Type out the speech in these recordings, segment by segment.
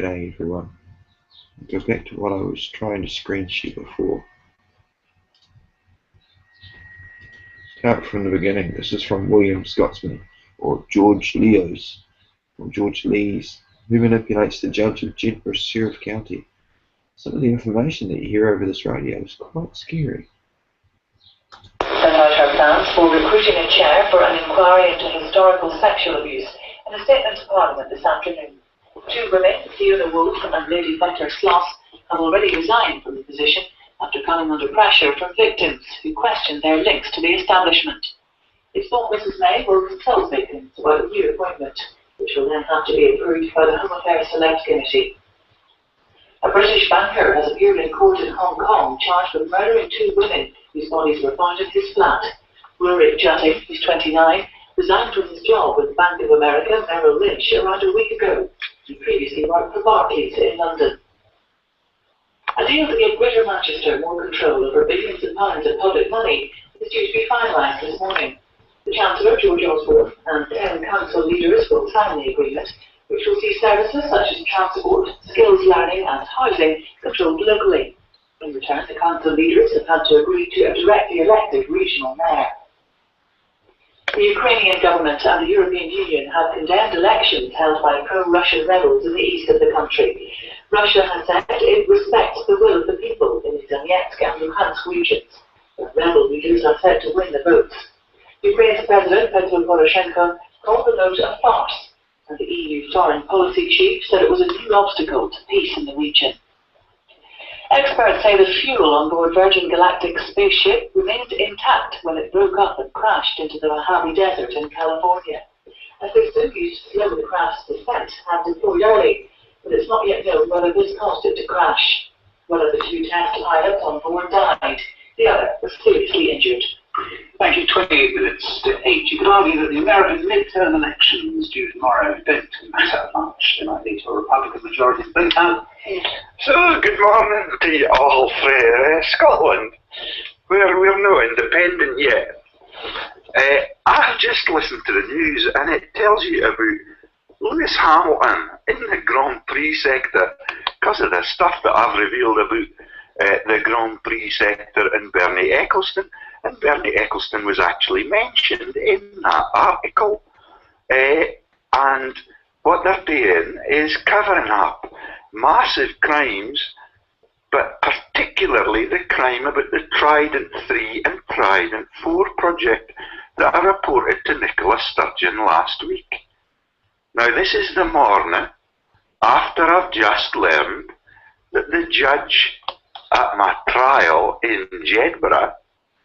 G'day everyone. I'll go back to what I was trying to screen share before. Start from the beginning. This is from William Scotsman, or George Lees, who manipulates the judge of Jedburgh Sheriff County. Some of the information that you hear over this radio is quite scary. Set out her plans for recruiting a chair for an inquiry into historical sexual abuse in a statement to Parliament this afternoon. Two women, Fiona Wolfe and Lady Butler Sloss, have already resigned from the position after coming under pressure from victims who questioned their links to the establishment. It's thought Mrs May will consult victims about a new appointment, which will then have to be approved by the Home Affairs Select Committee. A British banker has appeared in court in Hong Kong charged with murdering two women whose bodies were found in his flat. Ulrich Jutting, who's 29, resigned from his job with Bank of America Merrill Lynch around a week ago. He previously worked for Barclays in London. A deal to give Greater Manchester more control over billions of pounds of public money is due to be finalised this morning. The Chancellor, George Osborne, and 10 council leaders will sign the agreement, which will see services such as transport, skills learning and housing controlled locally. In return, the council leaders have had to agree to a directly elected regional mayor. The Ukrainian government and the European Union have condemned elections held by pro-Russian rebels in the east of the country. Russia has said it respects the will of the people in the Donetsk and Luhansk regions, but rebel leaders are said to win the votes. Ukraine's President Petro Poroshenko called the vote a farce, and the EU foreign policy chief said it was a new obstacle to peace in the region. Experts say the fuel on board Virgin Galactic's spaceship remained intact when it broke up and crashed into the Mojave Desert in California. A system used to slow the craft's descent had deployed early, but it's not yet known whether this caused it to crash. One of the two test pilots on board died. The other was seriously injured. Thank you. 28 minutes to 8. You could argue that the American midterm elections due tomorrow don't matter much. They might lead to a Republican majority in Britain. So, good morning to you all from Scotland, where we're not independent yet. I've just listened to the news and it tells you about Lewis Hamilton in the Grand Prix sector, because of the stuff that I've revealed about the Grand Prix sector and Bernie Ecclestone. And Bernie Ecclestone was actually mentioned in that article. And what they're doing is covering up massive crimes, but particularly the crime about the Trident 3 and Trident 4 project that I reported to Nicola Sturgeon last week. Now this is the morning after I've just learned that the judge at my trial in Jedburgh,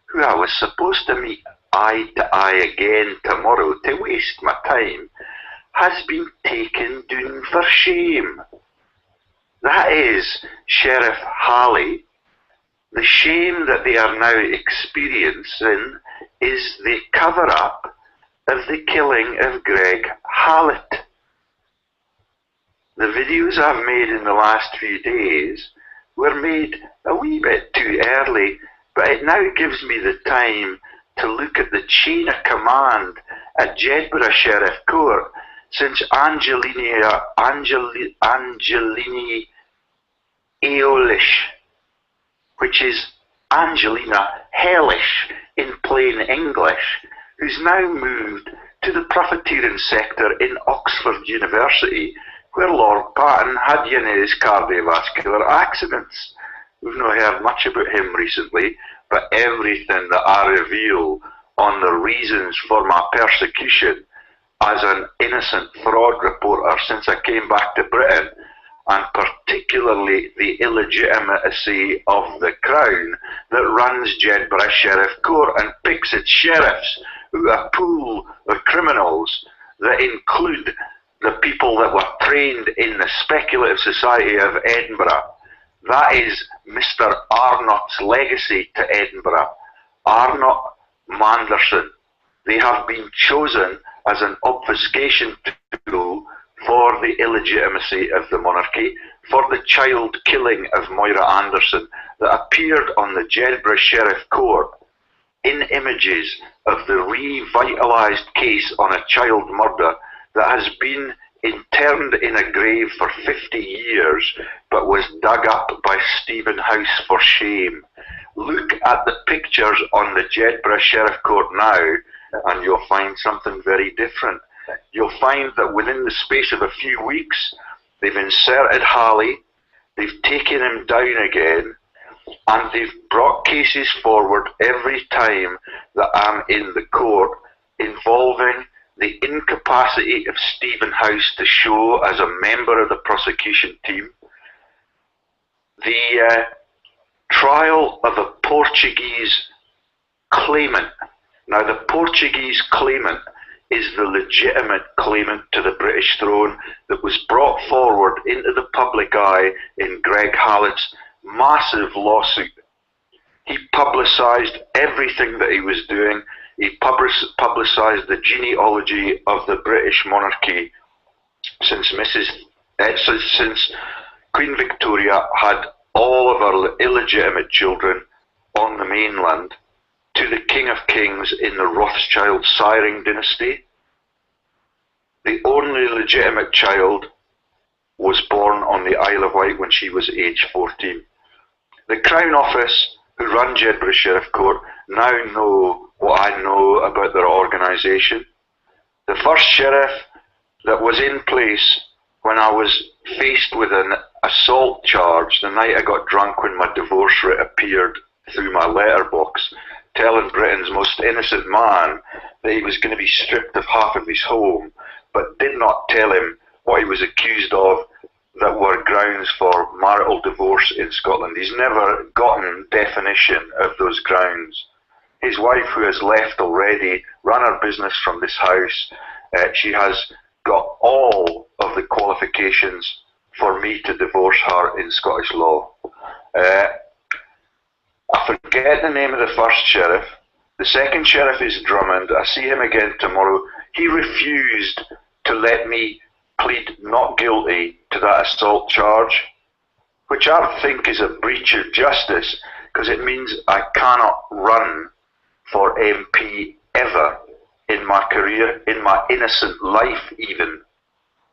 who I was supposed to meet eye to eye again tomorrow to waste my time, has been taken down for shame. That is, Sheriff Halley, the shame that they are now experiencing is the cover-up of the killing of Greg Hallett. The videos I've made in the last few days were made a wee bit too early, but it now gives me the time to look at the chain of command at Jedburgh Sheriff Court since Angelini Eolish, which is Angelina Hellish in plain English, who's now moved to the profiteering sector in Oxford University, where Lord Patton had his cardiovascular accidents. We've not heard much about him recently, but everything that I reveal on the reasons for my persecution as an innocent fraud reporter since I came back to Britain, and particularly the illegitimacy of the Crown that runs Jedburgh Sheriff Court and picks its sheriffs, who are a pool of criminals that include the people that were trained in the speculative society of Edinburgh. That is Mr. Arnott's legacy to Edinburgh. Arnott Manderson. They have been chosen as an obfuscation tool for the illegitimacy of the monarchy, for the child killing of Moira Anderson that appeared on the Jedburgh Sheriff Court in images of the revitalised case on a child murder that has been interned in a grave for 50 years, but was dug up by Stephen House for shame. Look at the pictures on the Jedburgh Sheriff Court now, and you'll find something very different. You'll find that within the space of a few weeks, they've inserted Halley, they've taken him down again, and they've brought cases forward every time that I'm in the court involving the incapacity of Stephen House to show as a member of the prosecution team, the trial of a Portuguese claimant. Now, the Portuguese claimant is the legitimate claimant to the British throne that was brought forward into the public eye in Greg Hallett's massive lawsuit. He publicised everything that he was doing. He publicised the genealogy of the British monarchy since Queen Victoria had all of her illegitimate children on the mainland to the King of Kings in the Rothschild siring dynasty. The only legitimate child was born on the Isle of Wight when she was age 14. The Crown Office, who run Jedburgh Sheriff Court, now know what I know about their organisation. The first sheriff that was in place when I was faced with an assault charge the night I got drunk when my divorce writ appeared through my letterbox, telling Britain's most innocent man that he was going to be stripped of half of his home, but did not tell him what he was accused of that were grounds for marital divorce in Scotland. He's never gotten definition of those grounds. His wife, who has left already, ran her business from this house. She has got all of the qualifications for me to divorce her in Scottish law. I forget the name of the first sheriff. The second sheriff is Drummond. I see him again tomorrow. He refused to let me plead not guilty to that assault charge, which I think is a breach of justice, because it means I cannot run for MP ever in my career, in my innocent life even.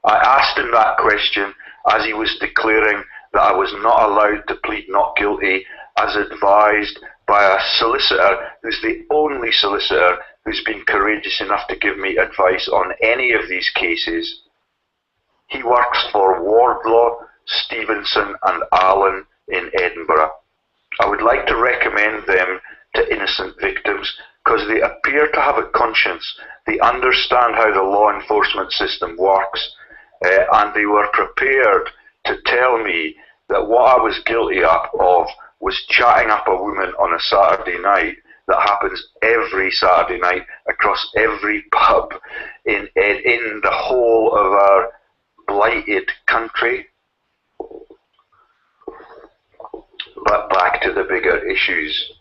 I asked him that question as he was declaring that I was not allowed to plead not guilty, as advised by a solicitor who's the only solicitor who's been courageous enough to give me advice on any of these cases. He works for Wardlaw, Stevenson and Allen in Edinburgh. I would like to recommend them to innocent victims because they appear to have a conscience. They understand how the law enforcement system works, and they were prepared to tell me that what I was guilty of was chatting up a woman on a Saturday night. That happens every Saturday night across every pub in the whole of our blighted country. But back to the bigger issues.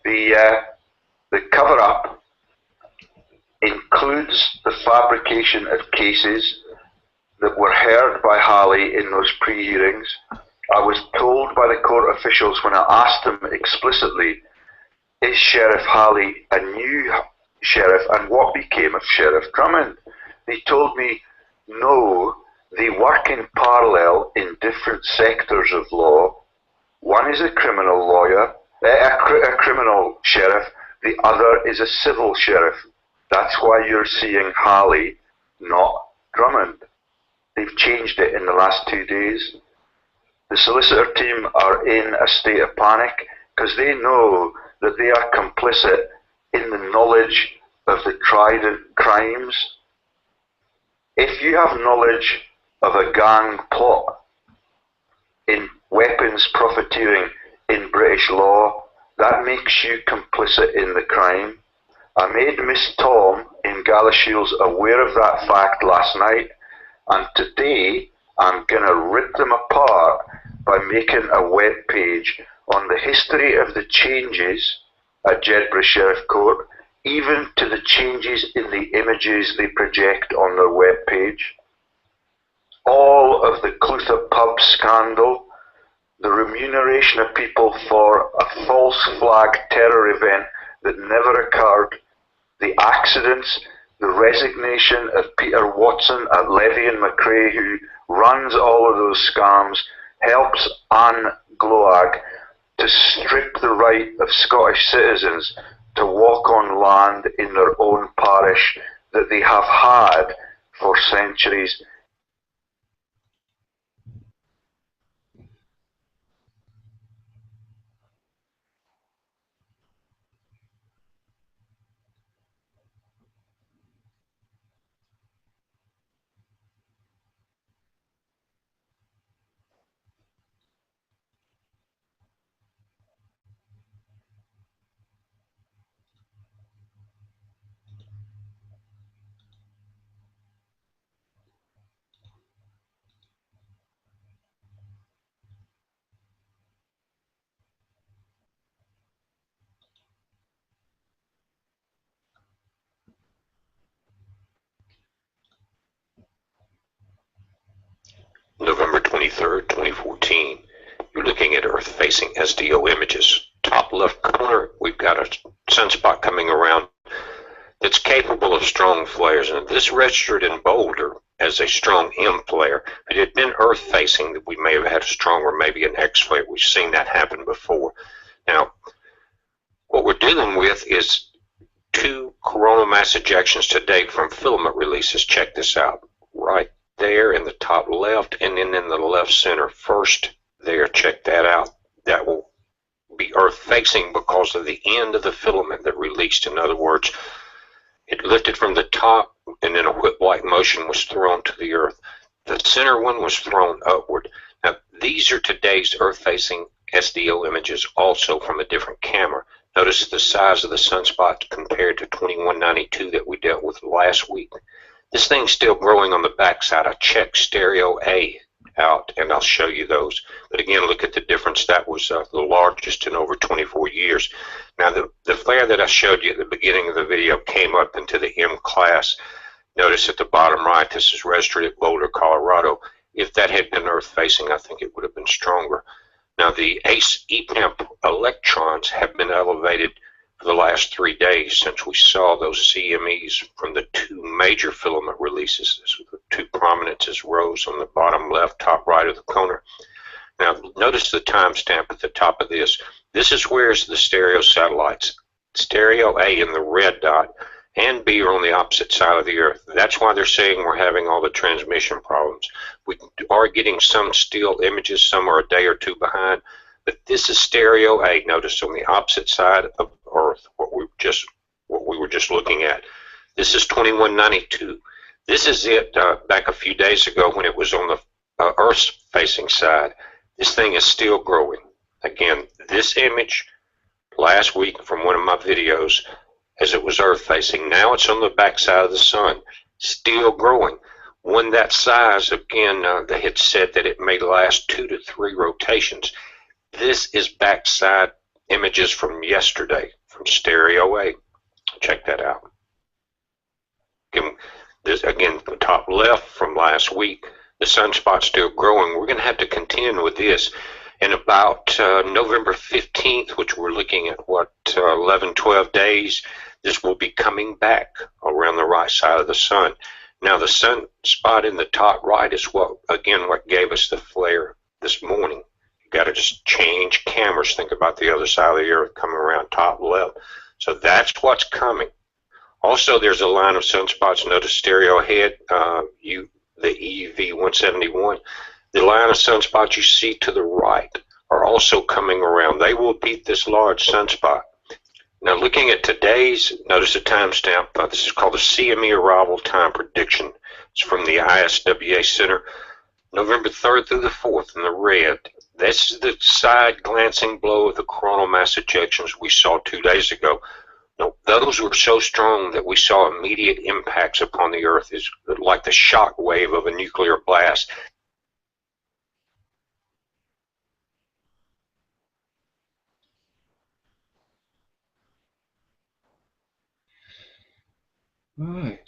The cover-up includes the fabrication of cases that were heard by Halley in those pre-hearings. I was told by the court officials when I asked them explicitly, is Sheriff Halley a new sheriff and what became of Sheriff Drummond? They told me, no, they work in parallel in different sectors of law. One is a criminal lawyer, a criminal sheriff, the other is a civil sheriff. That's why you're seeing Halley, not Drummond. They've changed it in the last 2 days. The solicitor team are in a state of panic because they know that they are complicit in the knowledge of the trident crimes. If you have knowledge of a gang plot in weapons profiteering in British law, that makes you complicit in the crime. I made Miss Tom in Galashiels aware of that fact last night, and today I'm going to rip them apart by making a web page on the history of the changes at Jedburgh Sheriff Court, even to the changes in the images they project on their web page. All of the Clutha pub scandal, the remuneration of people for a false flag terror event that never occurred, the accidents the resignation of Peter Watson at Levy and McRae, who runs all of those scams, helps Anne Gloag to strip the right of Scottish citizens to walk on land in their own parish that they have had for centuries. November 23rd, 2014. You're looking at Earth-facing SDO images. Top left corner, we've got a sunspot coming around that's capable of strong flares, and this registered in Boulder as a strong M flare. If it had been Earth-facing, we may have had a stronger, maybe an X flare. We've seen that happen before. Now, what we're dealing with is 2 coronal mass ejections to date from filament releases. Check this out. Right there in the top left, and then in the left center first there. Check that out. That will be Earth facing because of the end of the filament that released. In other words, it lifted from the top and then a whip-like motion was thrown to the Earth. The center one was thrown upward. Now these are today's Earth facing SDO images, also from a different camera. Notice the size of the sunspot compared to 2192 that we dealt with last week. This thing's still growing on the backside. I checked stereo A out, and I'll show you those. But again, look at the difference. That was the largest in over 24 years. Now, the flare that I showed you at the beginning of the video came up into the M class. Notice at the bottom right, this is registered at Boulder, Colorado. If that had been Earth-facing, I think it would have been stronger. Now, the ACE EPAMP electrons have been elevated for the last 3 days since we saw those CMEs from the 2 major filament releases. The 2 prominences rose on the bottom left, top right of the corner. Now, notice the timestamp at the top of this. This is where's the stereo satellites. Stereo A in the red dot and B are on the opposite side of the Earth. That's why they're saying we're having all the transmission problems. We are getting some still images, some are a day or 2 behind, but this is stereo A. Notice on the opposite side of Earth, what we were just looking at. This is 2192. This is it back a few days ago when it was on the Earth-facing side. This thing is still growing. Again, this image last week from one of my videos as it was Earth-facing. Now it's on the backside of the sun, still growing. When that size, again, they had said that it may last 2 to 3 rotations. This is backside images from yesterday from stereo A. Check that out. Again, the top left from last week, the sunspot's still growing. We're going to have to contend with this. In about November 15th, which we're looking at, 11, 12 days, this will be coming back around the right side of the sun. Now, the sunspot in the top right is what gave us the flare this morning. You got to just change cameras. Think about the other side of the Earth coming around top left. So that's what's coming. Also, there's a line of sunspots. Notice stereo ahead, the EUV 171. The line of sunspots you see to the right are also coming around. They will beat this large sunspot. Now, looking at today's, notice the timestamp. This is called the CME arrival time prediction. It's from the ISWA Center, November 3rd through the 4th in the red. This is the side glancing blow of the coronal mass ejections we saw 2 days ago. Now, those were so strong that we saw immediate impacts upon the Earth, is like the shock wave of a nuclear blast. Right.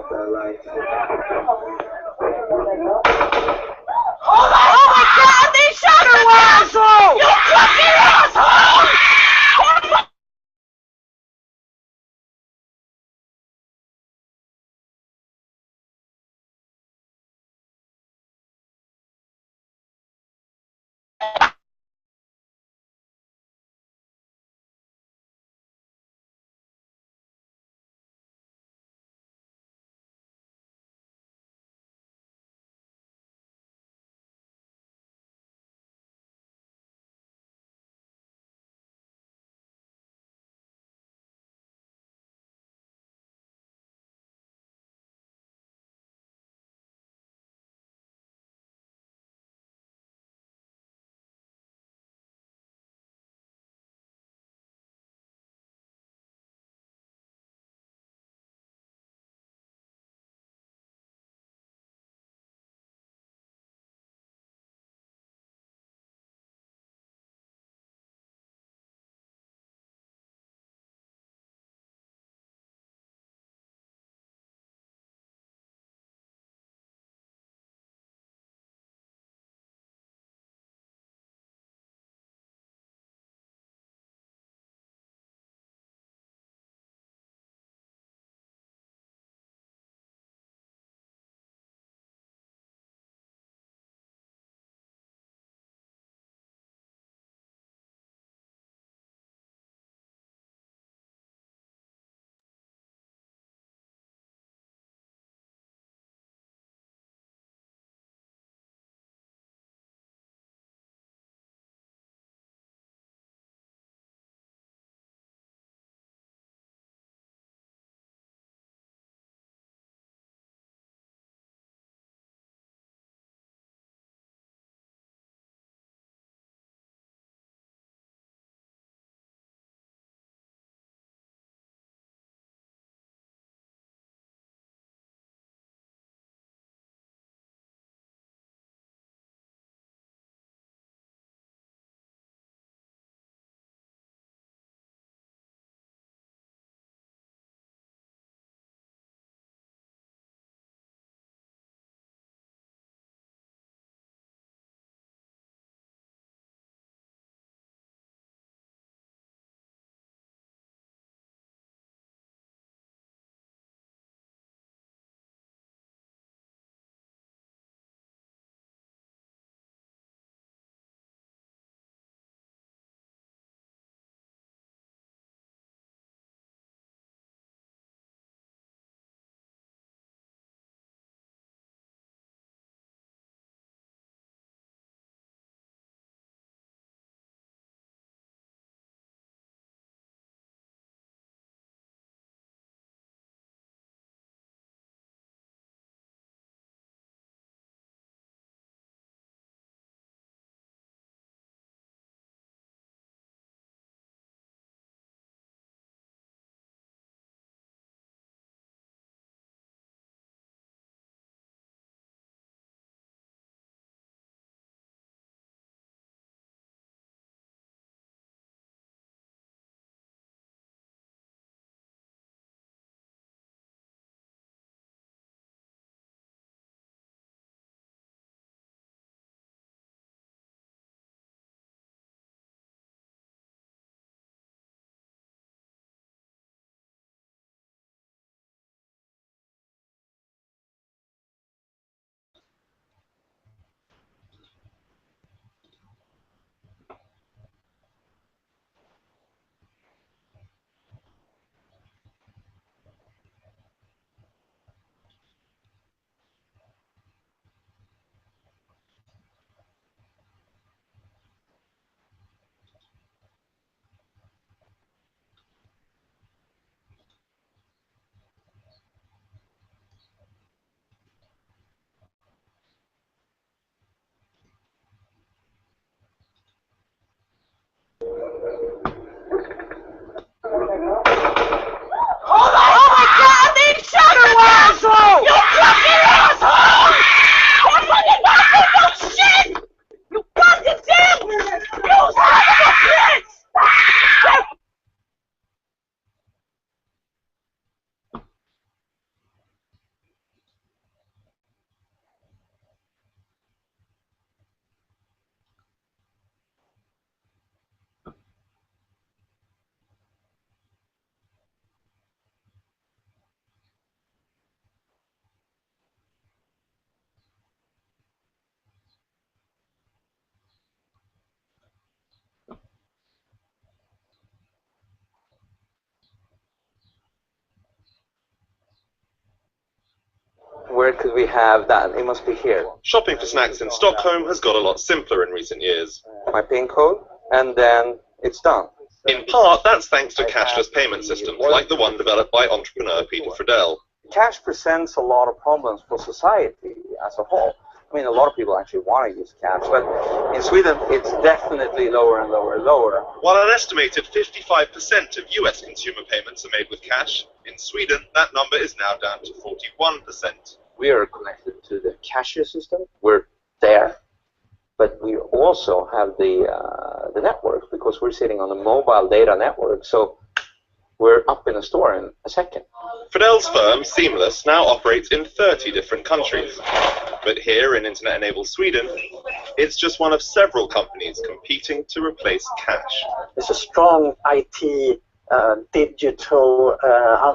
Oh my God, they shot her, asshole! You fucking asshole! where could we have that? It must be here. Shopping for snacks in Stockholm has got a lot simpler in recent years. My PIN code, and then it's done. In part, that's thanks to cashless payment systems, like the one developed by entrepreneur Peter Fredell. Cash presents a lot of problems for society as a whole. I mean, a lot of people actually want to use cash, but in Sweden, it's definitely lower and lower and lower. While an estimated 55% of US consumer payments are made with cash, in Sweden, that number is now down to 41%. We are connected to the cashier system. We're there, but we also have the network because we're sitting on a mobile data network. So we're up in a store in a second. Fredell's firm, Seamless, now operates in 30 different countries. But here in Internet-enabled Sweden, it's just one of several companies competing to replace cash. There's a strong IT, digital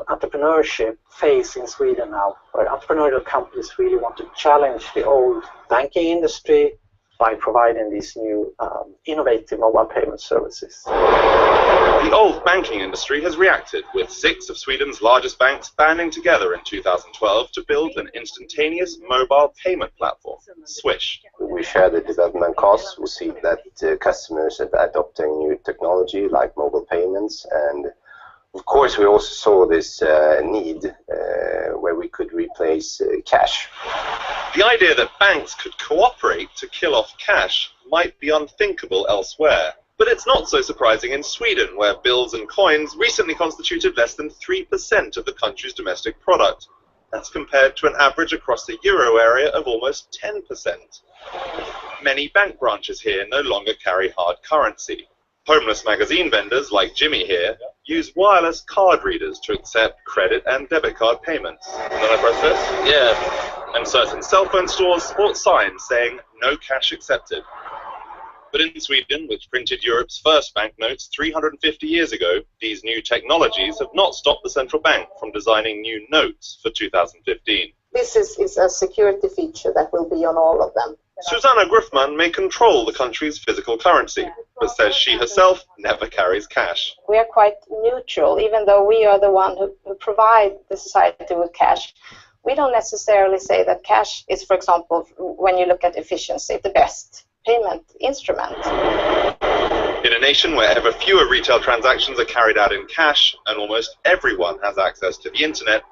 entrepreneurship phase in Sweden now, where entrepreneurial companies really want to challenge the old banking industry by providing these new innovative mobile payment services. The old banking industry has reacted, with 6 of Sweden's largest banks banding together in 2012 to build an instantaneous mobile payment platform, Swish. We share the development costs. We see that customers are adopting new technology like mobile payments, and of course we also saw this need where we could replace cash. The idea that banks could cooperate to kill off cash might be unthinkable elsewhere. But it's not so surprising in Sweden, where bills and coins recently constituted less than 3% of the country's domestic product. That's compared to an average across the euro area of almost 10%. Many bank branches here no longer carry hard currency. Homeless magazine vendors, like Jimmy here, use wireless card readers to accept credit and debit card payments. And then I press this? Yeah. And certain cell phone stores sport signs saying, "No cash accepted." But in Sweden, which printed Europe's first banknotes 350 years ago, these new technologies have not stopped the central bank from designing new notes for 2015. This is a security feature that will be on all of them. Susanna Gruffman may control the country's physical currency, but says she herself never carries cash. We are quite neutral, even though we are the one who provide the society with cash. We don't necessarily say that cash is, for example, when you look at efficiency, the best payment instrument. In a nation where ever fewer retail transactions are carried out in cash and almost everyone has access to the internet,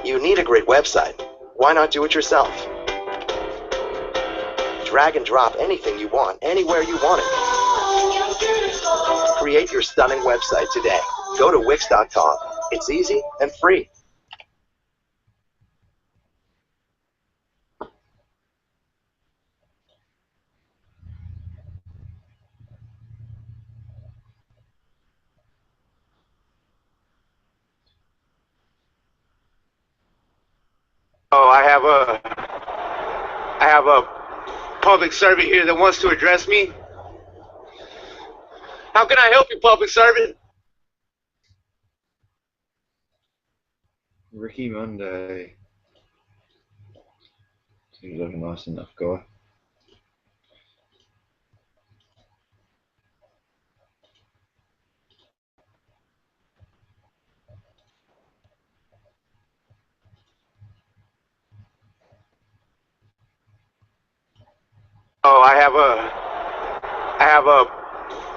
You need a great website. Why not do it yourself? Drag and drop anything you want, anywhere you want it. Create your stunning website today. Go to Wix.com. It's easy and free. Oh, I have a public servant here that wants to address me. How can I help you, public servant? Ricky Monday. Seems like a nice enough guy. Oh, I have a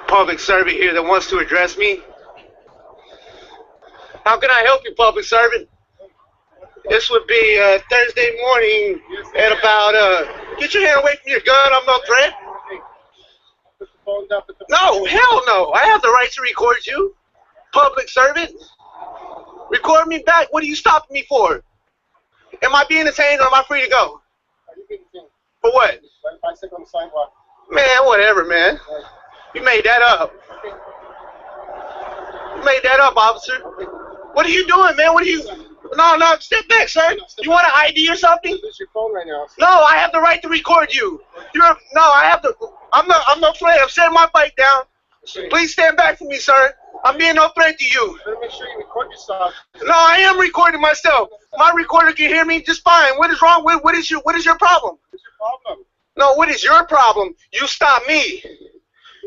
public servant here that wants to address me. How can I help you, public servant? This would be Thursday morning at about, get your hand away from your gun, I'm no threat. No, hell no, I have the right to record you, public servant. Record me back, what are you stopping me for? Am I being detained or am I free to go? Are you being detained? For what? Bicycle on the sidewalk. Man, whatever, man. You made that up. You made that up, officer. What are you doing, man? What are you... No, step back, sir. You want an ID or something? Use your phone right now. No, I have the right to record you. I'm not afraid. I'm setting my bike down. Please stand back from me, sir. I'm being no threat to you. Better make sure you record yourself. No, I am recording myself. My recorder can hear me just fine. What is wrong? What is your problem? What's your problem? No, what is your problem? You stop me.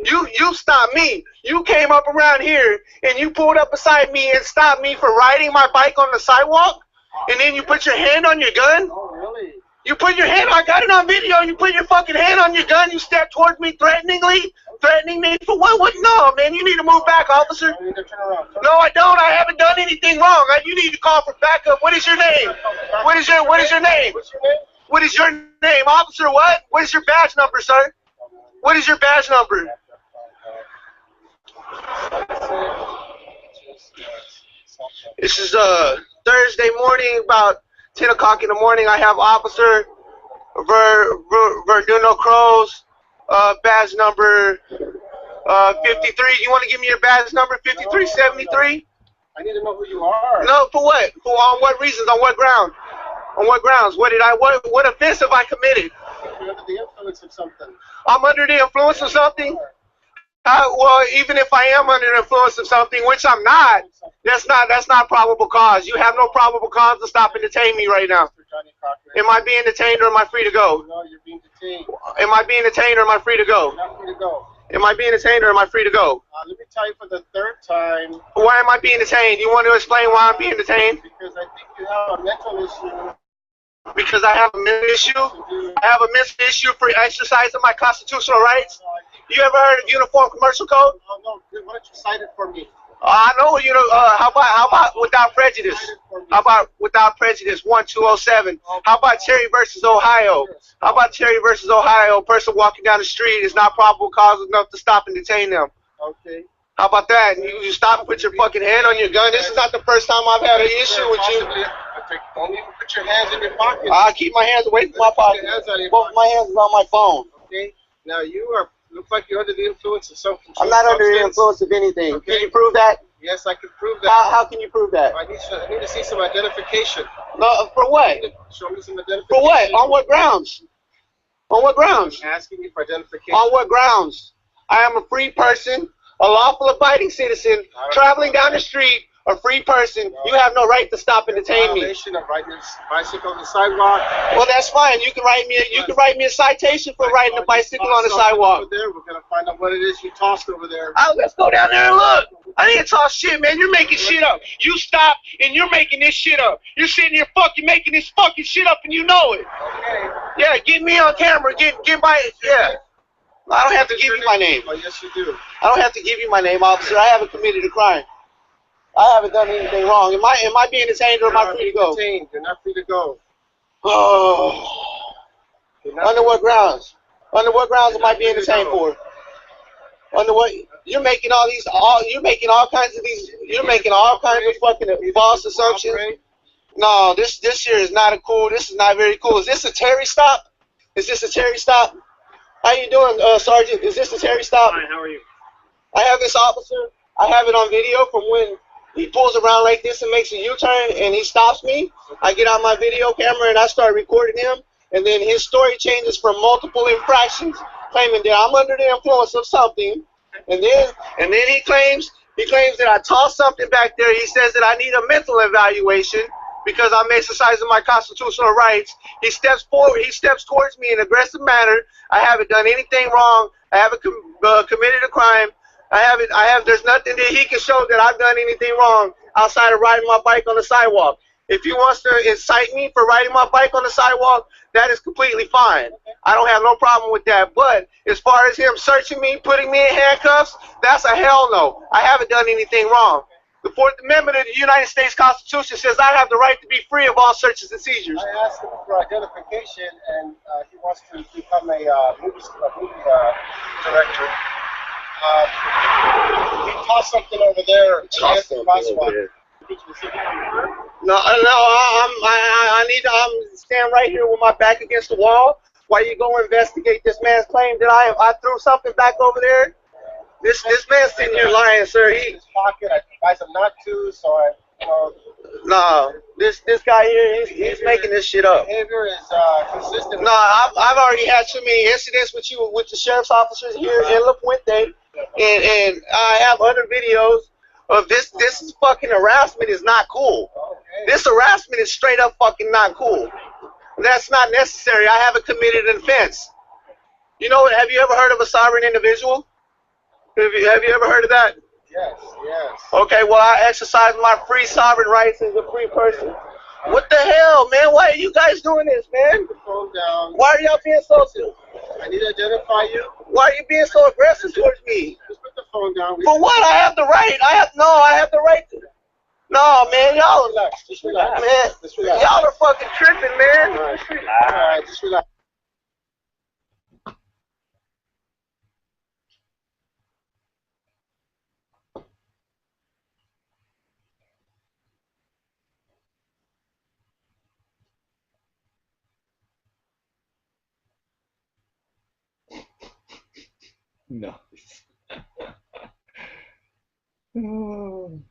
You stop me. You came up around here and you pulled up beside me and stopped me from riding my bike on the sidewalk, and then you put your hand on your gun. Oh, really? You put your hand, I got it on video, you put your fucking hand on your gun, you step towards me threatening me for what? No, man, you need to move back, officer. You need to turn around. No, I don't. I haven't done anything wrong. You need to call for backup. What is your name? What is your name? What's your name? What is your name, officer? What? What is your badge number, sir? What is your badge number? This is Thursday morning, about 10 o'clock in the morning. I have Officer Verduno Cruz, badge number 53. You want to give me your badge number? 5373? I need to know who you are. No, for what? On what reasons? On what ground? On what grounds? What offense have I committed? You're under the influence of something. I'm under the influence of something? Well, even if I am under the influence of something, which I'm not, that's not probable cause. You have no probable cause to stop and detain me right now. Am I being detained or am I free to go? No, you're being detained. Am I being detained or am I free to go? You're not free to go. Am I being detained or am I free to go? Let me tell you for the third time. Why am I being detained? You want to explain why I'm being detained? Because I think you have a mental issue. Because I have a mental issue? I have a mental issue for exercising my constitutional rights? You ever heard of Uniform Commercial Code? No. Why don't you cite it for me? I know, how about without prejudice? How about without prejudice, 1207? How about Terry versus Ohio? How about Terry versus Ohio? A person walking down the street is not probable cause enough to stop and detain them. Okay. How about that? You stop and put your fucking hand on your gun. This is not the first time I've had an issue with you. Don't even put your hands in your pocket. I keep my hands away from my pocket. Both my hands are on my phone. Okay. Now look like you're under the influence of something. I'm not under the influence of anything. Okay. Can you prove that? Yes, I can prove that. How can you prove that? I need to see some identification. No, for what? Show me some identification. For what? On what grounds? On what grounds? I'm asking you for identification. On what grounds? I am a free person, a lawful abiding citizen, traveling down the street, a free person. You have no right to stop and detain me. Violation of riding a bicycle on the sidewalk. Well, that's fine. You can write me a citation for riding a bicycle on the sidewalk. Over there. We're gonna find out what it is you tossed over there. Let's go down there and look. I didn't toss shit, man. You're making shit up. You stop and you're making this shit up. You're sitting here fucking making this fucking shit up and you know it. Okay. Yeah, get me on camera. Get my I don't have to give you my name. Oh, yes, you do. I don't have to give you my name, officer. I haven't committed a crime. I haven't done anything wrong. Am I being detained or am I free to go? You're not free to go. Oh. Under what grounds? Under what grounds am I being detained for? Under what? You're making all kinds of fucking false assumptions. No, this here is not this is not very cool. Is this a Terry stop? Is this a Terry stop? How you doing, Sergeant? Is this a Terry stop? Fine, how are you? I have this officer. I have it on video from when he pulls around like this and makes a U-turn and he stops me. I get on my video camera and I start recording him. And then his story changes from multiple infractions, claiming that I'm under the influence of something. And then he claims that I tossed something back there. He says that I need a mental evaluation because I'm exercising my constitutional rights. He steps forward. He steps towards me in an aggressive manner. I haven't done anything wrong. I haven't committed a crime. There's nothing that he can show that I've done anything wrong outside of riding my bike on the sidewalk. If he wants to incite me for riding my bike on the sidewalk, that is completely fine. I don't have no problem with that. But as far as him searching me, putting me in handcuffs, that's a hell no. I haven't done anything wrong. The Fourth Amendment of the United States Constitution says I have the right to be free of all searches and seizures. I asked him for identification, and he wants to become a movie director. He tossed something over there. Tossed something over there. Did you see him? No, I need to. I'm stand right here with my back against the wall while you go investigate this man's claim that I threw something back over there. This man's sitting here lying, sir. His pocket. I advise him not to. So I, no, this guy here, he's making this shit up. Behavior is consistent. No, I've already had too many incidents with you with the sheriff's officers here in La Puente, and I have other videos of this. This fucking harassment is not cool. Okay. This harassment is straight up fucking not cool. That's not necessary. I haven't committed an offense. You know, have you ever heard of a sovereign individual? Have you ever heard of that? Yes, yes. Okay, well, I exercise my free sovereign rights as a free person. What the hell, man? Why are you guys doing this, man? Put the phone down. Why are y'all being so... I need to identify you. Why are you being so aggressive towards me? Just put the phone down. For what? I have the right. I have the right to... No, man, y'all... Relax. Just relax. Man, just relax. y'all are fucking tripping, man. All right. All right, just relax. Nice. Oh.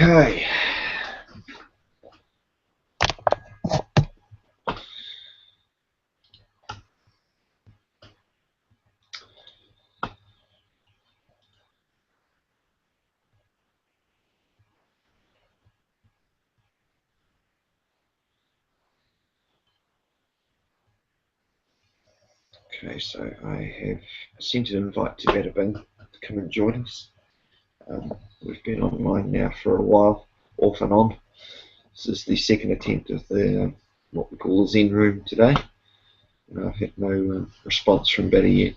Okay. Okay, so I have sent an invite to Badabing to come and join us. We've been online now for a while, off and on. This is the second attempt of the what we call the Zen room today. I've had no response from Betty yet.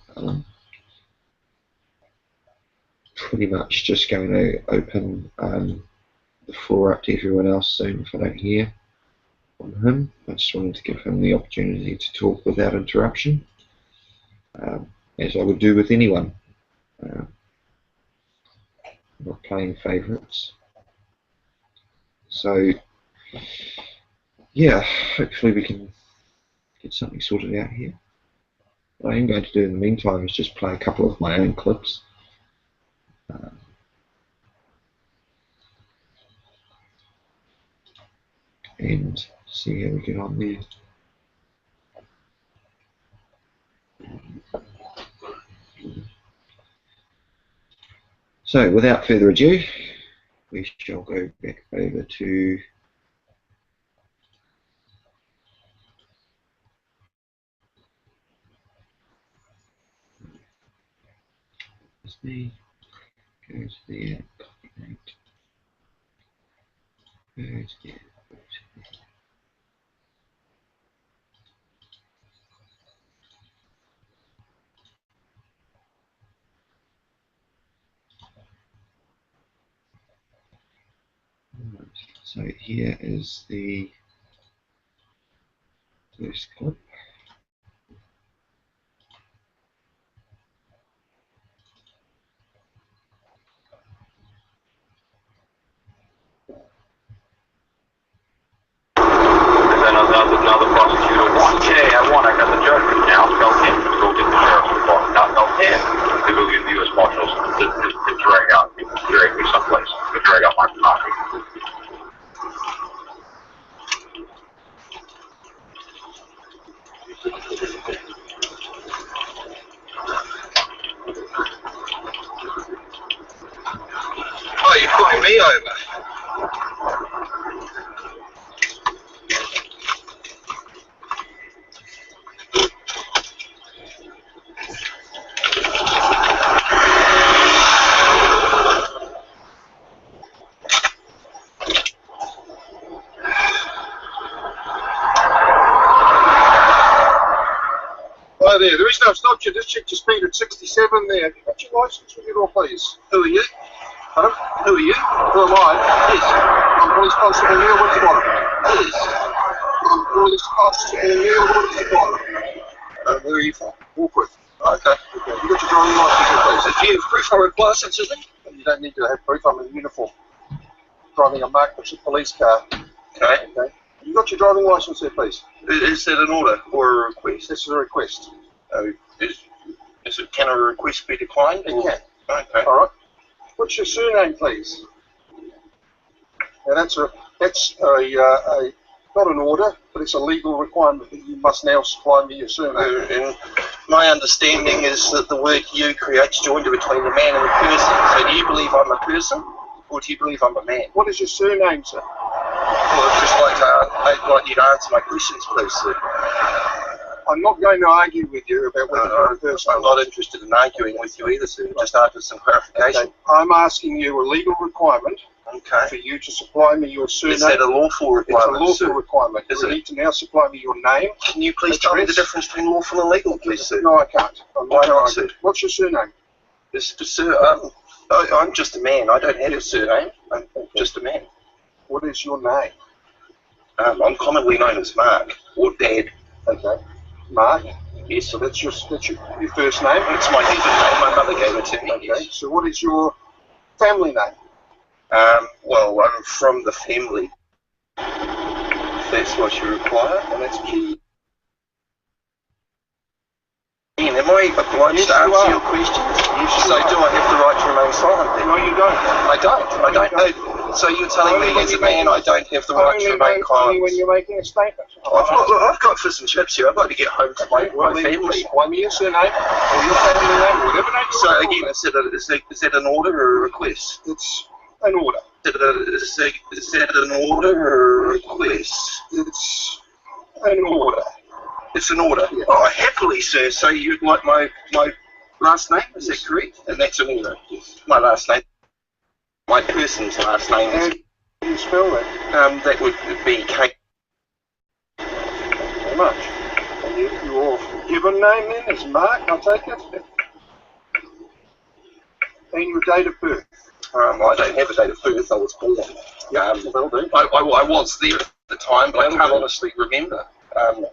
Pretty much just going to open the floor up to everyone else soon if I don't hear from him. I just wanted to give him the opportunity to talk without interruption, as I would do with anyone. Not playing favourites. So, yeah, hopefully we can get something sorted out here. What I am going to do in the meantime is just play a couple of my own clips. And see how we get on there. So, without further ado, we shall go back over to me. Go to there, copy that. Go to there, go to there. So here is the first clip. Another prosecutor. 1K, I want. I got the judgment now. Go in. Go to the sheriff's department. Not go in. To go get the U.S. Marshals to drag me someplace. To drag out my property. Oh, you're putting me over. There. The reason I've stopped you, just checked your speed at 67 there. Have you got your licence with you all, please? Who are you? Pardon? Who are you? Who am I? Yes. I'm Police Constable Neil Winterbottom. Yes. I'm Police Constable Neil Winterbottom. Where are you from? Warkworth. Okay. You got your driving licence, please? Do you have proof I'm a licence, isn't it? You don't need to have proof. I'm in uniform. Driving a Mark Bishop police car. Okay. Okay. You got your driving licence there, please? Is that an order or a request? This is a request. Can a request be declined? It can. Okay. All right. What's your surname, please? Now that's not an order, but it's a legal requirement that you must now supply me your surname. And my understanding is that the word "you" creates joinder between the man and the person. So do you believe I'm a person, or do you believe I'm a man? What is your surname, sir? Well, I'd just I'd like you to answer my questions, please, sir. I'm not going to argue with you about whether you're a person. I'm not interested in arguing with you either, sir. Just after some clarification. Okay. I'm asking you a legal requirement for you to supply me your surname. Is that a lawful requirement? It's a lawful requirement. You need to now supply me your name. Can you please tell me the difference between lawful and legal, please, sir? No, I can't. Why not, sir? What's your surname? Sir, I'm just a man. I don't have a surname. I'm just a man. What is your name? I'm commonly known as Mark, or Dad. Okay. Mark? Yes. So that's your first name? It's my given name. My mother gave it to me. Okay. Yes. So what is your family name? Well, I'm from the family. If that's what you require, and that's key. Am I obliged to answer your questions? Yes, so do I have the right to remain silent then? No, you don't. I don't. So you're telling me as a man I don't have the right to remain Only quiet? when you're making a statement. I've got fish and chips here. I'd like to get home to my family. Why me your surname or your family name or whatever name. So again, is that an order or a request? It's an order. Is that an order or a request? It's an order. It's an order. Yeah. Oh, happily, sir. So you'd like my last name? Is that correct? And that's an order. Yes. My last name. My person's last name is. How do you spell that? That would be K. Very much. And your given name then is Mark, I take it? And your date of birth? I don't have a date of birth. I was born. That'll do. I was there at the time, but I can't honestly remember.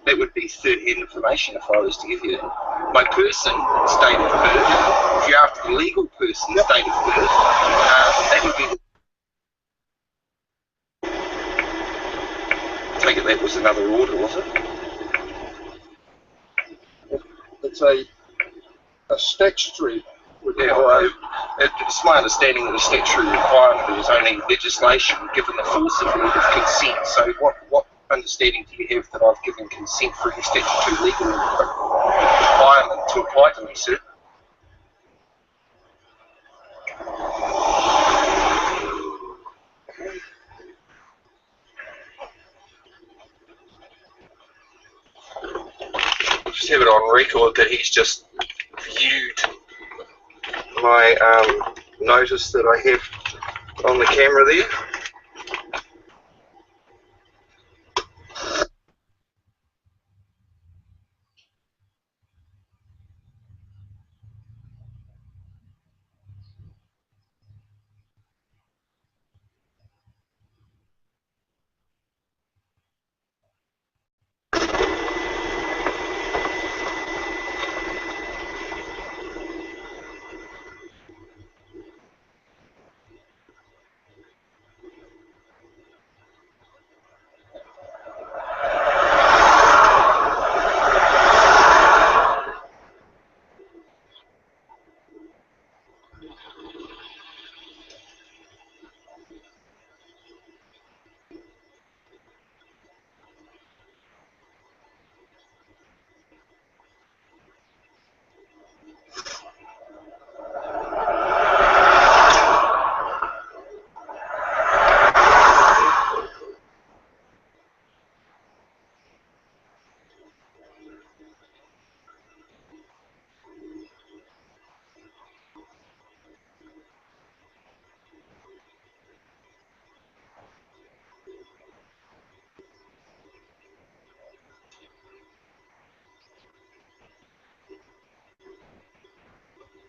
That would be third-hand information if I was to give you my person, date of birth. If you're after the legal person's date of birth, that would be. I take it that was another order, was it? It's a statutory. Yeah, well, it's my understanding that a statutory requirement is only legislation given the force of legal consent. So what understanding do you have that I've given consent for any statutory legal requirement to apply to me, sir? Just have it on record that he's just viewed my notice that I have on the camera there.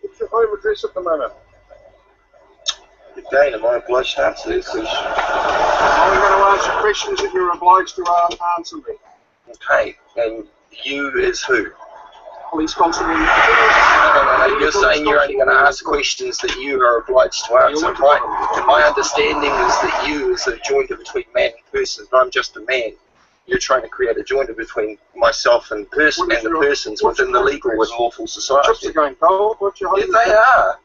What's your home address at the moment? Again, am I obliged to answer this question? I'm going to answer questions that you're obliged to answer me. Okay, and you is who? Police constable. No. You're saying you're only going to ask questions that you are obliged to answer. My understanding is that you is a jointer between man and person, and I'm just a man. You're trying to create a jointer between myself and person and the persons within the legal and lawful society. Chips are going cold. What's your home Yeah, they are.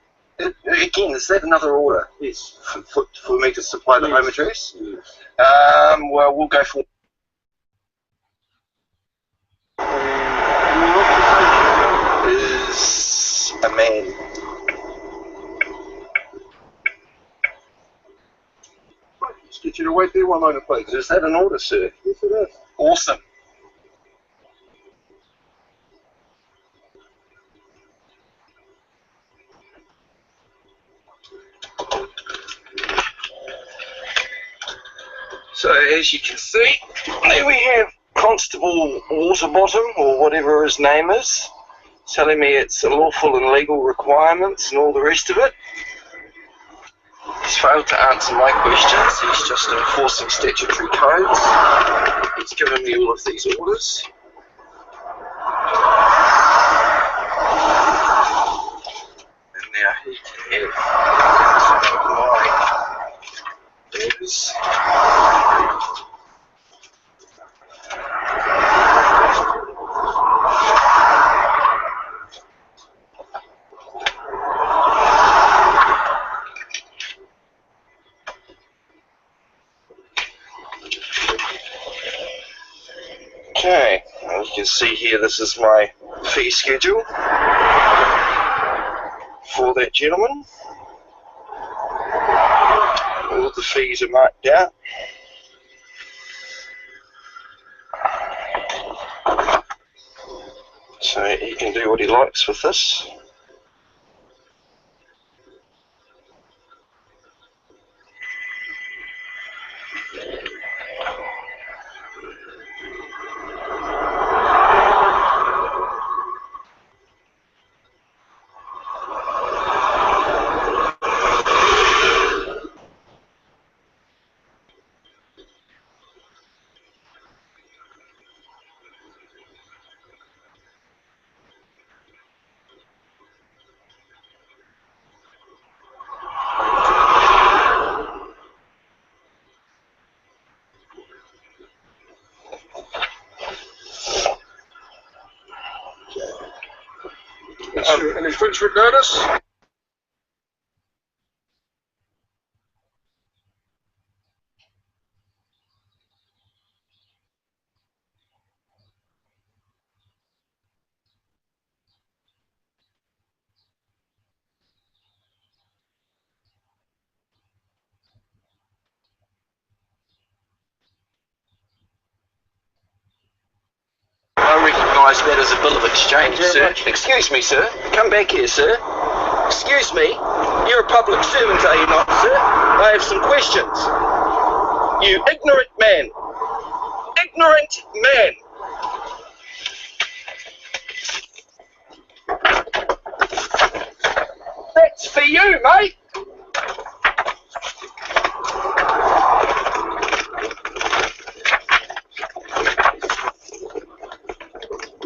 Again, is that another order? Yes. For me to supply the home address? Yes. Well, we'll go for... Is a man. Let's get you to wait there 1 moment, please. Is that an order, sir? Yes, it is. Awesome. So as you can see, there we have Constable Waterbottom, or whatever his name is, telling me it's a lawful and legal requirements and all the rest of it. He's failed to answer my questions. He's just enforcing statutory codes. He's given me all of these orders. And now he can have some of my orders. see here, this is my fee schedule for that gentleman. All of the fees are marked out. So he can do what he likes with this. Any infringement notice? I recognise that as a bill of exchange, sir. Excuse me, sir. Come back here, sir. Excuse me. You're a public servant, are you not, sir? I have some questions. You ignorant man. Ignorant man. That's for you, mate.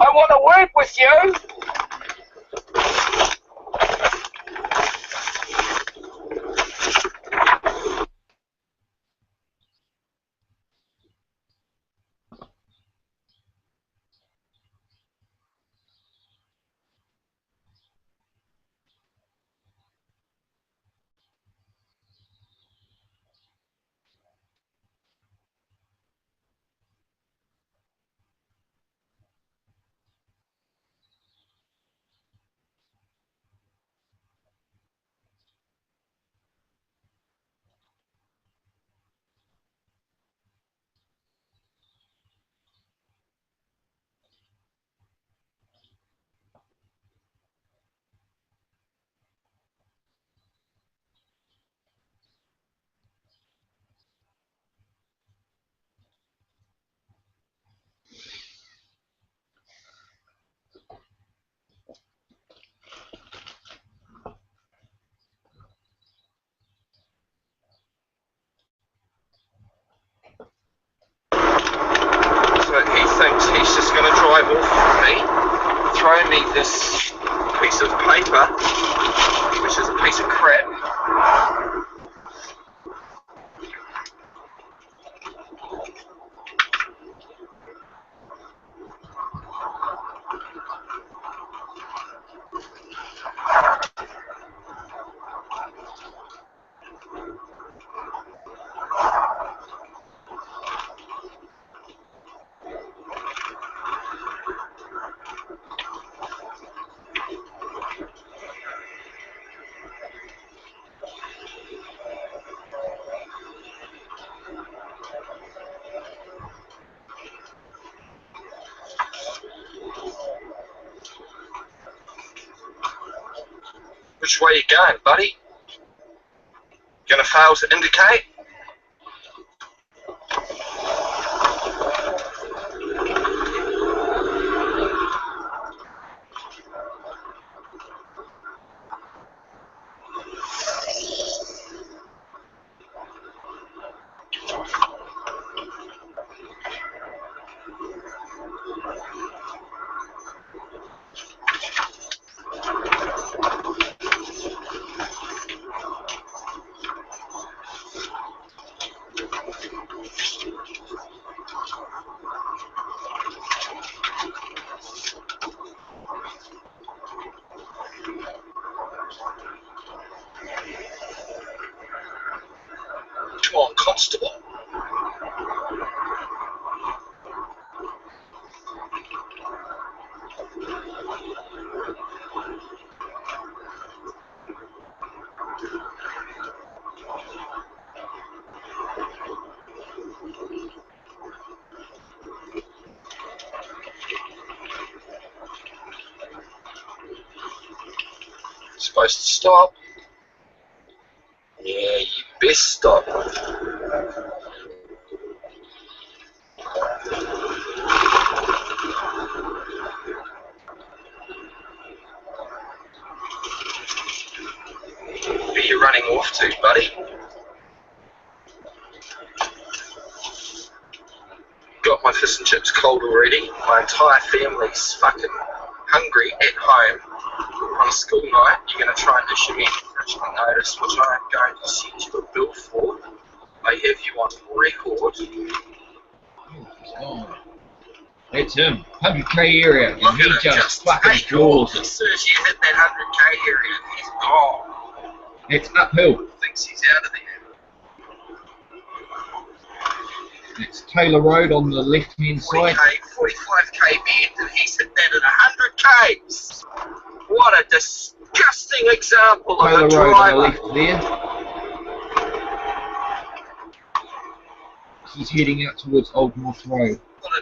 I want a word with you. He thinks he's just going to drive off with me, throw me this piece of paper, which is a piece of crap. Which way you going, buddy? Gonna fail to indicate? Come on, constable. Supposed to stop. Yeah, you best stop. Where are you running off to, buddy? Got my fish and chips cold already. My entire family's fucking hungry at home on a school night. You're going to try and issue me an infringement notice, which I am going to send you a bill for. I have you on record. Oh, it's him. 100k area. And Look he at him, just fucking take off. draws. As soon as you hit that 100k area, he's gone. It's uphill. Thinks he's out of there. It's Taylor Road on the left-hand side. 45k bend, and he's hit that at 100k's. What a disgusting example of Taylor a Road on the driver. left there. He's heading out towards Old North Road. What a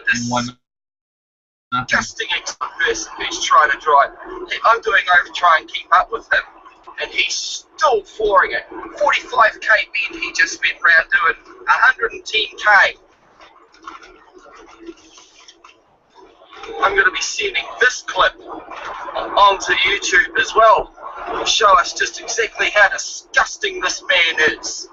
Disgusting person who's trying to drive. I'm doing over try and keep up with him, and he's still flooring it. 45k bend, he just went round doing 110k. I'm going to be sending this clip onto YouTube as well. It'll show us just exactly how disgusting this man is.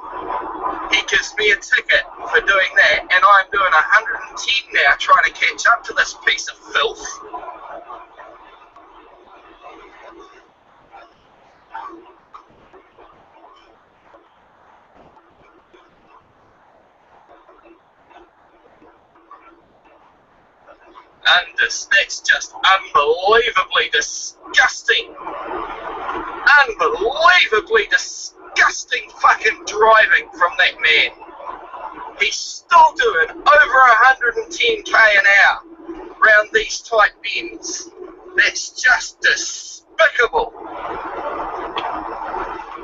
He gives me a ticket for doing that, and I'm doing 110 now trying to catch up to this piece of filth. And that's just unbelievably disgusting. Unbelievably disgusting fucking driving from that man. He's still doing over 110k an hour round these tight bends. That's just despicable.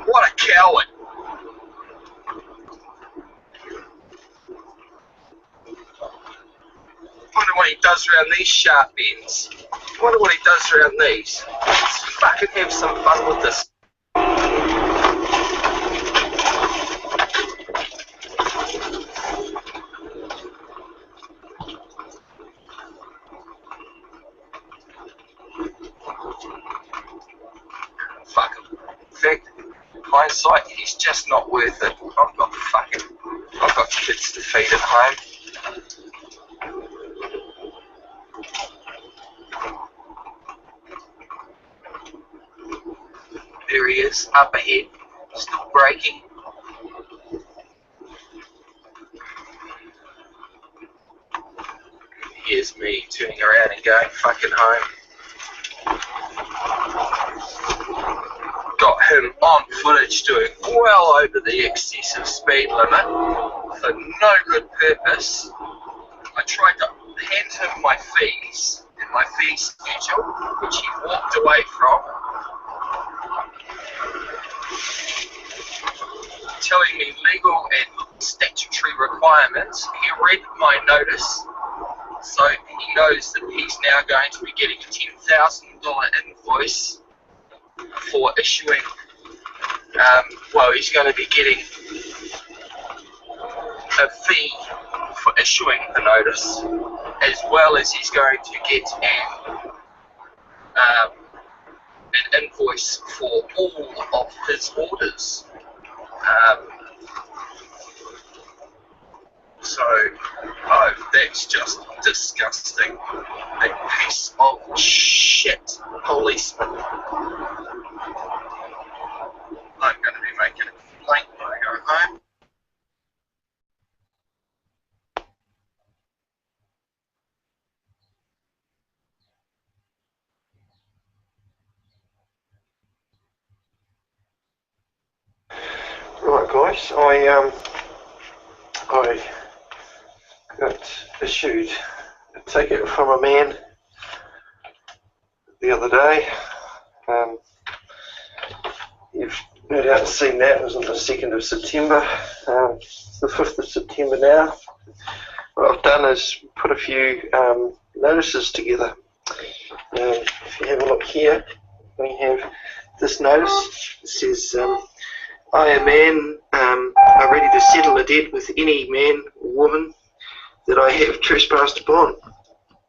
What a coward. Wonder what he does around these sharp bends. Wonder what he does around these. Let's fucking have some fun with this. Fuck him. In fact, hindsight, he's just not worth it. I've got kids to feed at home. There he is, up ahead, still braking. Here's me turning around and going fucking home. Got him on footage doing well over the excessive speed limit for no good purpose. I tried to hand him my fees and my fee schedule, which he walked away from, telling me legal and statutory requirements. He read my notice, so he knows that he's now going to be getting a $10,000 invoice for issuing, he's going to be getting a fee for issuing the notice, as well as he's going to get an invoice for all of his orders. That's just disgusting. A piece of shit policeman. I'm going to be making a complaint when I go home. Right, guys, I got issued a ticket from a man the other day. You've no doubt seen that. It was on the 2nd of September. It's the 5th of September now. What I've done is put a few notices together. If you have a look here, we have this notice. It says, I, a man, are ready to settle a debt with any man or woman that I have trespassed upon.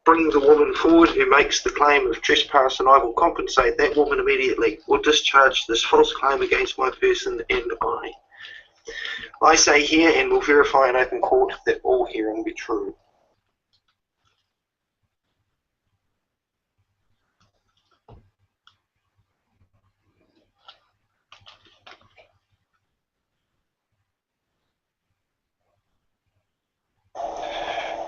Bring the woman forward who makes the claim of trespass, and I will compensate that woman immediately, or discharge this false claim against my person and I. I say here, and will verify in open court, that all herein be true.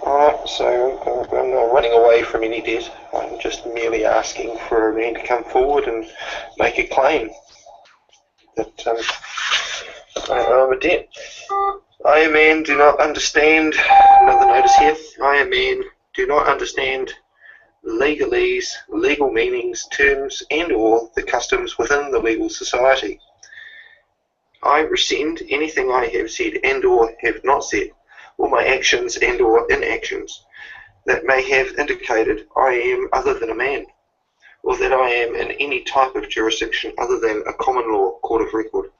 Alright, so I'm not running away from any debt. I'm just merely asking for a man to come forward and make a claim that I owe a debt. I, a man, do not understand, another notice here, I, a man, do not understand legalese, legal meanings, terms, and or the customs within the legal society. I rescind anything I have said and or have not said, or my actions and or inactions that may have indicated I am other than a man, or that I am in any type of jurisdiction other than a common law court of record.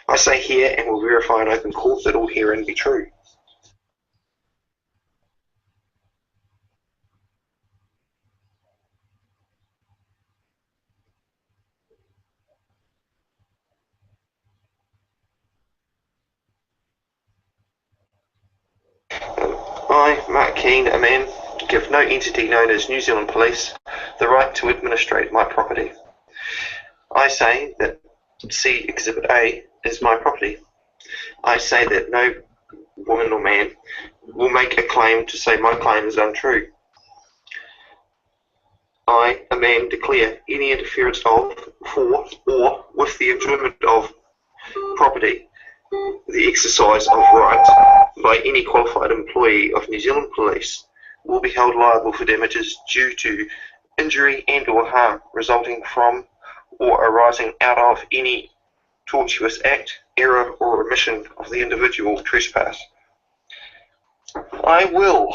I say here, and will verify in open court, that all herein be true. I, Mark Keane, a man, give no entity known as New Zealand Police the right to administrate my property. I say that C Exhibit A is my property. I say that no woman or man will make a claim to say my claim is untrue. I, a man, declare any interference of, for, or with the enjoyment of property, the exercise of rights by any qualified employee of New Zealand Police will be held liable for damages due to injury and or harm resulting from or arising out of any tortuous act, error or omission of the individual trespass. I will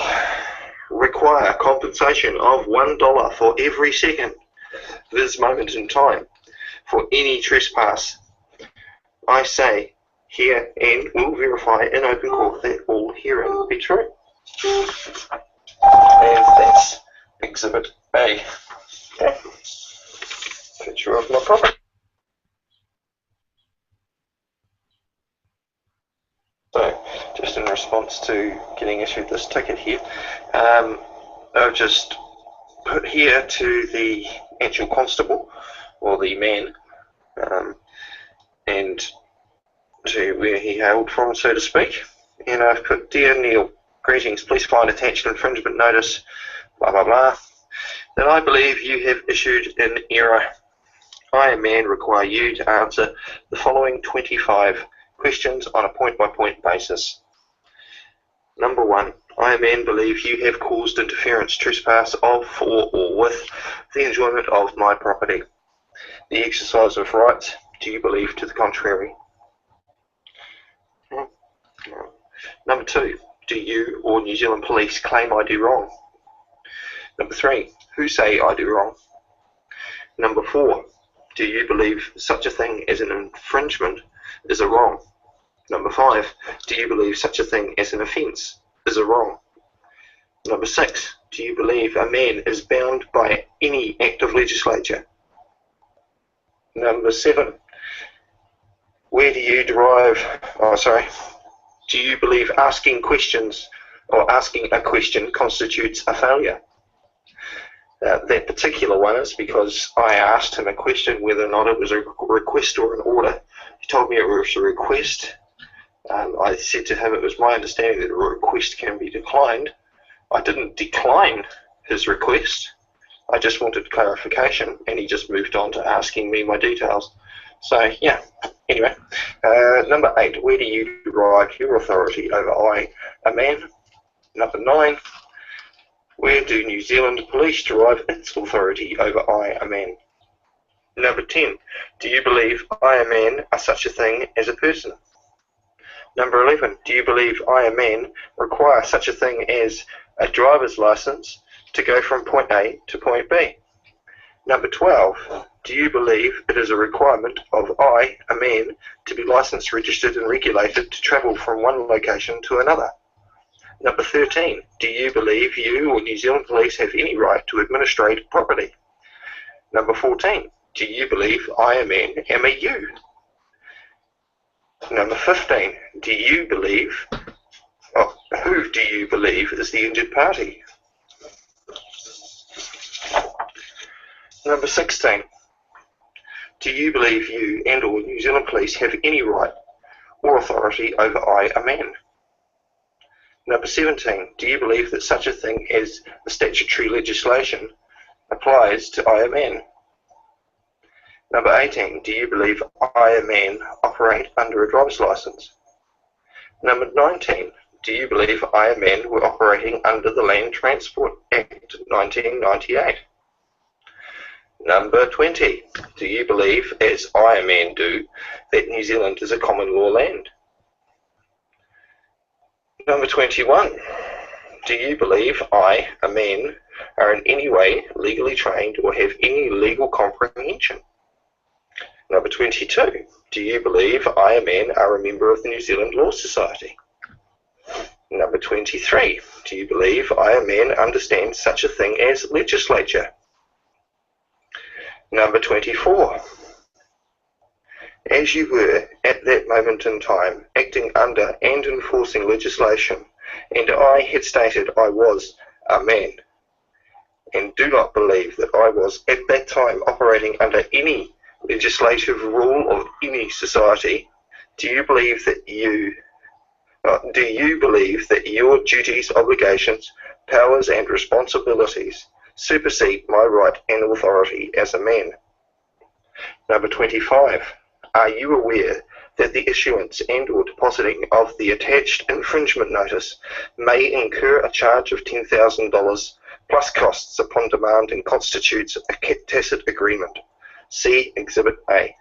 require compensation of $1 for every second this moment in time for any trespass. I say here, and will verify in open court, that all herein be true. And that's Exhibit A. Okay. Picture of my property. So, just in response to getting issued this ticket here, I've just put here to the actual constable, or the man, and to where he hailed from, so to speak. And I've put, Dear Neil, greetings, please find attached infringement notice, blah blah blah, that I believe you have issued in error. I, a man, require you to answer the following 25 questions on a point-by-point basis. Number 1, I, a man, believe you have caused interference, trespass of, for, or with the enjoyment of my property. The exercise of rights, do you believe to the contrary? Number 2, do you or New Zealand Police claim I do wrong? Number 3, who say I do wrong? Number 4, do you believe such a thing as an infringement is a wrong? Number 5, do you believe such a thing as an offence is a wrong? Number 6, do you believe a man is bound by any act of legislature? Number 7, where do you derive, do you believe asking questions or asking a question constitutes a failure? That particular one is because I asked him a question whether or not it was a request or an order. He told me it was a request. I said to him it was my understanding that a request can be declined. I didn't decline his request. I just wanted clarification, and he just moved on to asking me my details. So, yeah, anyway. Number 8, where do you derive your authority over I, a man? Number 9, where do New Zealand Police derive its authority over I, a man? Number 10, do you believe I, a man, are such a thing as a person? Number 11, do you believe I, a man, require such a thing as a driver's license to go from point A to point B? Number 12, do you believe it is a requirement of I, a man, to be licensed, registered and regulated to travel from one location to another? Number 13, do you believe you or New Zealand Police have any right to administrate property? Number 14, do you believe I, a man, am a you? Number 15, do you believe, who do you believe is the injured party? Number 16, do you believe you and or New Zealand Police have any right or authority over I, a man? Number 17, do you believe that such a thing as the statutory legislation applies to I, a man? Number 18, do you believe I, a man, operate under a driver's license? Number 19, do you believe I, a man, were operating under the Land Transport Act 1998? Number 20, do you believe, as I, a man, do, that New Zealand is a common law land? Number 21, do you believe I, a man, are in any way legally trained or have any legal comprehension? Number 22, do you believe I, a man, are a member of the New Zealand Law Society? Number 23, do you believe I, a man, understand such a thing as legislature? Number 24, as you were at that moment in time acting under and enforcing legislation, and I had stated I was a man, and do not believe that I was at that time operating under any legislative rule of any society, do you believe that your duties, obligations, powers and responsibilities supersede my right and authority as a man? Number 25, are you aware that the issuance and or depositing of the attached infringement notice may incur a charge of $10,000 plus costs upon demand and constitutes a tacit agreement? See Exhibit A.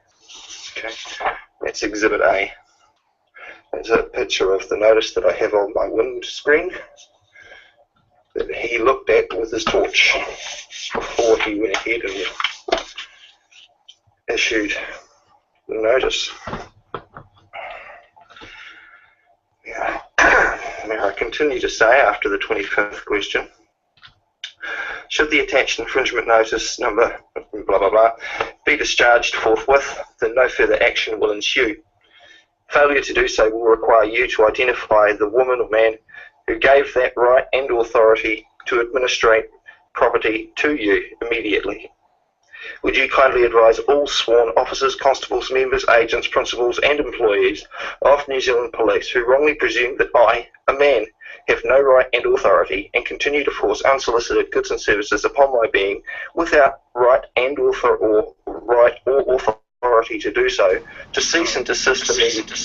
Okay, that's Exhibit A. There's a picture of the notice that I have on my windscreen that he looked at with his torch before he went ahead and issued the notice. Yeah. Now I continue to say after the 25th question, should the attached infringement notice number blah blah blah be discharged forthwith, then no further action will ensue. Failure to do so will require you to identify the woman or man who gave that right and authority to administrate property to you immediately. Would you kindly advise all sworn officers, constables, members, agents, principals and employees of New Zealand Police who wrongly presume that I, a man, have no right and authority and continue to force unsolicited goods and services upon my being without right and authority to do so, to cease and desist immediately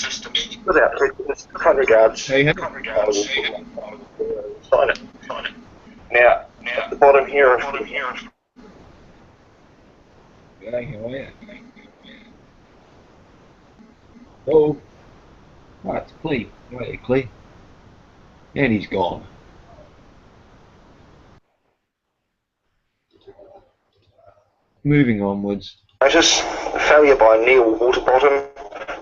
without prejudice. Kind regards. Sign it. Now, at the bottom here. Oh, that's Clee. Right, Clee. And he's gone. Moving onwards. Notice, failure by Neil Waterbottom,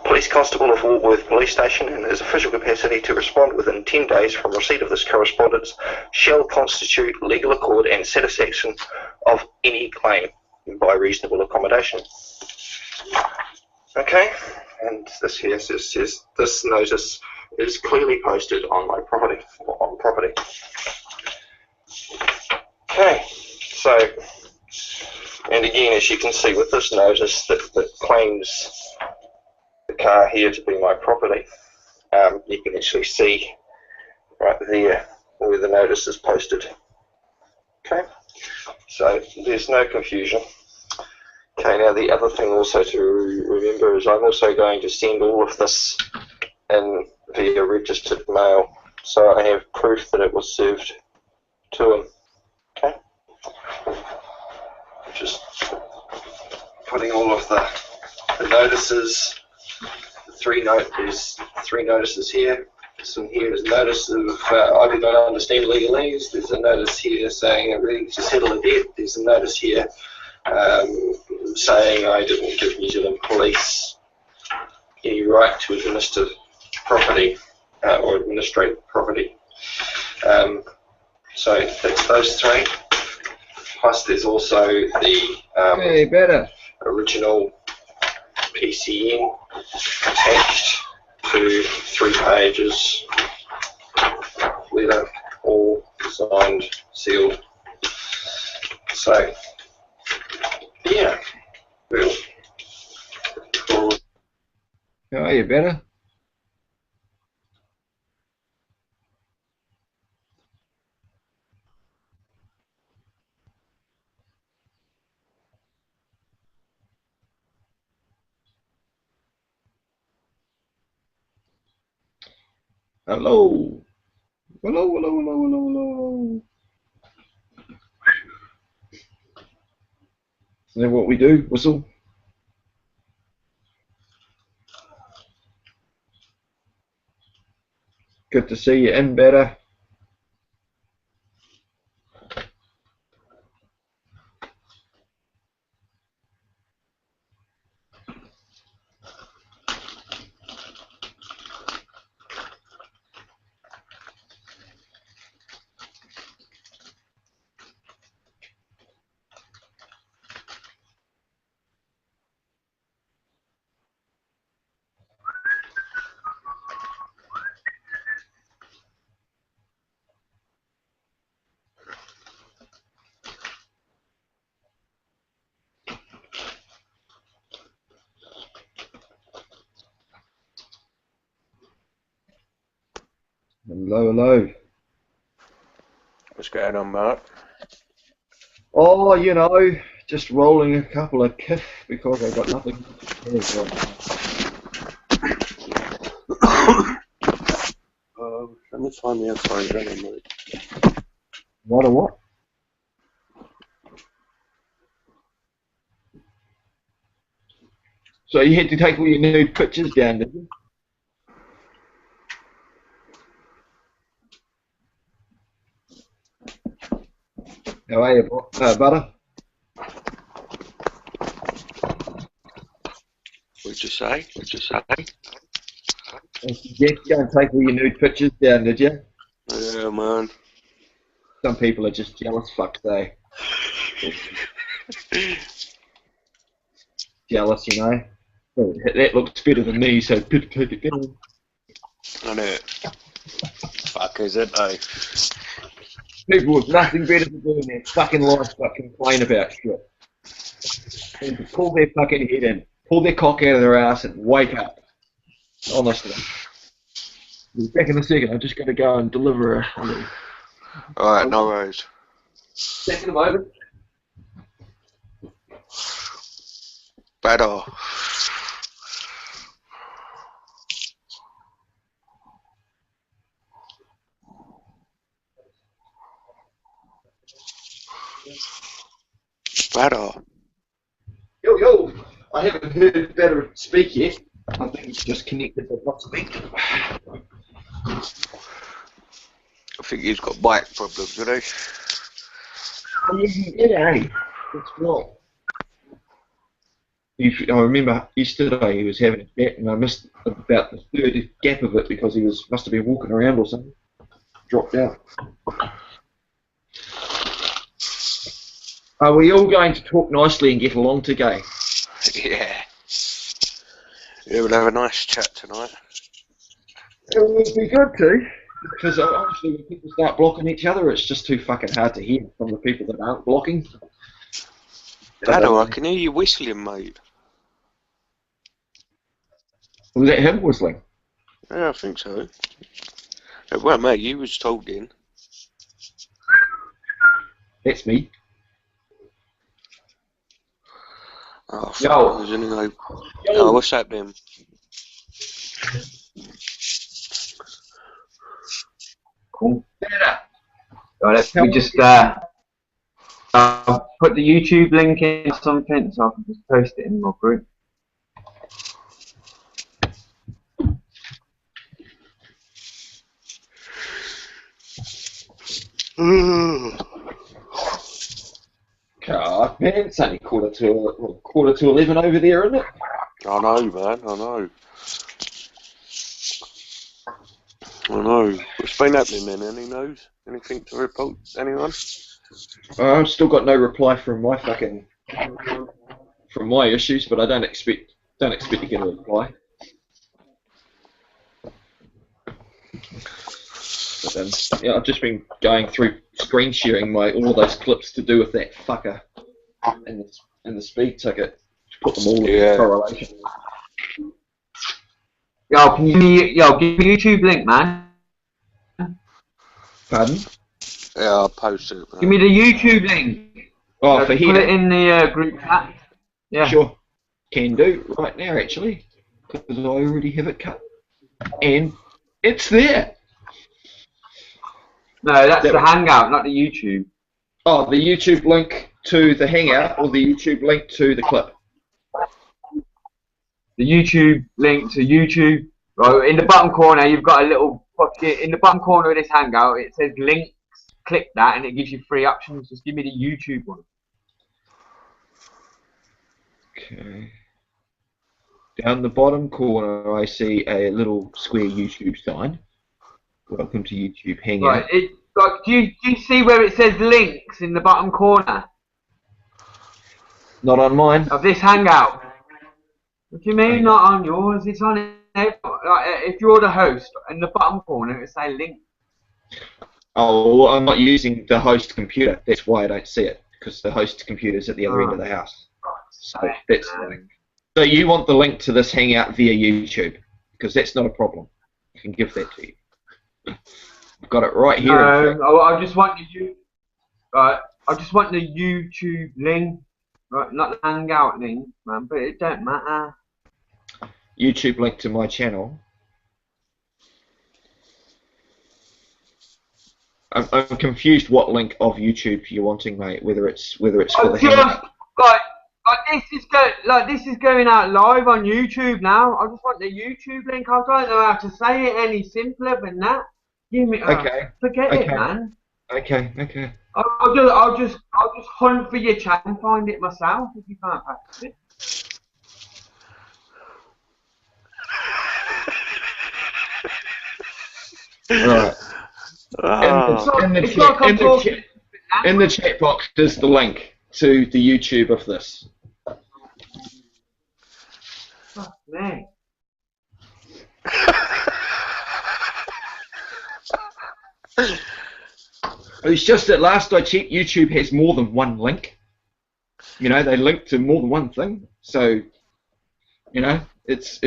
Police Constable of Warworth Police Station, in his official capacity to respond within 10 days from receipt of this correspondence, shall constitute legal accord and satisfaction of any claim by reasonable accommodation. Okay, and this here says this notice is clearly posted on my property, or on property. Okay, so, and again, as you can see with this notice that claims the car here to be my property, you can actually see right there where the notice is posted. Okay, so there's no confusion. Okay, now the other thing also to remember is I'm also going to send all of this in via registered mail, so I have proof that it was served to him. Okay, just putting all of the notices. There's three notices here. This one here is a notice of I do not understand legalese. There's a notice here saying I'm ready to settle a debt. There's a notice here saying I didn't give New Zealand Police any right to administer property or administrate property. So that's those three. Plus, there's also the better. original PCN attached to 3 pages, letter, all signed, sealed. So, yeah, well, cool. How are you, better? Hello. Hello, hello, hello, hello, hello. Is that what we do? Whistle? Good to see you in, better. Hello, hello. What's going on, Mark? Oh, you know, just rolling a couple of kiff because I've got nothing to do Let me find the outside running, mate. What or what? So you had to take all your nude pictures down, did you? How are you, Butter? What'd you say? What'd you say? You go and take all your nude pictures down, did you? Yeah, man. Some people are just jealous fucks, eh? Jealous, you know? Oh, that looks better than me, so take it down. I know. Fuck is it, though? People with nothing better to do in their fucking life but complain about shit. And pull their fucking head in, pull their cock out of their ass and wake up. Honestly. We'll be back in a second, I just got to go and deliver a little. Alright, no worries. Second moment. Better. Better. Yo, yo! I haven't heard Better speak yet. I think it's just connected but not speaking. I think he's got bike problems, doesn't he? Oh, yeah, eh? That's right. I remember yesterday he was having a chat and I missed about the third gap of it because he must have been walking around or something. Dropped out. Are we all going to talk nicely and get along today? Yeah. Yeah, we'll have a nice chat tonight. It would be good to, because obviously when people start blocking each other, it's just too fucking hard to hear from the people that aren't blocking. Dado, I can hear you whistling, mate. Was that him whistling? Yeah, I think so. Well, mate, you was talking. That's me. Oh, fuck, Yo. there's only no... Yo. Oh, what's happening? Cool. Right, we just put the YouTube link in or something, so I can just post it in my group. God, Man, it's only quarter to 11 over there, isn't it? I know, man. I know. What's been happening then? Any news? Anything to report? Anyone? I've still got no reply from my issues, but I don't expect to get a reply. But yeah, I've just been going through screen sharing all of those clips to do with that fucker and the speed ticket to put them all in correlation. Yo, give me a YouTube link, man. Pardon? Yeah, I'll post it. Man. Give me the YouTube link. Oh, for here. Put it in the group chat. Yeah. Sure. Can do right now, actually, because I already have it cut, and it's there. No, that's the Hangout, not the YouTube. Oh, the YouTube link to the Hangout or the YouTube link to the clip? The YouTube link to YouTube. Right, in the bottom corner, you've got a little pocket. In the bottom corner of this Hangout, it says links. Click that, and it gives you 3 options. Just give me the YouTube one. Okay. Down the bottom corner, I see a little square YouTube sign. Welcome to YouTube Hangout. Right. Do you see where it says links in the bottom corner? Not on mine. Of this Hangout. What do you mean not on yours? It's on it. If you're the host, in the bottom corner, it say link. Oh, well, I'm not using the host computer. That's why I don't see it, because the host computer's at the other end of the house. So that's the link. So you want the link to this Hangout via YouTube, because that's not a problem. I can give that to you. I've got it right here. No, I just want the I just want the YouTube link, right? Not the Hangout link, man. But it don't matter. YouTube link to my channel. I'm confused. What link of YouTube you're wanting, mate? Whether it's for the Hangout. This is going out live on YouTube now. I just want the YouTube link. I don't know how to say it any simpler than that. Give me. Okay. Forget it, man. Okay. I'll just hunt for your chat and find it myself if you can't practice it. Right. In the chat box is the link to the YouTube of this. Fuck me. It's just that last I checked, YouTube has more than one link. You know, they link to more than one thing. So, you know, it's.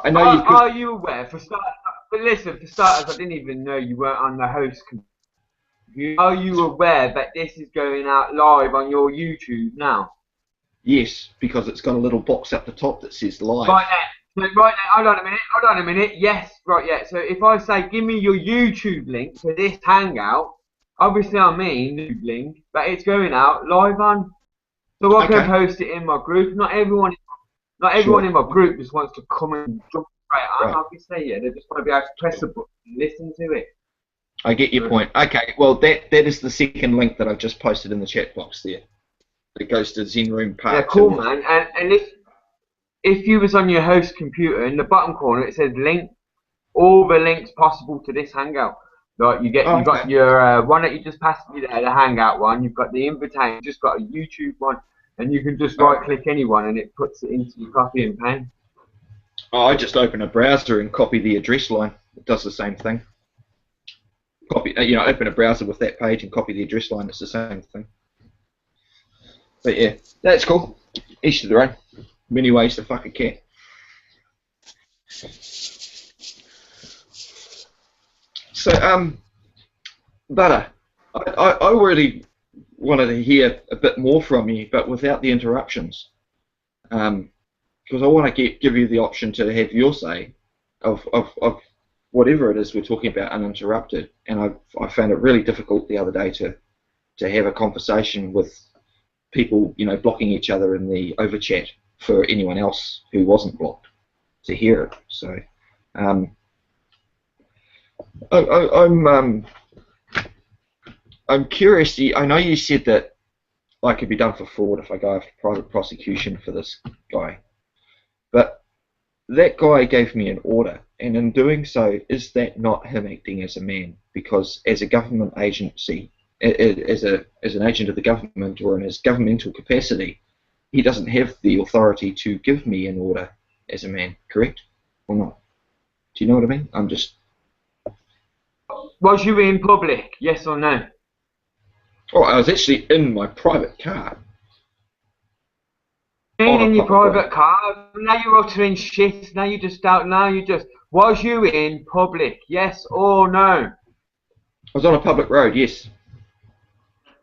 I know you. Are you aware? For starters, I didn't even know you weren't on the host computer. Are you aware that this is going out live on your YouTube now? Yes, because it's got a little box at the top that says live. Right now, hold on a minute. Yes, right, yeah. So if I say, give me your YouTube link to this Hangout, obviously I mean YouTube link, but it's going out live on. So I can post it in my group. Not everyone in my group just wants to come and jump straight on. Obviously, yeah, they just want to be able to press the button and listen to it. I get your point. Okay, well that is the second link that I've just posted in the chat box there. It goes to Zen Room Part 2. Yeah, cool, man. And if you was on your host computer, in the bottom corner it says link, all the links possible to this Hangout. Like you got your one that you just passed me there, the Hangout one. You've got the invitation. You just got a YouTube one, and you can just right-click anyone, and it puts it into your copy and paste. Oh, I just open a browser and copy the address line. It does the same thing. Copy, open a browser with that page and copy the address line. It's the same thing. But yeah, that's cool. Each to their own. Many ways to fuck a cat. So, Butter, I really wanted to hear a bit more from you, but without the interruptions. Because I want to give you the option to have your say of whatever it is we're talking about uninterrupted. And I found it really difficult the other day to have a conversation with people, blocking each other in the overchat for anyone else who wasn't blocked to hear it. So, I'm curious. I know you said that I could be done for fraud if I go after private prosecution for this guy. But that guy gave me an order, and in doing so, is that not him acting as a man? Because as a government agency, as an agent of the government or in his governmental capacity, he doesn't have the authority to give me an order as a man, correct? Or not? Do you know what I mean? I'm just... Was you in public, yes or no? Oh, I was actually in my private car. In your private car? Now you're uttering shit. Now you just don't. Now you just... Was you in public, yes or no? I was on a public road, yes.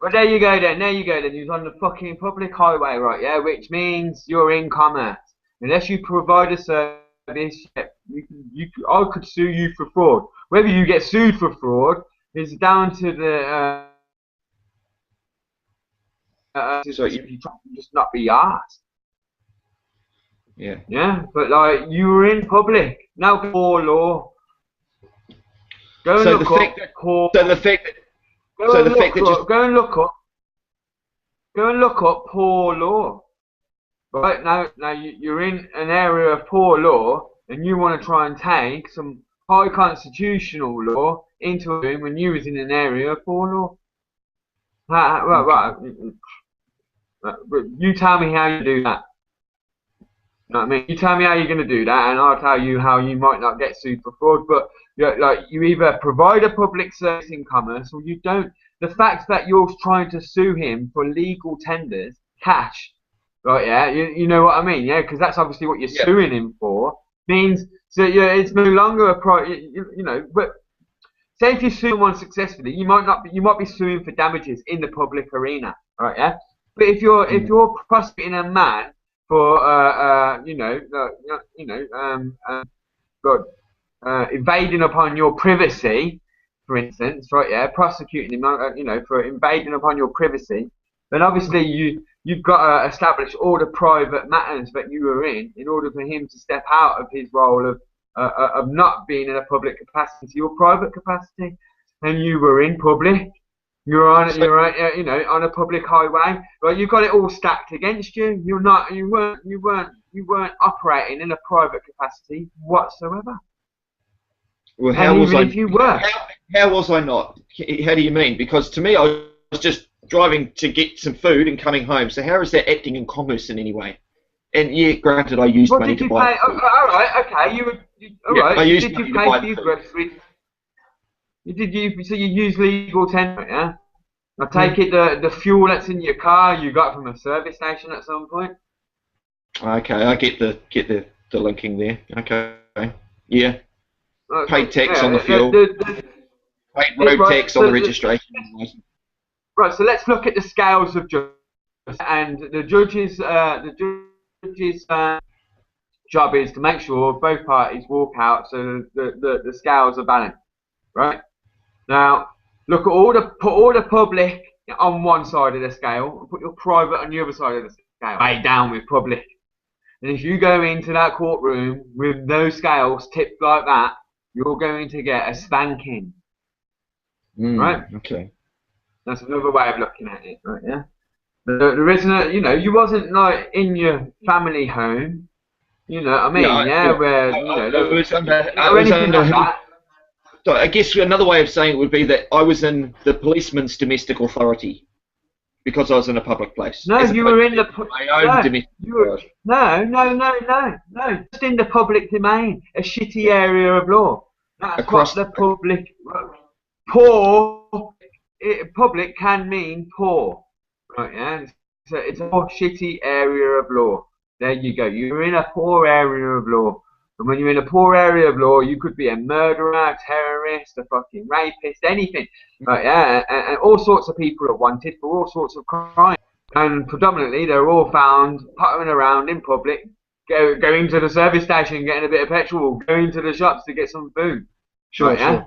Well, there you go then. There you go then. You was on the fucking public highway, right? Yeah, which means you're in commerce. Unless you provide a service, I could sue you for fraud. Whether you get sued for fraud is down to the so you just not be asked. Yeah. Yeah, but like you were in public. Now poor law. Go and So look the fact up that- poor. so the fact that- Go so and the look fact that up- just- Go and look up. Go and look up poor law. Right now you're in an area of poor law, and you want to try and take some high constitutional law into a room when you was in an area of poor law. Right. But you tell me how you do that. You know what I mean? You tell me how you're going to do that, and I'll tell you how you might not get sued for fraud. But you either provide a public service in commerce, or you don't. The fact that you're trying to sue him for legal tenders, cash, right? Yeah, you know what I mean? Yeah, because that's obviously what you're suing him for. Means so it's no longer a you know. But say if you sue someone successfully, you might be suing for damages in the public arena, right? Yeah. But if you're prosecuting a man for invading upon your privacy, for instance, right? Yeah, prosecuting him, for invading upon your privacy, then obviously you've got to establish all the private matters that you were in order for him to step out of his role of not being in a public capacity to your private capacity, and you were in public. You're on a public highway, right? You've got it all stacked against you. You weren't operating in a private capacity whatsoever. Well, how and was even I? if you were, how was I not? How do you mean? Because to me, I was just driving to get some food and coming home. So how is that acting in commerce in any way? And yeah, granted, I used money to buy food. All right, okay. I used Did money you to pay buy for your food. groceries? So you use legal tender, yeah? I take it the fuel that's in your car you got from a service station at some point. Okay, I get the linking there. Okay, yeah. Paid tax on the fuel. Paid road tax on the registration. Right, so let's look at the scales of justice, and the judge's job is to make sure both parties walk out so the scales are balanced. Right? Now, look at put all the public on one side of the scale and put your private on the other side of the scale. Way down with public. And if you go into that courtroom with those scales tipped like that, you're going to get a spanking. Right? Okay. That's another way of looking at it, right? Yeah. There isn't, you wasn't like in your family home. You know what I mean? Where it was under. So I guess another way of saying it would be that I was in the policeman's domestic authority because I was in a public place. No, you were in the my own domestic authority. No. Just in the public domain, a shitty area of law. That's Across what the public. Poor. Public can mean poor, right? Yeah. So it's a poor, shitty area of law. There you go. You're in a poor area of law. And when you're in a poor area of law, you could be a murderer, a terrorist, a fucking rapist, anything. Right, yeah, and all sorts of people are wanted for all sorts of crimes. And predominantly, they're all found puttering around in public, going to the service station, getting a bit of petrol, going to the shops to get some food. Sure, right, yeah?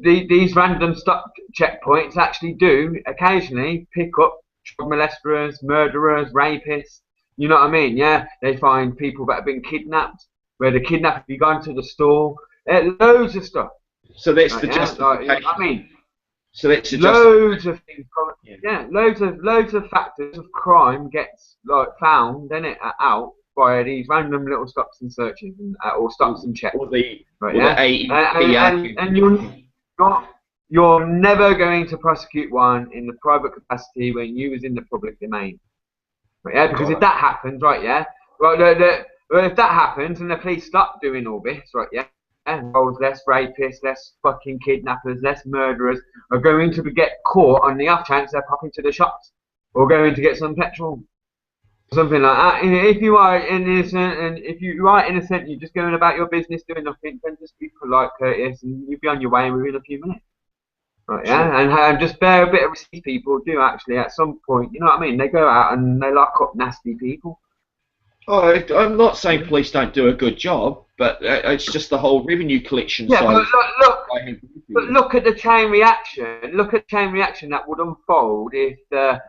These random stop checkpoints actually do occasionally pick up child molesters, murderers, rapists. You know what I mean? Yeah, they find people that have been kidnapped, where the kidnapper have gone to the store. Loads of stuff. So that's right, the yeah? justification. I mean, So that's loads of things. Loads of factors of crime gets like found, then it out by these random little stops and searches or stops and checks. And you're never going to prosecute one in the private capacity when you was in the public domain. Right, yeah, because if that happens, right, yeah, well, if that happens and the police stop doing all this, right, yeah, and less rapists, less fucking kidnappers, less murderers are going to get caught on the off chance they're popping to the shops or going to get some petrol, something like that. If you are innocent, and if you are innocent, you're just going about your business doing nothing, then just be polite, courteous, and you'll be on your way within a few minutes. Right, yeah, and just bear a bit of receipt. People do actually at some point, you know what I mean? They go out and they lock up nasty people. Oh, I'm not saying police don't do a good job, but it's just the whole revenue collection side. But look at the chain reaction. Look at the chain reaction that would unfold if the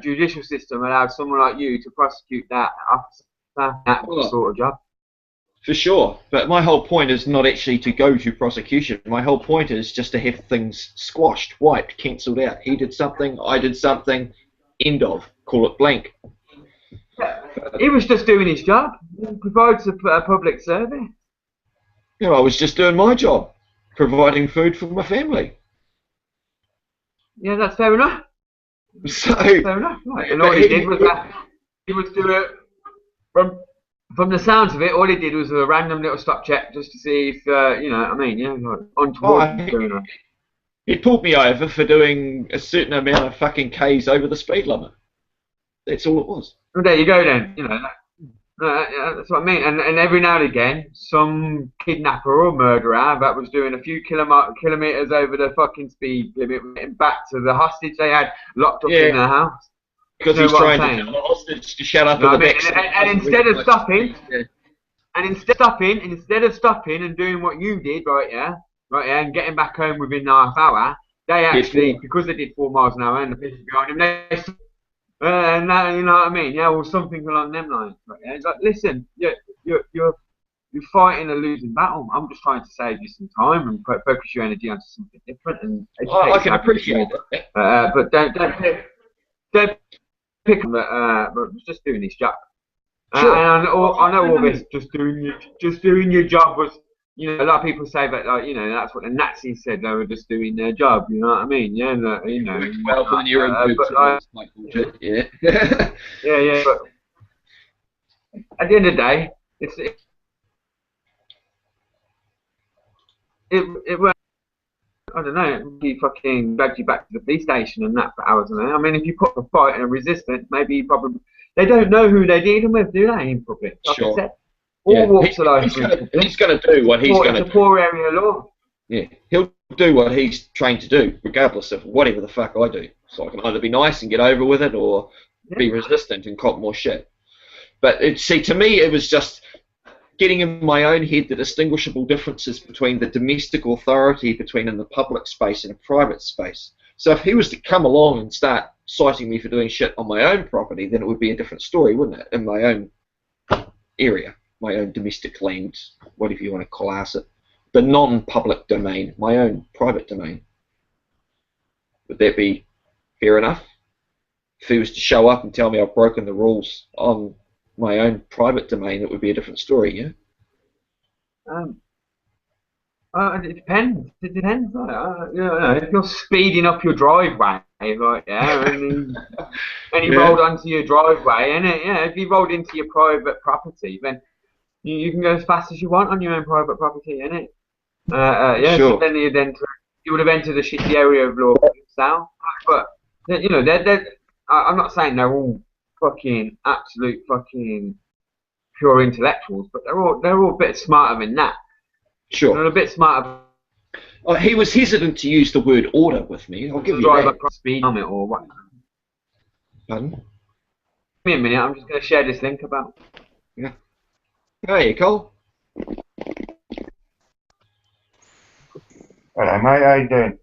judicial system allowed someone like you to prosecute that sort of job. For sure, but my whole point is not actually to go to prosecution. My whole point is just to have things squashed, wiped, cancelled out. He did something, I did something, end of. Call it blank. He was just doing his job. He provides a public service. You know, I was just doing my job, providing food for my family. Yeah, that's fair enough. So, fair enough. Right. And all he did was he was do it from the sounds of it. All he did was a random little stop check just to see if you know what I mean. Yeah, like untoward. He pulled me over for doing a certain amount of fucking K's over the speed limit. That's all it was. Well, there you go then. You know, that's what I mean. And every now and again, some kidnapper or murderer that was doing a few kilometers over the fucking speed limit went back to the hostage they had locked up in their house. Because he's trying to tell the hostage to shut up at the back. And instead of stopping, instead of stopping and doing what you did, right, and getting back home within a half hour, they actually, because they did 4 miles an hour and the police behind them, they and that, you know what I mean? Yeah, or something along them lines. Right, yeah? It's like, listen, you're fighting a losing battle. I'm just trying to save you some time and focus your energy onto something different. And I can appreciate that. But don't pick on that. But just doing his job. Sure. And I know all this. Just doing your job was. You know, a lot of people say that, like, you know, that's what the Nazis said. They were just doing their job. You know what I mean? Yeah, you know. Well, when you're in groups, like bullshit. Yeah. yeah. But at the end of the day, it won't. I don't know. He fucking dragged you back to the police station and that for hours and hours. I mean, if you put a fight and a resistance, maybe they don't know who they're dealing with, do they? In public, like I said. All walks of life. He's going to do what he's going to do. It's a poor area law. Yeah, he'll do what he's trained to do, regardless of whatever the fuck I do. So I can either be nice and get over with it, or be resistant and cop more shit. But see, to me, it was just getting in my own head the distinguishable differences between the domestic authority between in the public space and a private space. So if he was to come along and start citing me for doing shit on my own property, then it would be a different story, wouldn't it? In my own area. My own domestic land, whatever you want to class it, the non-public domain, my own private domain. Would that be fair enough? If he was to show up and tell me I've broken the rules on my own private domain, it would be a different story, yeah? It depends. It depends. You know, if you're speeding up your driveway, right, yeah, and he rolled onto your driveway, and if he rolled into your private property, then you can go as fast as you want on your own private property, innit? Sure. So then you would have entered a shitty area of law yourself. But you know, I'm not saying they're all fucking absolute fucking pure intellectuals, but they're all a bit smarter than that. Sure. They're a bit smarter. He was hesitant to use the word order with me. I'll give you that. Across speed limit or what? Pardon? Give me a minute. I'm just going to share this link about. Yeah. Hey, Cole. Hello, mate. How you doing?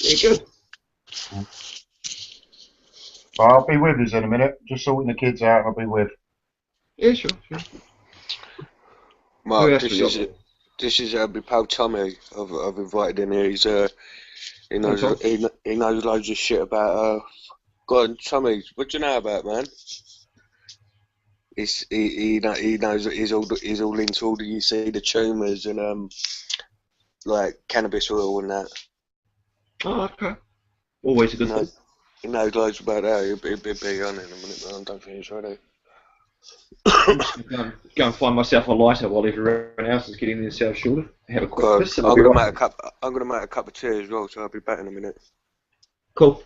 Yeah, good. Well, I'll be with us in a minute. Just sorting the kids out. I'll be with. Yeah, sure. Mark, this is my pal Tommy. I've invited in here. He knows he knows loads of shit about go on, Tommy, what do you know about, man? He knows that he's all into all the, you see, the tumours and like cannabis oil and that. Oh, okay. Always a good thing. He knows loads about that. He'll be on in a minute, but I don't think he's ready. Go and find myself a lighter while everyone else is getting themselves shorter. Have a quick piss. I'm gonna make a cup of tea as well, so I'll be back in a minute. Cool.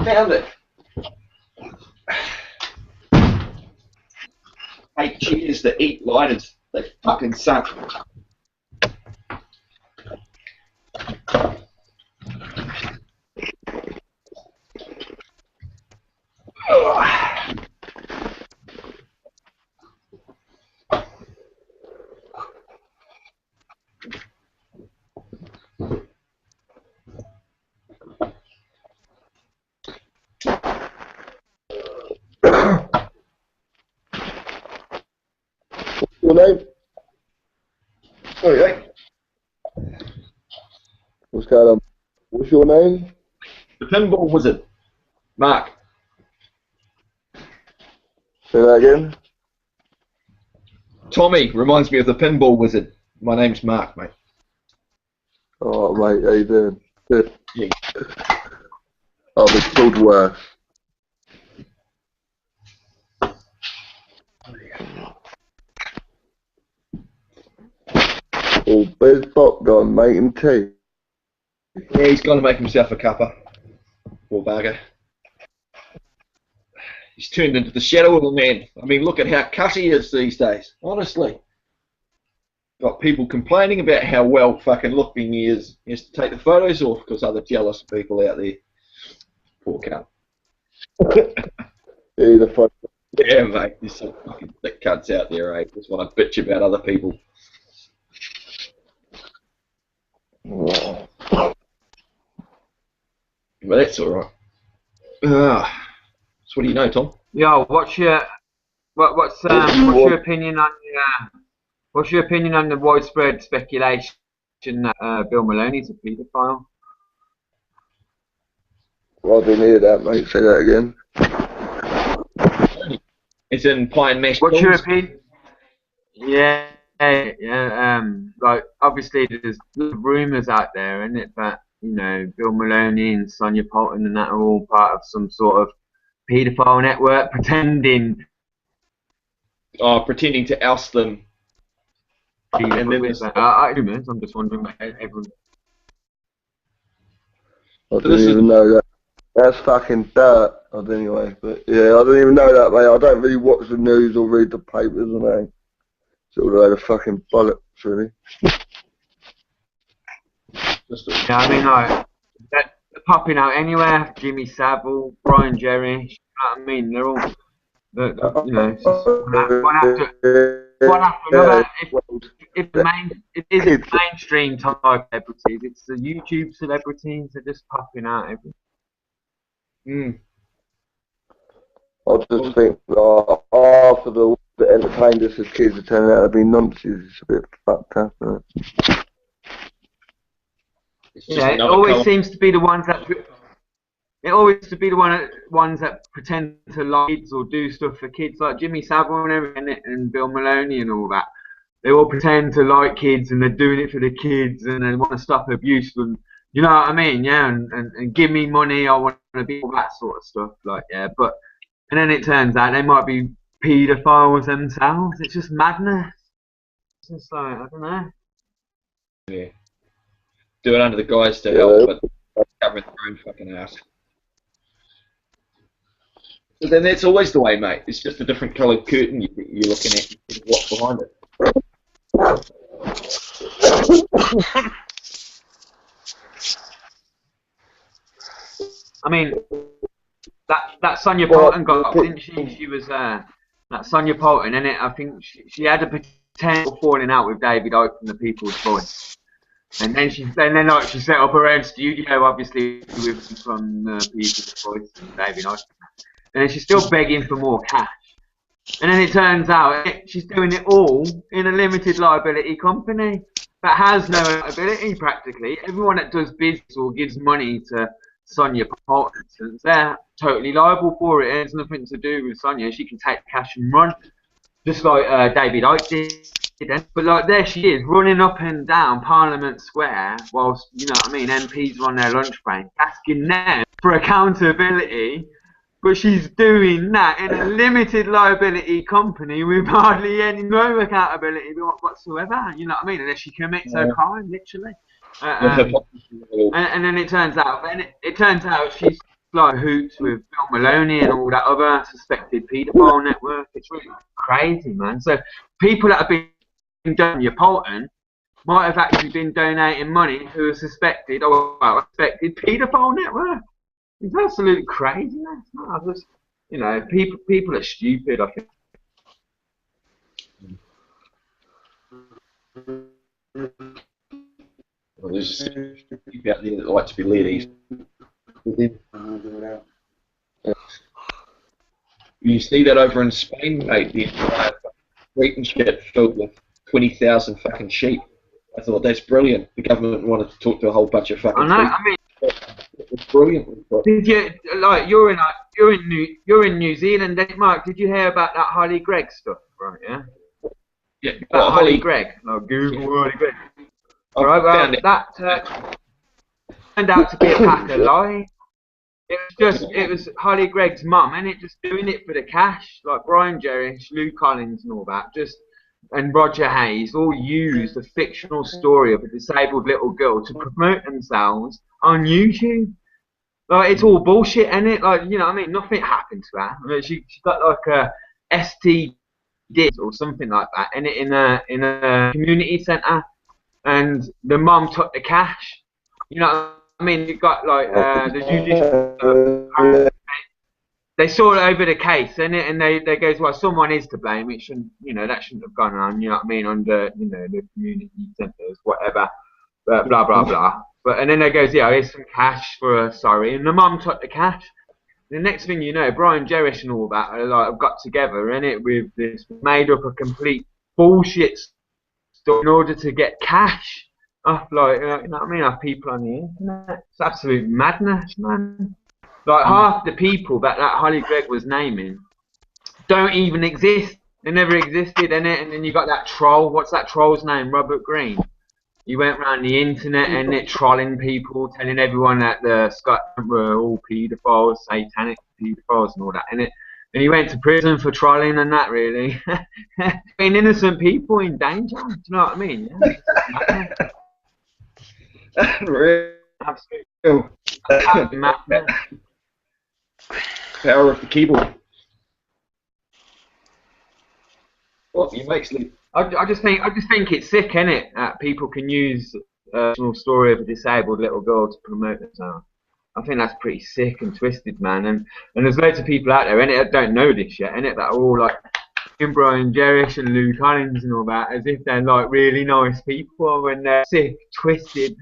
Found it. Hey, cheers to eat lighters. They fucking suck. Your name? Okay. What's going on? What's your name? The Pinball Wizard. Mark. Say that again. Tommy reminds me of the Pinball Wizard. My name's Mark, mate. Oh, mate, how you doing? Good. Yeah. Oh, it's called Worth. Oh, where's Bob gone, mate, and tea? Yeah, he's gone to make himself a cuppa. Poor bugger. He's turned into the shadow of a man. I mean, look at how cut he is these days. Honestly. Got people complaining about how well fucking looking he is. He has to take the photos off because other jealous people out there. Poor cunt. Yeah, the fuck. Yeah, mate. There's some fucking thick cunts out there, eh? Just want to bitch about other people. Oh. But that's alright. So what do you know, Tom? Yo, what's your opinion on the widespread speculation that Bill Maloney's a paedophile? Well, I didn't hear that, mate. Say that again. It's in Pine Mesh. What's your opinion? Yeah. Like obviously there's rumours out there, isn't it? But you know, Bill Maloney and Sonia Poulton and that are all part of some sort of paedophile network, pretending to oust them. And then rumours. I'm just wondering about everyone. I didn't even know that. That's fucking dirt. Anyway, but yeah, I didn't even know that, mate. I don't really watch the news or read the papers and that. It's all a load of fucking bollocks, really. Yeah, I mean, like, popping out anywhere. Jimmy Savile, Brian Jerry. You know what I mean? They're all, you know, it's just one after another. If it isn't mainstream type celebrities, it's the YouTube celebrities that are just popping out everywhere. I just think half of the that entertained us as kids are turning out to be nonsense. It's a bit fucked up, isn't it? Yeah, it always seems to be the ones that. It always to be the ones that pretend to like kids or do stuff for kids, like Jimmy Savile and everything, and Bill Maloney and all that. They all pretend to like kids and they're doing it for the kids and they want to stop abuse and you know what I mean, yeah, and give me money, I want to be all that sort of stuff, like yeah. But and then it turns out they might be paedophiles themselves. It's just madness. It's just like I don't know. Yeah. Do it under the guise to help, but covering their own fucking ass. But then that's always the way, mate. It's just a different coloured curtain you're looking at. What's behind it? I mean, that Sonia Poulton got, didn't she? She was that Sonia Poulton, innit? I think she had a potential falling out with David Icke from the People's Voice. And then she set up her own studio, obviously with from the People's Voice and David Icke. And she's still begging for more cash. And then it turns out she's doing it all in a limited liability company that has no liability practically. Everyone that does business or gives money to Sonia Poulton, they're totally liable for it. It has nothing to do with Sonia. She can take cash and run, just like David Icke did. But like there she is, running up and down Parliament Square whilst, you know what I mean, MPs are on their lunch break, asking them for accountability. But she's doing that in a limited liability company with hardly no accountability whatsoever. You know what I mean? Unless she commits a crime, literally. And then it turns out, she's like hoots with Bill Maloney and all that other suspected paedophile network. It's really crazy, man. So people that have been doing your Poulton might have actually been donating money to a suspected paedophile network. It's absolutely crazy, man. Just, you know, people are stupid, I think. Well, there's just people out there that like to be ladies. You see that over in Spain, mate, the entire street and shit filled with 20,000 fucking sheep. I thought that's brilliant. The government wanted to talk to a whole bunch of fucking people. I mean, it's brilliant. Did you like you're in New Zealand, Mark? Did you hear about that Harley Gregg stuff, right? Yeah. Yeah. About Harley Gregg. Oh, Google Harley Gregg. Right. Well, that turned out to be a pack of lies. It was Harley Gregg's mum, and it just doing it for the cash, like Brian Jerry, Lou Collins, and all that. And Roger Hayes all used a fictional story of a disabled little girl to promote themselves on YouTube. Like, it's all bullshit, isn't it? Like, you know what I mean? Nothing happened to her. I mean, she got like a STD or something like that in a community centre, and the mum took the cash. You know what I mean? You got like the judicial. They saw over the case, and they goes, well, someone is to blame. It shouldn't, you know, that shouldn't have gone on. You know what I mean? Under, you know, the community centres, whatever, blah blah blah. But and then they goes, yeah, here's some cash for her, sorry. And the mum took the cash. The next thing you know, Brian Jerrish and all that have got together, with this, made up a complete bullshit story in order to get cash off, like, you know what I mean, off people on the internet. It's absolute madness, man. Like, half the people that Harley Gregg was naming don't even exist. They never existed, innit? And then you got that troll. What's that troll's name? Robert Greene. He went around the internet and trolling people, telling everyone that the Scots were all paedophiles, satanic paedophiles and all that, innit? And he went to prison for trolling and that, really. Being innocent people in danger. Do you know what I mean? Yeah. Really? Absolutely madness. Power of the keyboard. What you make sleep? I just think it's sick, innit? That people can use a personal story of a disabled little girl to promote themselves. I think that's pretty sick and twisted, man. And there's loads of people out there, innit, that don't know this yet, innit, that are all like Brian Jerish and Lou Collins and all that, as if they're like really nice people when they're sick, twisted,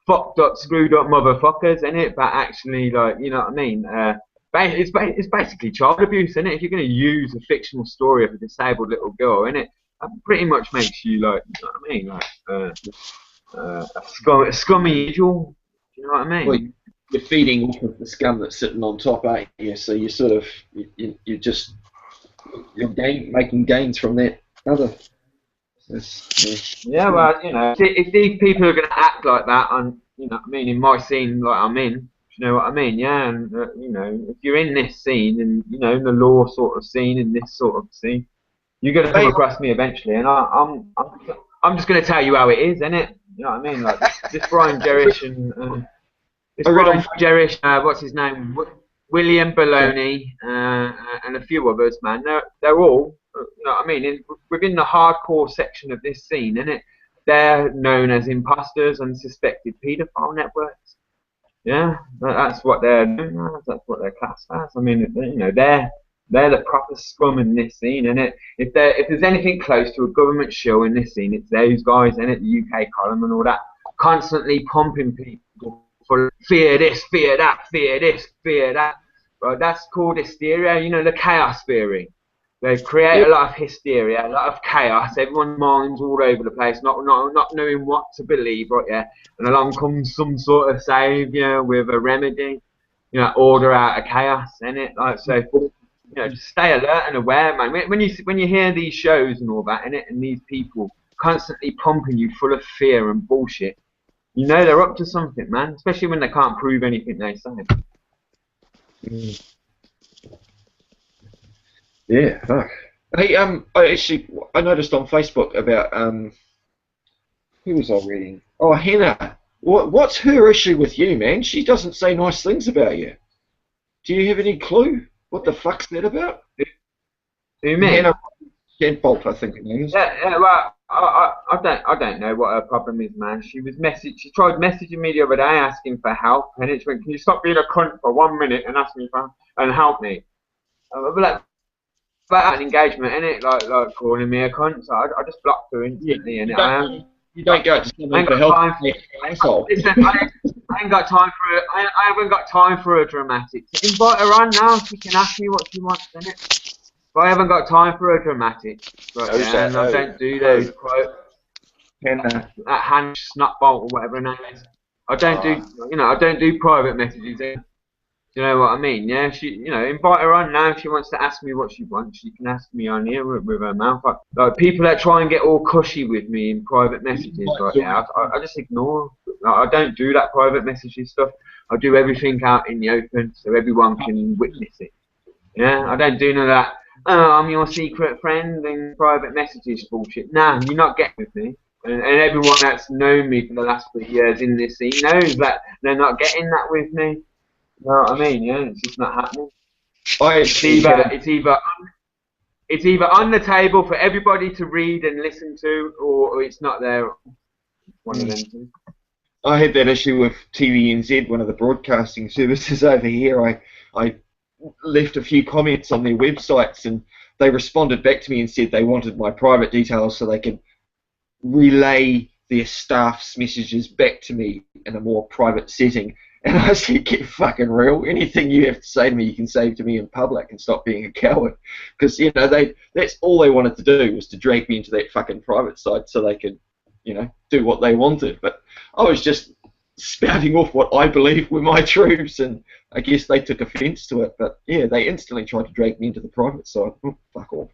fucked up, screwed up motherfuckers, innit? But actually, like, you know what I mean? It's basically child abuse, innit? If you're going to use a fictional story of a disabled little girl, innit, that pretty much makes you like, you know what I mean? Like a scummy individual. Do you know what I mean? Well, you're feeding off of the scum that's sitting on top, ain't you? So you sort of you're making gains from that other. Yeah, well, you know, if these people are going to act like that, on, you know what I mean, in my scene, like I'm in, you know what I mean? Yeah, and you know, if you're in this scene, and you know, in the law sort of scene, in this sort of scene, you're going to come across me eventually, and I'm just going to tell you how it is, innit? You know what I mean? Like this Brian Jerish and this Brian Jerish, what's his name? William Baloney, and a few others, man. They're all, you know what I mean, within the hardcore section of this scene, innit? They're known as imposters and suspected paedophile networks. Yeah, that's what they're known as. That's what they're classed as. I mean, you know, they're the proper scum in this scene, innit? If there's anything close to a government show in this scene, it's those guys, innit? The UK column and all that, constantly pumping people for fear this, fear that, fear this, fear that. Right, that's called hysteria. You know, the chaos theory. They create a lot of hysteria, a lot of chaos. Everyone's mind's all over the place, not knowing what to believe, right? Yeah, and along comes some sort of saviour with a remedy, you know, order out of chaos, innit? Like, so, you know, just stay alert and aware, man. When you hear these shows and all that, innit, and these people constantly pumping you full of fear and bullshit, you know they're up to something, man. Especially when they can't prove anything they say. Yeah, fuck. Hey, I noticed on Facebook about who was I reading? Oh, Hannah. What's her issue with you, man? She doesn't say nice things about you. Do you have any clue what the fuck's that about? Who, me? Hannah Shadbolt, I think her name is. Yeah, well, I don't know what her problem is, man. She tried messaging me the other day asking for help, and it went, "Can you stop being a cunt for 1 minute and ask me for and help me?" But an engagement, innit? Like calling me a cunt, so I just blocked her instantly, innit? You don't go to someone for help. Listen, I ain't got time for it. I haven't got time for a dramatic. Invite her on now. She can ask me what she wants, innit? But I haven't got time for a dramatic. Right, and I don't do those quote. That hand snotbolt or whatever her name is. I don't do, you know, I don't do private messages. You know what I mean? Yeah, you know, invite her on now. If she wants to ask me what she wants, she can ask me on here with her mouth. Like people that try and get all cushy with me in private messages, like I just ignore. I don't do that private messages stuff. I do everything out in the open so everyone can witness it. Yeah, I don't do none of that. Oh, I'm your secret friend and private messages bullshit. Nah, you're not getting with me. And everyone that's known me for the last 3 years in this scene knows that they're not getting that with me. You know what I mean? Yeah, it's just not happening. It's either on the table for everybody to read and listen to, or it's not there. One of them two. I had that issue with TVNZ, one of the broadcasting services over here. I left a few comments on their websites, and they responded back to me and said they wanted my private details so they could relay their staff's messages back to me in a more private setting. And I said, get fucking real. Anything you have to say to me, you can say to me in public and stop being a coward. Because, you know, that's all they wanted to do was to drag me into that fucking private side so they could, you know, do what they wanted. But I was just spouting off what I believe were my truths, and I guess they took offence to it. But, yeah, they instantly tried to drag me into the private side. Oh, fuck off.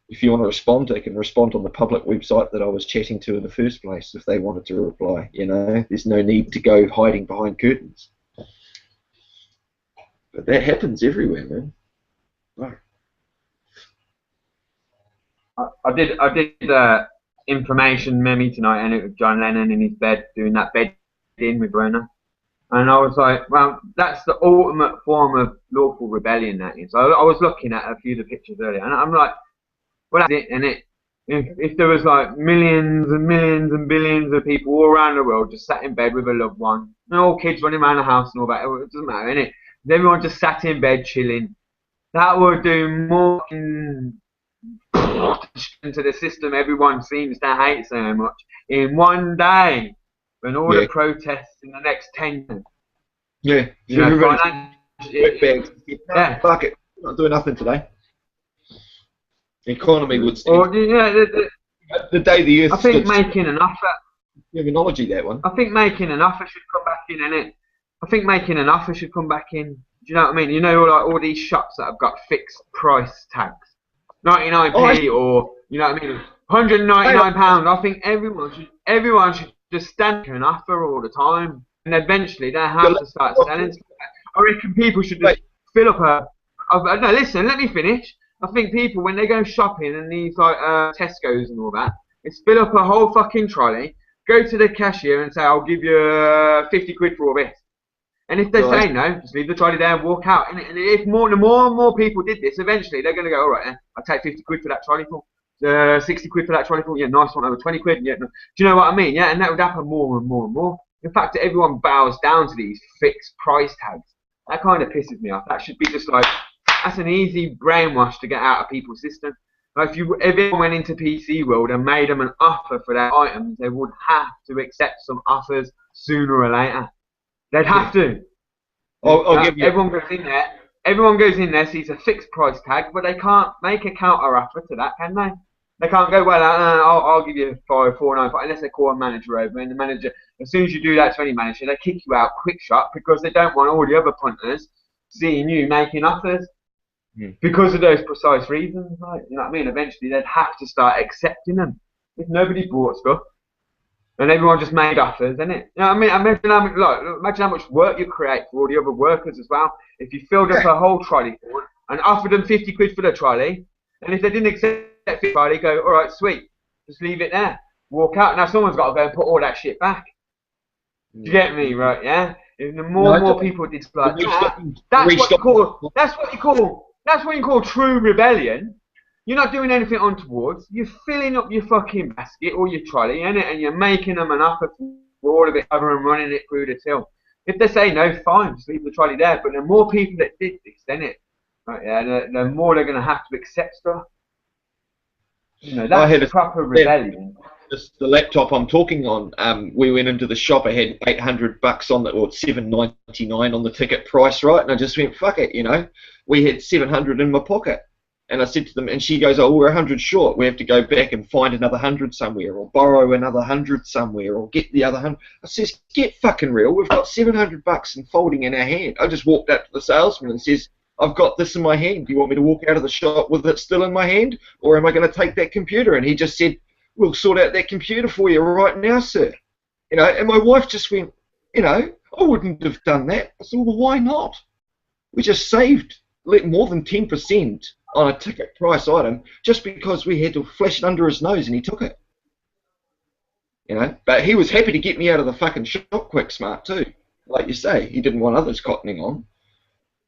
If you want to respond, they can respond on the public website that I was chatting to in the first place if they wanted to reply. You know, there's no need to go hiding behind curtains. But that happens everywhere, man. Right. I did information meme tonight, and it was John Lennon in his bed doing that bed in with Rona. And I was like, well, that's the ultimate form of lawful rebellion, that is. I was looking at a few of the pictures earlier, and I'm like, well, that's it, and If there was like millions and millions and billions of people all around the world just sat in bed with a loved one, and all kids running around the house and all that, it doesn't matter, innit? If everyone just sat in bed chilling, that would do more into the system everyone seems to hate so much in one day than all the protests in the next 10 years. Yeah. You know, yeah. Fuck it. We're not doing nothing today. The economy would stand. Or, the day the earth I think stood making an offer. Terminology, that one. I think making an offer should come back in, innit? I think making an offer should come back in. Do you know what I mean? You know, like all these shops that have got fixed price tags, 99p or you know what I mean, £199. I think everyone should just stand for an offer all the time, and eventually they have to start selling. I reckon people should just fill up no, listen, let me finish. I think people, when they go shopping and these like Tesco's and all that, it's fill up a whole fucking trolley, go to the cashier and say, I'll give you 50 quid for all this. And if they say no, just leave the trolley there and walk out. And if the more and more people did this, eventually they're going to go, all right, I'll take 50 quid for that trolley full. 60 quid for that trolley full. Yeah, nice one, over 20 quid. Yeah, no. Do you know what I mean? Yeah, and that would happen more and more and more. In fact, everyone bows down to these fixed price tags. That kind of pisses me off. That should be just like, that's an easy brainwash to get out of people's system. Like if everyone went into PC World and made them an offer for their items, they would have to accept some offers sooner or later. They'd have to. I'll give you. Everyone goes in there, sees a fixed price tag, but they can't make a counter offer to that, can they? They can't go, well, I'll give you 5,495, unless they call a manager over, and the manager, as soon as you do that to any manager, they kick you out quick shot because they don't want all the other punters seeing you making offers. Because of those precise reasons, right? You know what I mean? Eventually they'd have to start accepting them. If nobody bought stuff and everyone just made offers, innit? You know what I mean? Imagine how much work you create for all the other workers as well. If you filled up a whole trolley full and offered them 50 quid for the trolley, and if they didn't accept the trolley, go, all right, sweet, just leave it there, walk out. Now someone's got to go and put all that shit back. Do you get me, right? Yeah. If the more and more people did like that's what you call true rebellion. You're not doing anything untowards. You're filling up your fucking basket or your trolley, innit? And you're making them an offer for all of it other and running it through the till. If they say no, fine, just leave the trolley there. But the more people that did this, innit? Right, yeah, the more they're going to have to accept stuff. You know, that's a proper rebellion. The laptop I'm talking on, we went into the shop, I had $800 on it, or $7.99 on the ticket price, right? And I just went, fuck it, you know. We had $700 in my pocket. And I said to them, and she goes, oh, we're 100 short. We have to go back and find another 100 somewhere, or borrow another 100 somewhere, or get the other 100. I says, get fucking real. We've got $700 in folding in our hand. I just walked up to the salesman and says, I've got this in my hand. Do you want me to walk out of the shop with it still in my hand, or am I going to take that computer? And he just said, we'll sort out that computer for you right now, sir. You know, and my wife just went, you know, I wouldn't have done that. I said, well, why not? We just saved more than 10% on a ticket price item just because we had to flash it under his nose and he took it. You know, but he was happy to get me out of the fucking shop quick smart too. Like you say, he didn't want others cottoning on.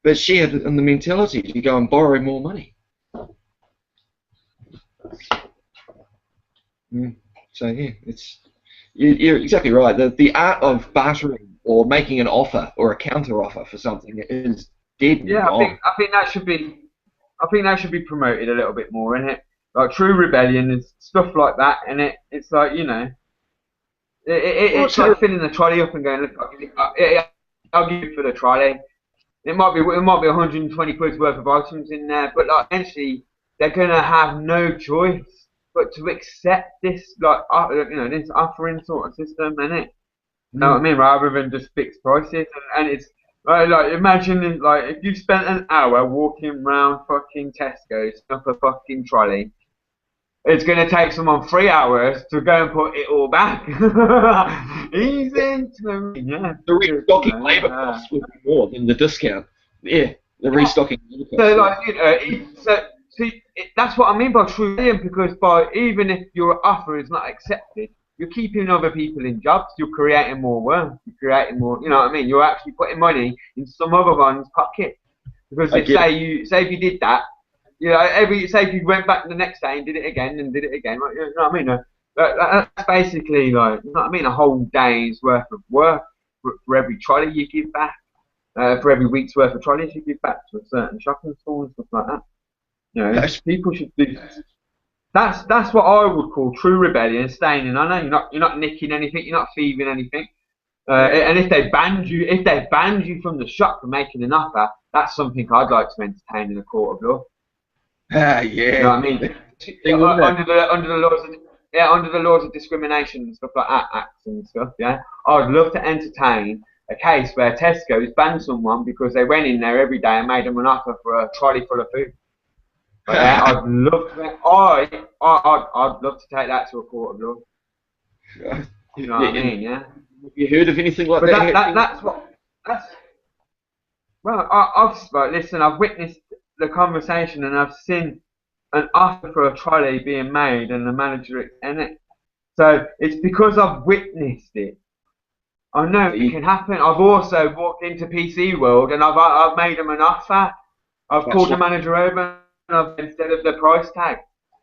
But she had the mentality to go and borrow more money. So yeah, you're exactly right. The art of bartering or making an offer or a counter offer for something is dead. Yeah, I think that should be promoted a little bit more, isn't it? Like true rebellion and stuff like that, and it's like, you know, it's like filling the trolley up and going, look, I'll give you for the trolley. It might be 120 quid's worth of items in there, but like eventually they're gonna have no choice but to accept this, like, you know, this offering sort of system, innit? You know what I mean? Rather than just fixed prices, and it's like imagine like if you spent an hour walking around fucking Tesco's up a fucking trolley, it's gonna take someone 3 hours to go and put it all back. Easy, yeah. The restocking labour costs will be more than the discount. Yeah, the restocking labour costs. So like, you know, see, that's what I mean by true rebellion, because even if your offer is not accepted, you're keeping other people in jobs, you're creating more work, you're creating more, you know what I mean? You're actually putting money in some other one's pocket. Because if you did that, You know, say if you went back the next day and did it again and did it again, like, you know what I mean? That's basically like, you know what I mean, a whole day's worth of work for every trolley you give back, for every week's worth of trolleys you give back to a certain shopping store and stuff like that. You know, people should do. That's what I would call true rebellion, staying in. I know you're not nicking anything, you're not thieving anything. And if they banned you from the shop for making an offer, that's something I'd like to entertain in a court of law. Yeah. You know what I mean? Under the laws of discrimination and stuff like that, acts and stuff. Yeah, I'd love to entertain a case where Tesco's banned someone because they went in there every day and made them an offer for a trolley full of food. Yeah, I'd love to take that to a court of law. You know what I mean? Yeah. Have you heard of anything like that? Listen, I've witnessed the conversation and I've seen an offer for a trolley being made and the manager in it. So it's because I've witnessed it. I know it can happen. I've also walked into PC World and I've made them an offer. I've called the manager over and instead of the price tag,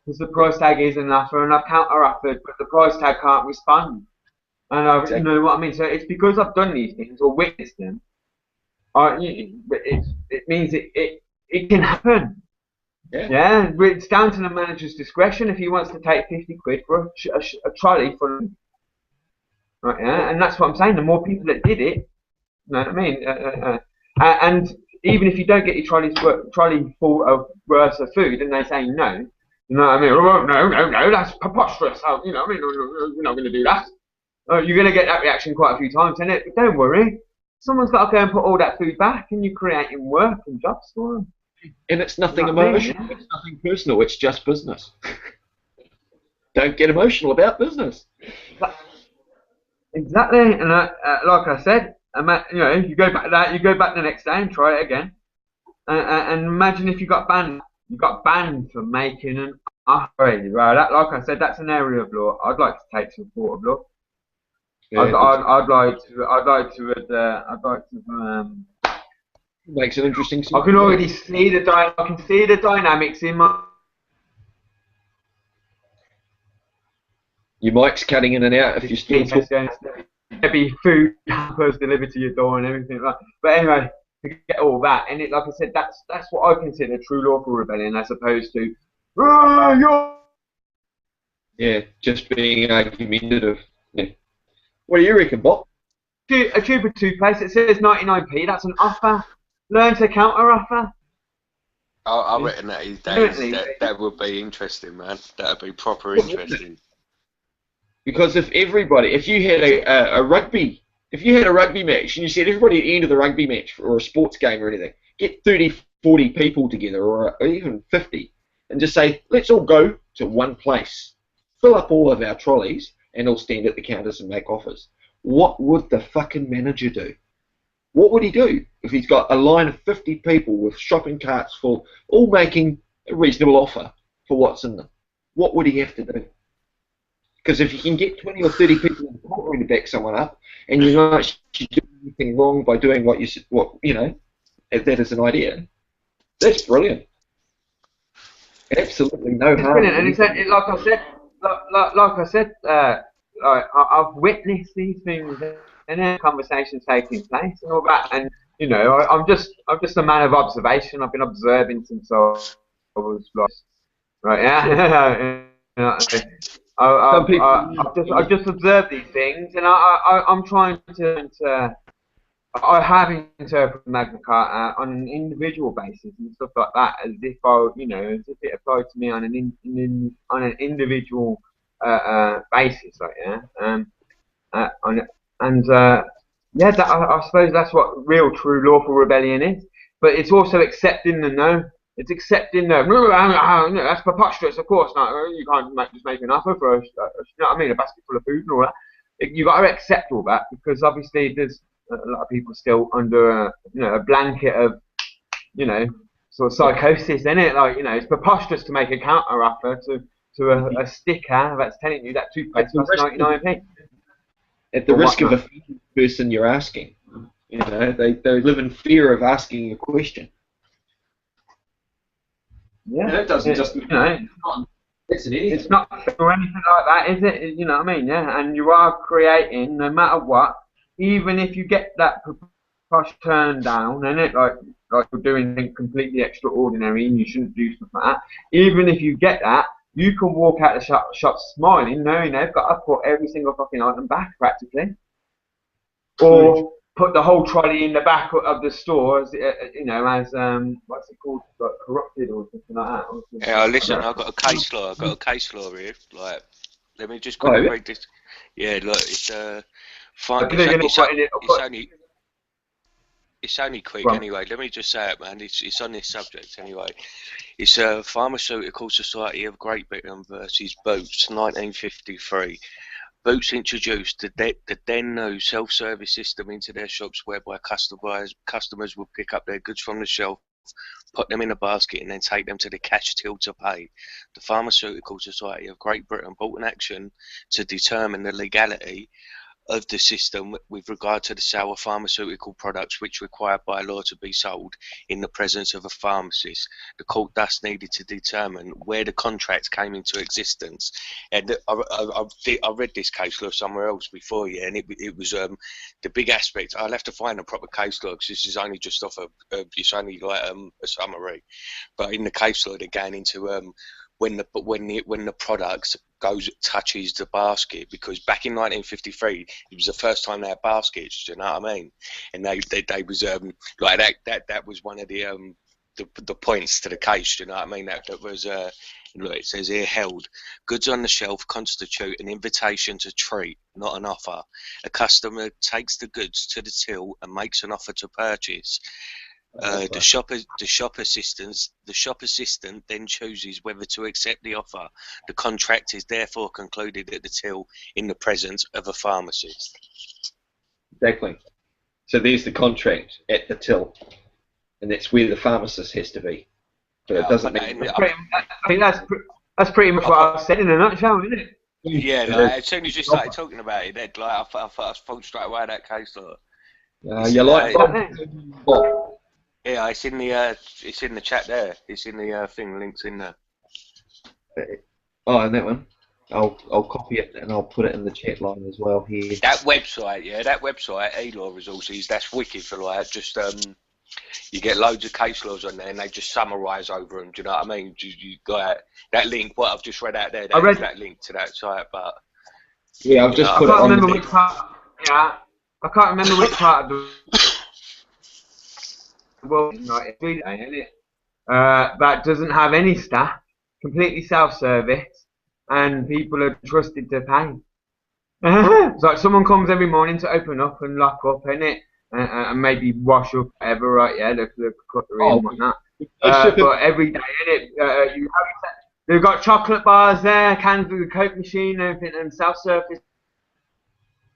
because the price tag is an offer, and I've counter-offered, but the price tag can't respond. And you know what I mean. So it's because I've done these things or witnessed them. It means it can happen. Yeah, it's down to the manager's discretion if he wants to take 50 quid for a trolley for. Right, yeah, and that's what I'm saying. The more people that did it, you know what I mean. And even if you don't get your trolley full of worth of food, and they say no, you know what I mean? Oh, no, that's preposterous. You know what I mean? We're not going to do that. You're going to get that reaction quite a few times, isn't it? But don't worry. Someone's got to go and put all that food back, and you're creating work and jobs for them. And it's nothing emotional. It's nothing personal. It's just business. Don't get emotional about business. Exactly. And like I said, you know, you go back the next day and try it again. And imagine if you got banned. You got banned for making an offer. Right? Like I said, that's an area of law I'd like to take to a court of law. Yeah, I'd like to. Makes an interesting. I can already see the dynamics in my. Your mic's cutting in and out. If you still maybe food hampers delivered to your door and everything like. But anyway, to get all that, and like I said, that's what I consider true lawful rebellion, as opposed to. Yeah, just being argumentative. Yeah. What do you reckon, Bob? A tube of toothpaste. It says 99p. That's an offer. Learn to counter offer. I reckon that would be interesting, man. That would be proper interesting. Because if you had a rugby match and you said everybody at the end of the rugby match or a sports game or anything, get 30, 40 people together or even 50 and just say, let's all go to one place, fill up all of our trolleys and all stand at the counters and make offers. What would the fucking manager do? What would he do if he's got a line of 50 people with shopping carts full, all making a reasonable offer for what's in them? What would he have to do? Because if you can get 20 or 30 people in the courtroom to back someone up, and you're not actually doing anything wrong by doing what you know, that is an idea. That's brilliant. Absolutely no harm. Brilliant, and like I said, I've witnessed these things and there are conversations taking place and all that, and you know, I'm just a man of observation. I've been observing since I was lost. Right? Yeah. I've just observed these things, and I'm trying to. I have interpreted Magna Carta on an individual basis and stuff like that, as if it applied to me on an individual basis, like I suppose that's what real, true, lawful rebellion is. But it's also accepting the no. It's accepting the no. That's preposterous. Of course not. You can't just make an offer for you know what I mean, a basket full of food and all that. You got to accept all that, because obviously there's a lot of people still under a blanket of sort of psychosis, isn't it? Like, it's preposterous to make a counter offer to a sticker that's telling you that toothpaste costs 99p. At the risk of offending the person you're asking, they live in fear of asking a question. Yeah. It doesn't It- just. you know, It's an idiot. it's not or anything like that, is it? You know what I mean? Yeah. And you are creating, no matter what, even if you get that push turned down, and it like you're doing something completely extraordinary and you shouldn't do stuff like that. Even if you get that, you can walk out the shop smiling, knowing they've got to put every single fucking item back practically, or put the whole trolley in the back of the store, as you know, as what's it called, like, corrupted or something like that. Or something. Yeah, listen, I've got a case law. I've got a case law here. Like, let me just Oh, quickly yeah? read this. Yeah, look, it's I think they're gonna put in it- it's only quick Right. anyway. Let me just say it, man. It's on this subject anyway. It's Pharmaceutical Society of Great Britain versus Boots, 1953. Boots introduced the then new self-service system into their shops, whereby customers would pick up their goods from the shelf, put them in a basket, and then take them to the cash till to pay. The Pharmaceutical Society of Great Britain brought an action to determine the legality of the system with regard to the sale of pharmaceutical products which required by law to be sold in the presence of a pharmacist. The court thus needed to determine where the contract came into existence. And I read this case law somewhere else before, yeah, and it was the big aspect. I'll have to find a proper case law because this is only just off it's only like a summary. But in the case law, they're going into when the product touches the basket, because back in 1953 it was the first time they had baskets. Do you know what I mean? And they was like that was one of the points to the case. Do you know what I mean? That was look, it says here, held goods on the shelf constitute an invitation to treat, not an offer. A customer takes the goods to the till and makes an offer to purchase. The shop assistant then chooses whether to accept the offer. The contract is therefore concluded at the till in the presence of a pharmacist. Exactly. So there's the contract at the till, and that's where the pharmacist has to be. But it doesn't mean. I think that's pretty much what I said in a nutshell, isn't it? Yeah, like, as soon as you started talking about it, like, I thought straight away that case law. You like what? Yeah, it's in the chat there. It's in the thing. Links in there. Oh, and that one. I'll copy it and I'll put it in the chat line as well here. That website, eLaw Resources, that's wicked for like just you get loads of case laws on there and they just summarise over them. Do you know what I mean? You got that link. What I've just read out there. I read that link to that site, but yeah, I've just put it on. I can't remember which part of the. Well, like, isn't it? That doesn't have any staff, completely self-service, and people are trusted to pay. It's like someone comes every morning to open up and lock up, innit? And maybe wash up, whatever, right? Yeah, the cutlery and whatnot. But every day, innit? They've got chocolate bars there, cans of the Coke machine, everything, and self-service.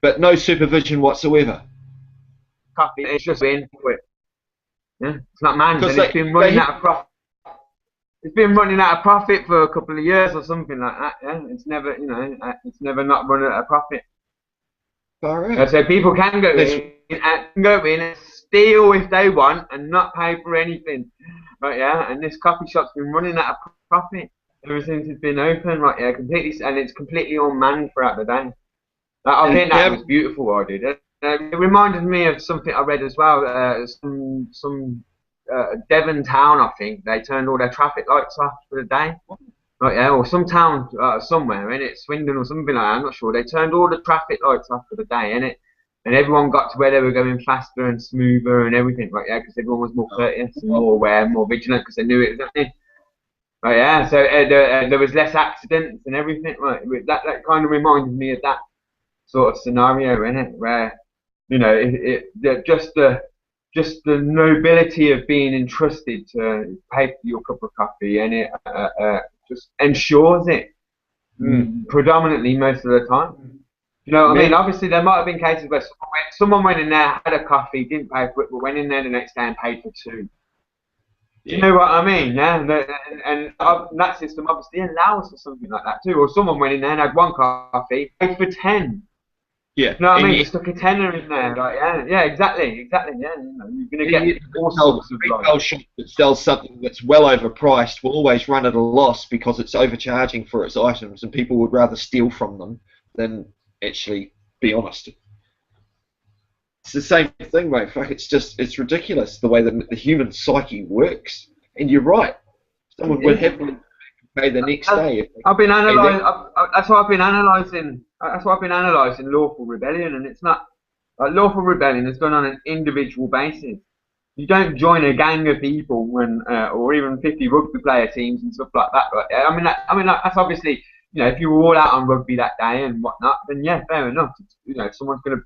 But no supervision whatsoever. Coffee, it's just in quick. Yeah, it's not manned, and it's been running out of profit. It's been running out of profit for a couple of years or something like that. Yeah, it's never, it's never not run out of profit. So people can go in and steal if they want and not pay for anything. Right, yeah, and this coffee shop's been running out of profit ever since it's been open. Right, yeah, completely, and it's completely unmanned throughout the day. I think that was beautiful what I did. It reminded me of something I read as well. Some Devon town, I think, they turned all their traffic lights off for the day. Right, yeah, or some town somewhere, in it, Swindon or something like that. I'm not sure. They turned all the traffic lights off for the day, in it, and everyone got to where they were going faster and smoother and everything. Right, yeah, because everyone was more courteous, and more aware, more vigilant, because they knew it was happening. Right, yeah, so there was less accidents and everything. Right, that kind of reminded me of that sort of scenario, in it, where just the nobility of being entrusted to pay for your cup of coffee, and it just ensures it predominantly most of the time. You know what I mean? Obviously, there might have been cases where someone went in there, had a coffee, didn't pay for it, but went in there the next day and paid for two. Yeah. You know what I mean? Yeah, and that system obviously allows for something like that too. Or someone went in there and had one coffee, paid for 10. Yeah. You know what I and mean? you- Just stuck a tenner in there, like yeah, exactly, yeah. You know, you're gonna get all retail sorts of like. shop that sells something that's well overpriced will always run at a loss because it's overcharging for its items, and people would rather steal from them than actually be honest. It's the same thing, mate. Fuck, it's ridiculous the way that the human psyche works. And you're right. Someone would happily pay the next day. If they, I've been analysing. That's why I've been analysing. That's why I've been analysing lawful rebellion, and it's not like lawful rebellion is done on an individual basis. You don't join a gang of people when, or even 50 rugby player teams and stuff like that. Right? I mean, that's obviously, you know, if you were all out on rugby that day and whatnot, then yeah, fair enough. You know, someone's going to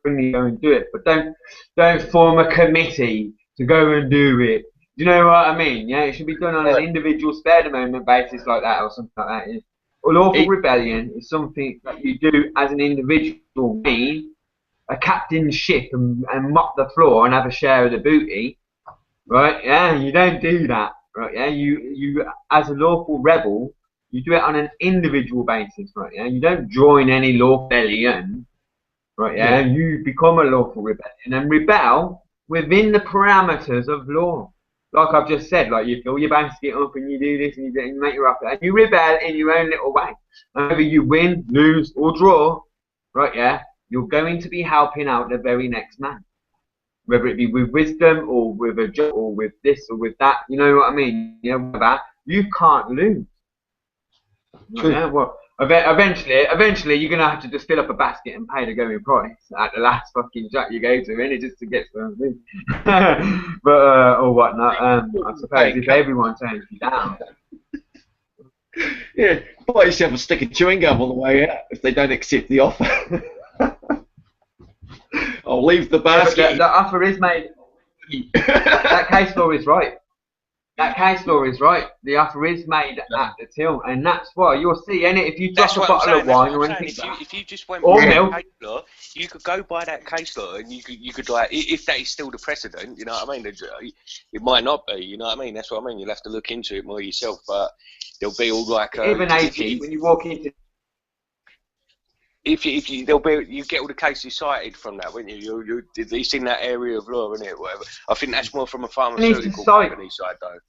bring you go and do it, but don't form a committee to go and do it. Do you know what I mean? Yeah, it should be done on an individual spare the moment basis like that or something like that. Lawful rebellion is something that you do as an individual, mean a captain ship and mop the floor and have a share of the booty, right? Yeah, you don't do that, right? Yeah, you as a lawful rebel, you do it on an individual basis, right? Yeah, you don't join any lawful rebellion, right? Yeah, you become a lawful rebellion and rebel within the parameters of law. Like I've just said, like you fill your basket up and you do this and you make your offer and you rebel in your own little way. And whether you win, lose, or draw, right? Yeah, you're going to be helping out the very next man, whether it be with wisdom or with a job or with this or with that. You know what I mean? You know whatever. You can't lose. True. Yeah, well, eventually, you're gonna have to just fill up a basket and pay the going price at the last fucking shop you go to, innit? Just to get something. But or whatnot. I suppose if everyone turns you down. Yeah, buy yourself a stick of chewing gum on the way out if they don't accept the offer. I'll leave the basket. Yeah, the offer is made. That case law is right. That case law is right. The offer is made at the till, and that's why you'll see. Innit? If you drop a bottle of wine or anything, if you just went or by milk, that case law, you could go by that case law, and you could like, if that is still the precedent, you know what I mean? It might not be, you know what I mean? That's what I mean. You'll have to look into it more yourself, but there'll be all like even 80 when you walk into. If you there'll be, you get all the cases cited from that, wouldn't you? It's in that area of law, isn't it? Whatever. I think that's more from a pharmaceutical company side, though.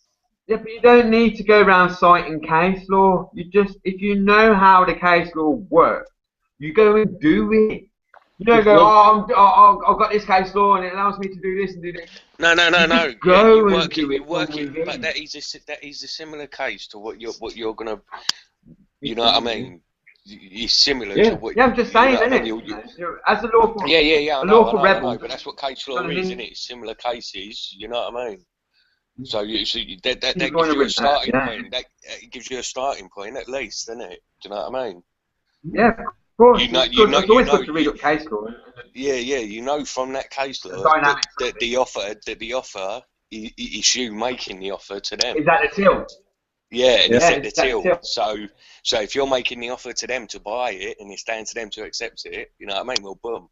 Yeah, but you don't need to go around citing case law. You just, if you know how the case law works, you go and do it. You don't go, I've got this case law and it allows me to do this and do this. No. Go you and work do it, it. you work it, but that is a similar case to what you're gonna, you know what I mean? It's similar to what. Yeah, I'm just saying, you know isn't it? As a lawful, I lawful know, rebel. but that's what case law is, isn't it? Similar cases, you know what I mean? So that gives you a starting point. That gives you a starting point at least, doesn't it? Do you know what I mean? Yeah, of course. It's always good to read up case law. Yeah, you know from that case law that the offer is you making the offer to them. Is that the till? Yeah, and it's at the till. So if you're making the offer to them to buy it and it's down to them to accept it, you know what I mean? Well, boom.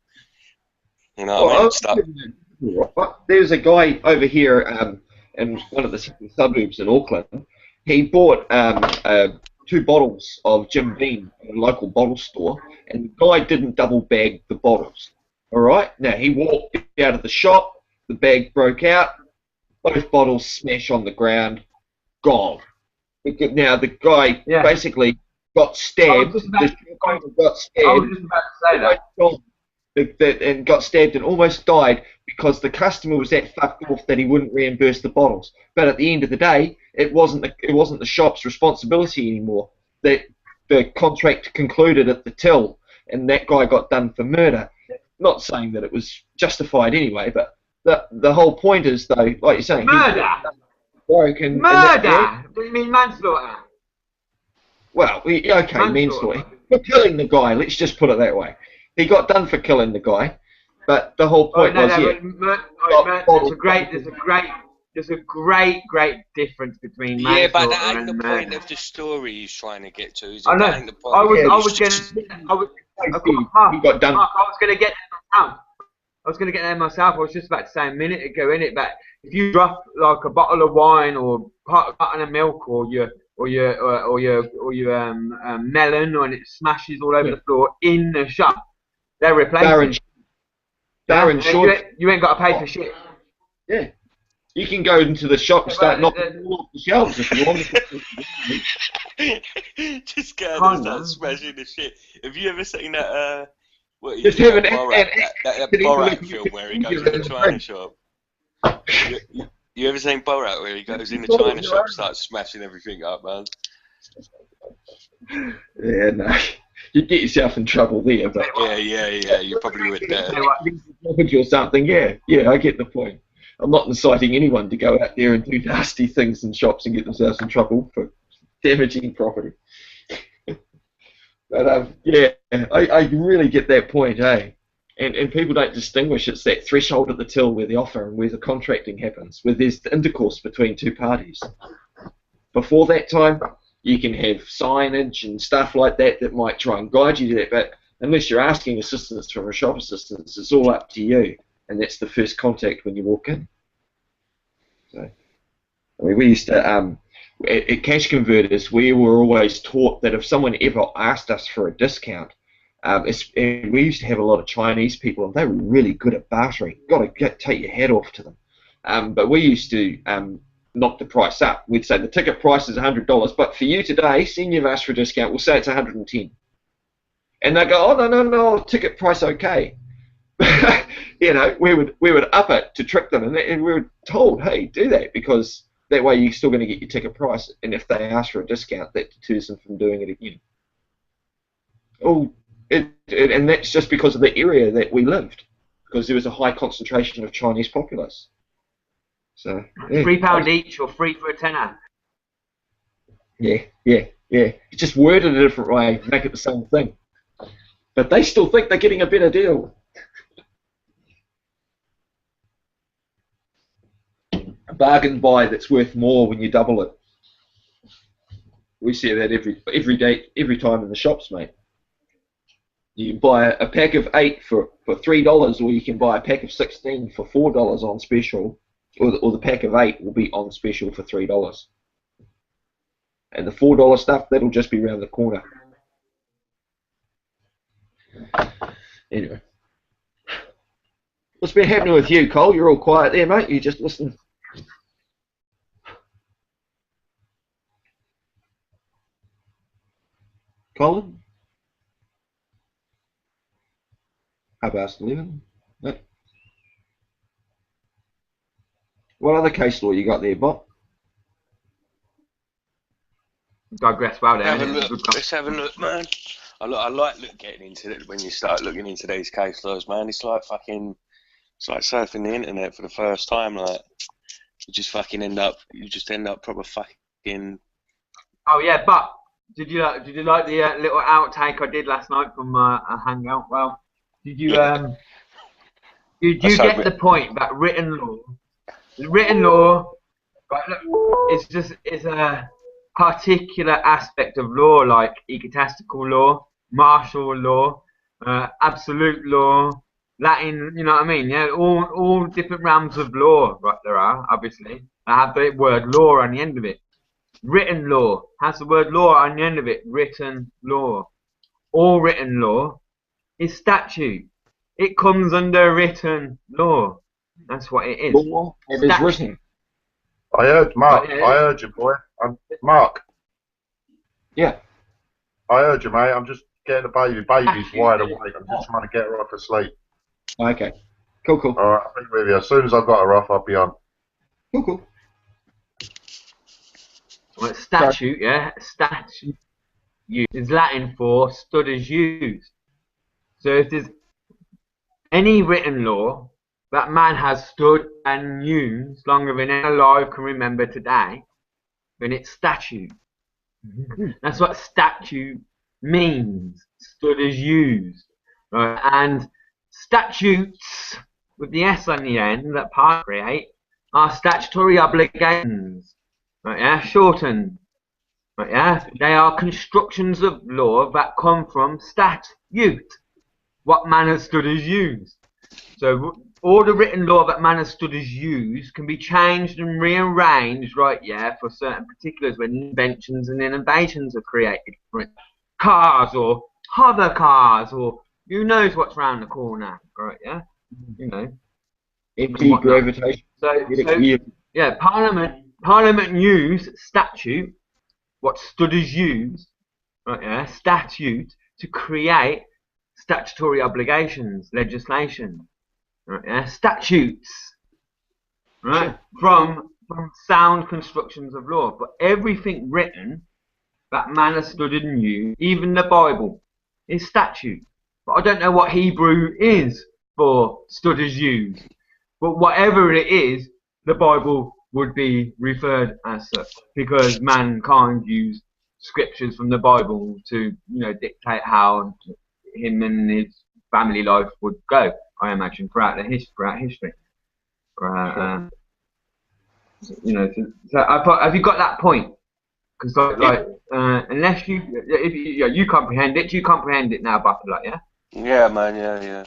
You know what I mean? There's a guy over here in one of the suburbs in Auckland. He bought 2 bottles of Jim Beam at a local bottle store, and the guy didn't double bag the bottles. All right. Now he walked out of the shop, the bag broke out, both bottles smash on the ground, gone. Now the guy basically got stabbed. Got stabbed. I was just about to say that. And got stabbed and almost died because the customer was that fucked off that he wouldn't reimburse the bottles. But at the end of the day, it wasn't the shop's responsibility anymore. The contract concluded at the till, and that guy got done for murder. Not saying that it was justified anyway, but the whole point is, though, like you're saying, murder. Murder. Do you mean manslaughter? Well, okay, manslaughter. For killing the guy, let's just put it that way. He got done for killing the guy, but the whole point was, there's a great difference between manslaughter yeah, but that ain't the murder. point of the story he's trying to get to. Is it? I know. That ain't the point. I was gonna get there myself. I was just about to say a minute ago, innit? But if you drop like a bottle of wine or a carton of milk or your melon and it smashes all over the floor in the shop, They're replacing. Darren Shaw. You ain't got to pay for shit. Yeah. You can go into the shop and start knocking all off the shelves if you want. Just go and start smashing the shit. Have you ever seen that? What Just is have that an Borat film where he goes in the China shop? You ever seen Borat where he goes in the China shop and starts smashing everything up, man? Yeah, no. You'd get yourself in trouble there, but yeah, you probably would there. Or something, yeah, I get the point. I'm not inciting anyone to go out there and do nasty things in shops and get themselves in trouble for damaging property. But yeah, I really get that point, eh? And people don't distinguish. It's that threshold at the till where the offer and where the contracting happens, where there's the intercourse between two parties. Before that time, you can have signage and stuff like that that might try and guide you to that, but unless you're asking assistance from a shop assistant, it's all up to you, and that's the first contact when you walk in. So, I mean, we used to, at Cash Converters, we were always taught that if someone ever asked us for a discount, and we used to have a lot of Chinese people, and they were really good at bartering. Got to take your hat off to them. But we used to knock the price up. We'd say the ticket price is $100, but for you today, seeing you've asked for a discount, we'll say it's $110. And they go, oh no, ticket price okay. You know, we would up it to trick them, and we were told, hey, do that, because that way you're still going to get your ticket price, and if they ask for a discount, that deters them from doing it again. Oh, and that's just because of the area that we lived, because there was a high concentration of Chinese populace. So yeah. £3 each or free for a tenner. Yeah. You just word it a different way, make it the same thing. But they still think they're getting a better deal. A bargain buy that's worth more when you double it. We see that every day, every time in the shops, mate. You can buy a pack of 8 for $3, or you can buy a pack of 16 for $4 on special, or the pack of 8 will be on special for $3. And the $4 stuff, that'll just be around the corner. Anyway. What's been happening with you, Cole? You're all quiet there, mate. You just listening. Colin? How about 11? No. What other case law you got there, Bob? Digress well there. Let's have a look, man. I like getting into it when you start looking into these case laws, man. It's like surfing the internet for the first time. Like you just end up proper fucking. Oh yeah, but did you like the little outtake I did last night from a hangout? Well, did you get the point that written law, right, look, it's a particular aspect of law, like egotistical law, martial law, absolute law, Latin, you know what I mean? Yeah, all different realms of law, right? There are, obviously. I have the word law on the end of it. Written law has the word law on the end of it. Written law. All written law is statute. It comes under written law. That's what it is. Law is written. I heard, Mark. I heard you, boy. Mark. Yeah. I heard you, mate. I'm just getting the baby. Baby's wide awake. I'm just trying to get her off to sleep. Okay. Cool. All right, I'll be with you. As soon as I've got her off, I'll be on. Cool. Well, statute, yeah. Statute is Latin for stood as used. So if there's any written law that man has stood and used longer than any alive can remember today, then it's statute. That's what statute means. Stood as used. Right? And statutes with the S on the end that part create are statutory obligations. Right, yeah? Shortened. Right, yeah? They are constructions of law that come from statute. What man has stood as used. So all the written law that man has stood as used can be changed and rearranged, right, yeah, for certain particulars when inventions and innovations are created. Right? Cars or hover cars or Who knows what's round the corner, right? Yeah, you know. Anti-gravitation. So yeah, Parliament use statute, what studies use, right? Yeah, statute to create statutory obligations, legislation, right? Yeah, statutes, right? From sound constructions of law, but everything written that man has studied and used, even the Bible, is statute. But I don't know what Hebrew is for studies used. But whatever it is, the Bible would be referred as such, because mankind used scriptures from the Bible to, dictate how him and his family life would go. I imagine throughout history. So have you got that point? Because unless you comprehend it, you comprehend it now, Buffalo, yeah? Yeah, man, yeah.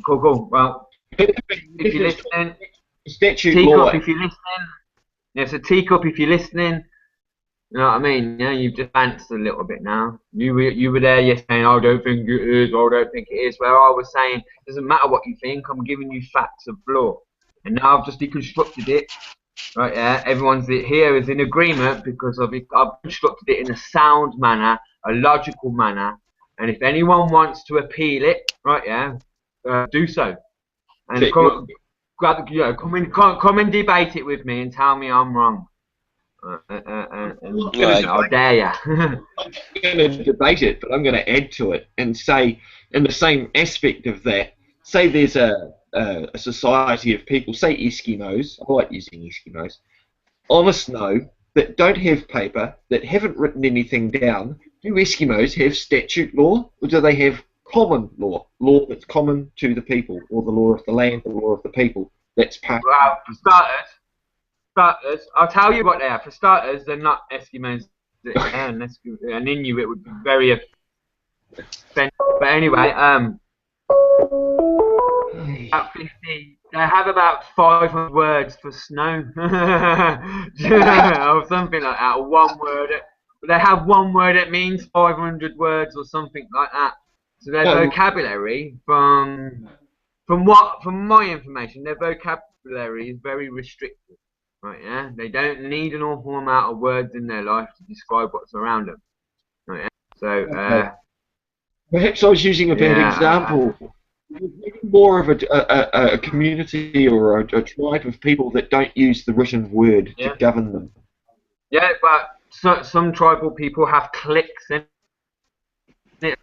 Cool. Well, if you're listening, teacup if you're listening. Yeah, so teacup if you're listening. You know what I mean? Yeah, you've just advanced a little bit now. You were there yesterday saying, I don't think it is, or I don't think it is. Where I was saying, it doesn't matter what you think, I'm giving you facts of law. And now I've just deconstructed it. Right, yeah, everyone's here is in agreement because I've constructed it in a sound manner, a logical manner. And if anyone wants to appeal it, right, yeah, do so. And come and debate it with me and tell me I'm wrong. I'll dare ya. I'm going to debate it, but I'm going to add to it and say, in the same aspect of that, say there's a society of people, say Eskimos, I like using Eskimos, honest know, that don't have paper, that haven't written anything down. Do Eskimos have statute law, or do they have common law that's common to the people, or the law of the land, the law of the people? That's part. Well, for starters, I'll tell you what they are. For starters, they're not Eskimos. An Inuit would be very offensive. But anyway, about 50. They have about 500 words for snow, or something like that. Or one word. They have one word that means 500 words, or something like that. So their vocabulary, from my information, their vocabulary is very restricted. Right? Yeah. They don't need an awful amount of words in their life to describe what's around them. Right? Yeah? So. Perhaps I was using a bad example. More of a community or a tribe of people that don't use the written word to govern them. Yeah, but some tribal people have cliques in it.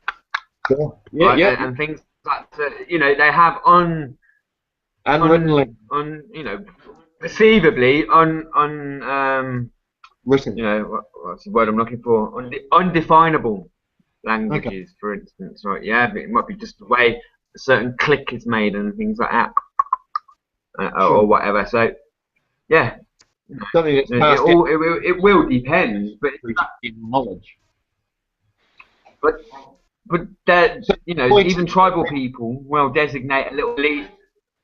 And things like that. They have unwritten, perceivably written. What's the word I'm looking for? Undefinable languages, for instance, right? Yeah, but it might be just the way a certain click is made and things like that, or whatever. So, yeah, it will depend, but it's knowledge. But even tribal people will designate a little lead.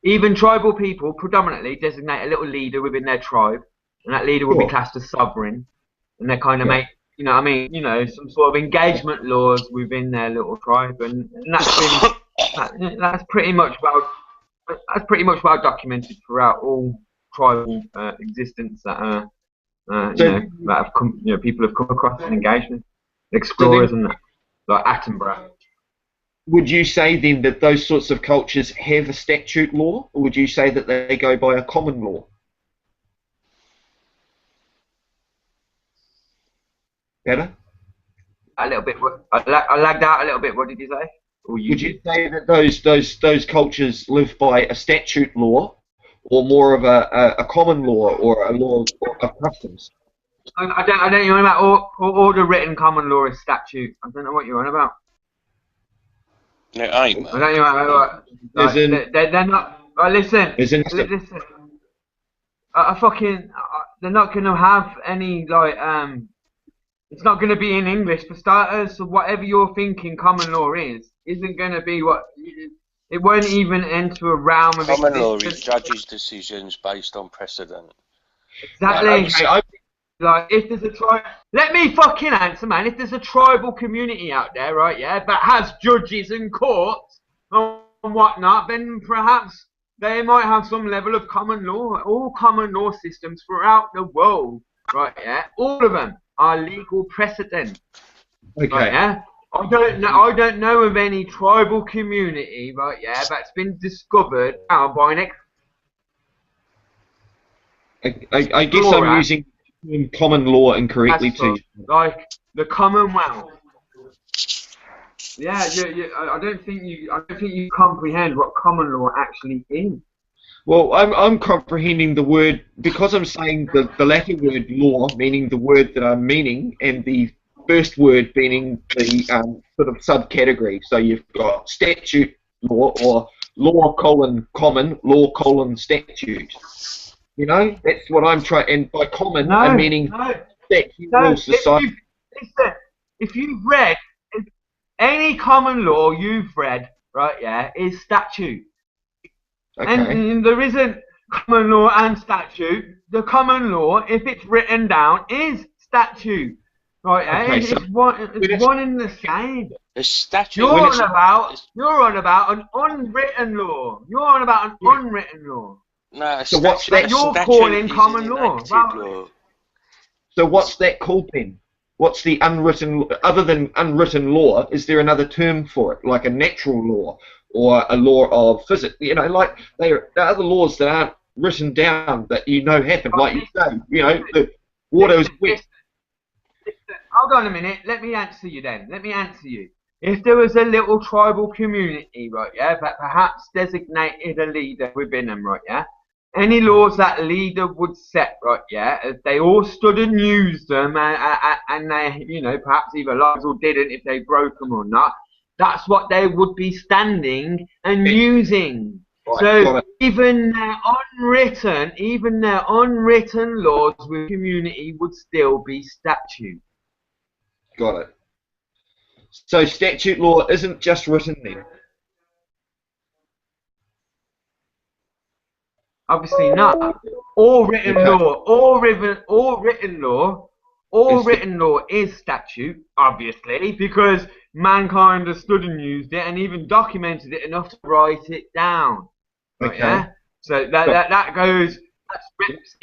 Even tribal people predominantly designate a little leader within their tribe, and that leader will be classed as sovereign, and they kind of make, some sort of engagement laws within their little tribe, and that's pretty much well documented throughout all tribal existence that people have come across in engagement, explorers and that, like Attenborough. Would you say then that those sorts of cultures have a statute law, or would you say that they go by a common law? Better? A little bit. I lagged out a little bit. What did you say? Would you say that those cultures live by a statute law, or more of a common law, or a law of customs? I don't know what about order written common law is statute. I don't know what you're on about. No, I ain't. I don't know what. They're not. Listen. Listen. They're not gonna have any It's not going to be in English for starters, so whatever you're thinking common law isn't going to be what... It won't even enter a realm of common law is judges' decisions based on precedent. Exactly. Like, if there's a let me fucking answer, man. If there's a tribal community out there, right, yeah, that has judges and courts and whatnot, then perhaps they might have some level of common law. All common law systems throughout the world, right, yeah, all of them are legal precedent. Okay. Right, yeah. I don't know of any tribal community, right, yeah, that's been discovered now by an I guess I'm using common law incorrectly too. Like the Commonwealth. Yeah, I don't think you comprehend what common law actually is. Well, I'm comprehending the word because I'm saying the latter word law, meaning the word that I'm meaning, and the first word meaning the sort of subcategory. So you've got statute law or law colon common, law colon statute. You know, that's what I'm trying. And by common, I'm meaning statute law society. If you've read any common law you've read, right? Yeah, is statute. Okay. And there isn't common law and statute. The common law, if it's written down, is statute. Right, Okay, it's so one in the same. The statute. You're on about an unwritten law. You're on about an unwritten law. No, So what's that? You're calling common law. law. So what's that called then? What's the unwritten, other than unwritten law, is there another term for it, like a natural law or a law of physics? You know, like there are other laws that aren't written down that you know happen, like you say, you know, the water is wet. Hold on a minute. Let me answer you then. Let me answer you. If there was a little tribal community, right, yeah, that perhaps designated a leader within them, right, yeah, any laws that leader would set, right, yeah, if they all stood and used them, and they, you know, perhaps either lied or didn't, if they broke them or not, that's what they would be standing and using. Right, so even their unwritten laws with community would still be statute. Got it. So statute law isn't just written then? Obviously not. All written law is statute, obviously, because mankind has stood and used it and even documented it enough to write it down. Right, Okay. yeah? So that goes, that's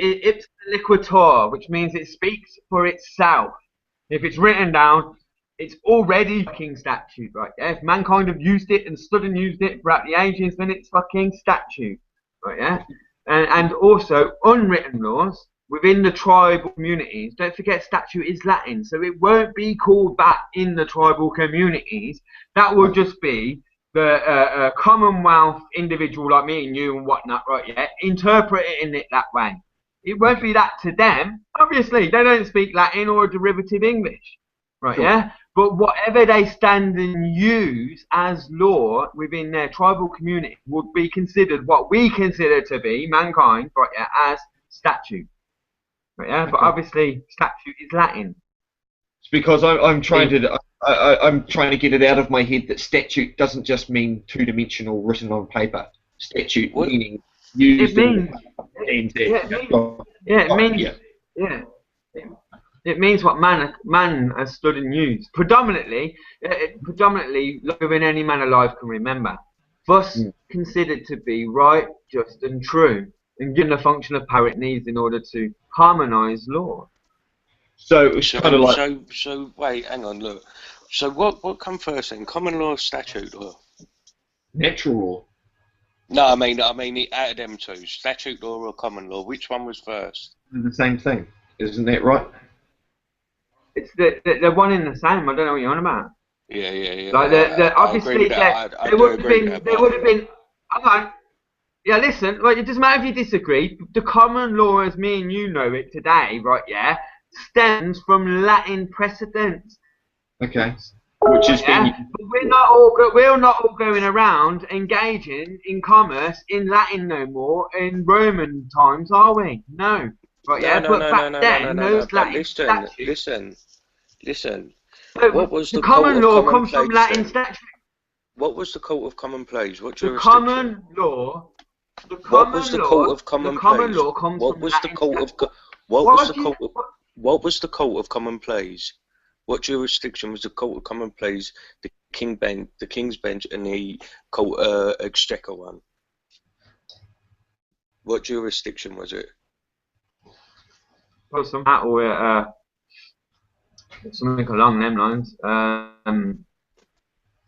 ipsa liquitor, which means it speaks for itself. If it's written down, it's already fucking statute, right? Yeah? If mankind have used it and stood and used it throughout the ages, then it's fucking statute, right? Yeah. And also unwritten laws within the tribal communities. Don't forget, statute is Latin, so it won't be called that in the tribal communities. That would just be the Commonwealth individual like me and you and whatnot, right? Yeah, interpreting it that way. It won't be that to them. Obviously, they don't speak Latin or derivative English, right? Sure. Yeah. But whatever they stand and use as law within their tribal community would be considered what we consider to be mankind, right? Yeah, as statute, right? Yeah. But obviously, statute is Latin. It's because I'm trying to get it out of my head that statute doesn't just mean two-dimensional written on paper. Statute meaning used. It means what man has stood and used. Predominantly longer than any man alive can remember. Thus considered to be right, just and true, and given the function of power it needs in order to harmonise law. So it's kind of like... So wait, hang on, look. So what come first then? Common law or statute law? Natural law. No, I mean out of them two, statute law or common law, which one was first? They're the same thing, isn't that right? It's the one in the same. I don't know what you're on about. Yeah. Like obviously there would have been. Hang on. Yeah, listen. Like, it doesn't matter if you disagree. The common law, as me and you know it today, right? Yeah, stems from Latin precedents. Okay. Which is being... But we're not all going around engaging in commerce in Latin no more in Roman times, are we? No. Right, yeah, but back then, those Latin statutes... Listen. So what was the common law common comes from place Latin then? statute. What was the court of common place? What The jurisdiction? common law... What was the court of common place? The common law comes What from was the Latin court of... statute. What was the court of... What was the Court of Common Pleas? What jurisdiction was the Court of Common Pleas, the King's Bench, and the Court Exchequer one? What jurisdiction was it? Well, some or something along them lines.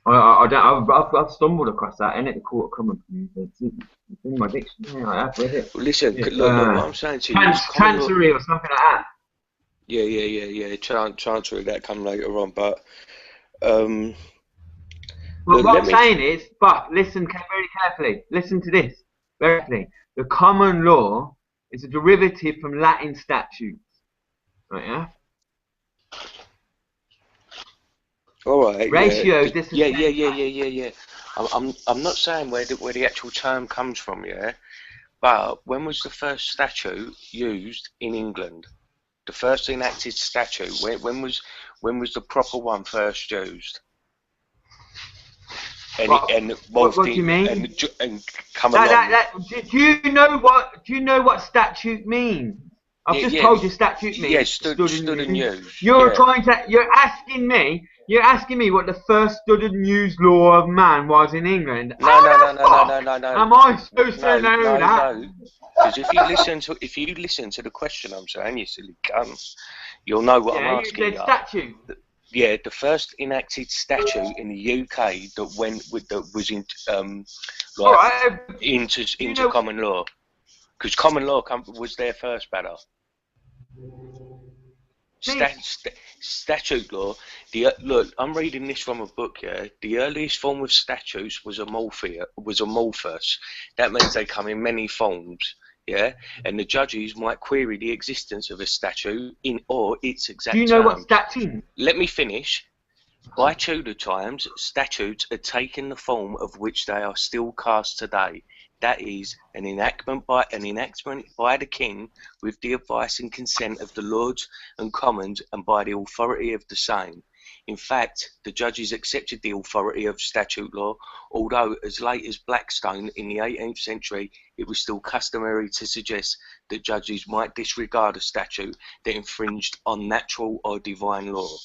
I've stumbled across that, and the Court of Common Pleas. It's in my dictionary. I have read it. Well, listen, look, what I'm saying to you is Chancery or something like that. Yeah. Chancery, that come later on, but well, what I'm saying is, but listen very carefully. Listen to this very carefully. The common law is a derivative from Latin statutes. Right? Yeah. All right. Ratio. Yeah. I'm not saying where the actual term comes from, yeah. But when was the first statute used in England? The first enacted statute. When was the proper one first used? What do you mean? And come along. Do you know what statute means? I've just told you statute means. Yes, stood and used. You're asking me what the first stood and used law of man was in England. No. Am I supposed to know that? No. Because if you listen to the question I'm saying, you silly cunt, you'll know what I'm asking. You said statute. Yeah, the first enacted statute in the UK that was into common law, because common law was there first, better. Statute law. Look, I'm reading this from a book. Yeah, the earliest form of statutes was amorphous. That means they come in many forms. Yeah, and the judges might query the existence of a statute or its exact. Do you know what statute? Let me finish. By Tudor times, statutes had taken the form of which they are still cast today. That is, an enactment by the King with the advice and consent of the Lords and Commons and by the authority of the same. In fact, the judges accepted the authority of statute law, although as late as Blackstone in the 18th century, it was still customary to suggest that judges might disregard a statute that infringed on natural or divine law.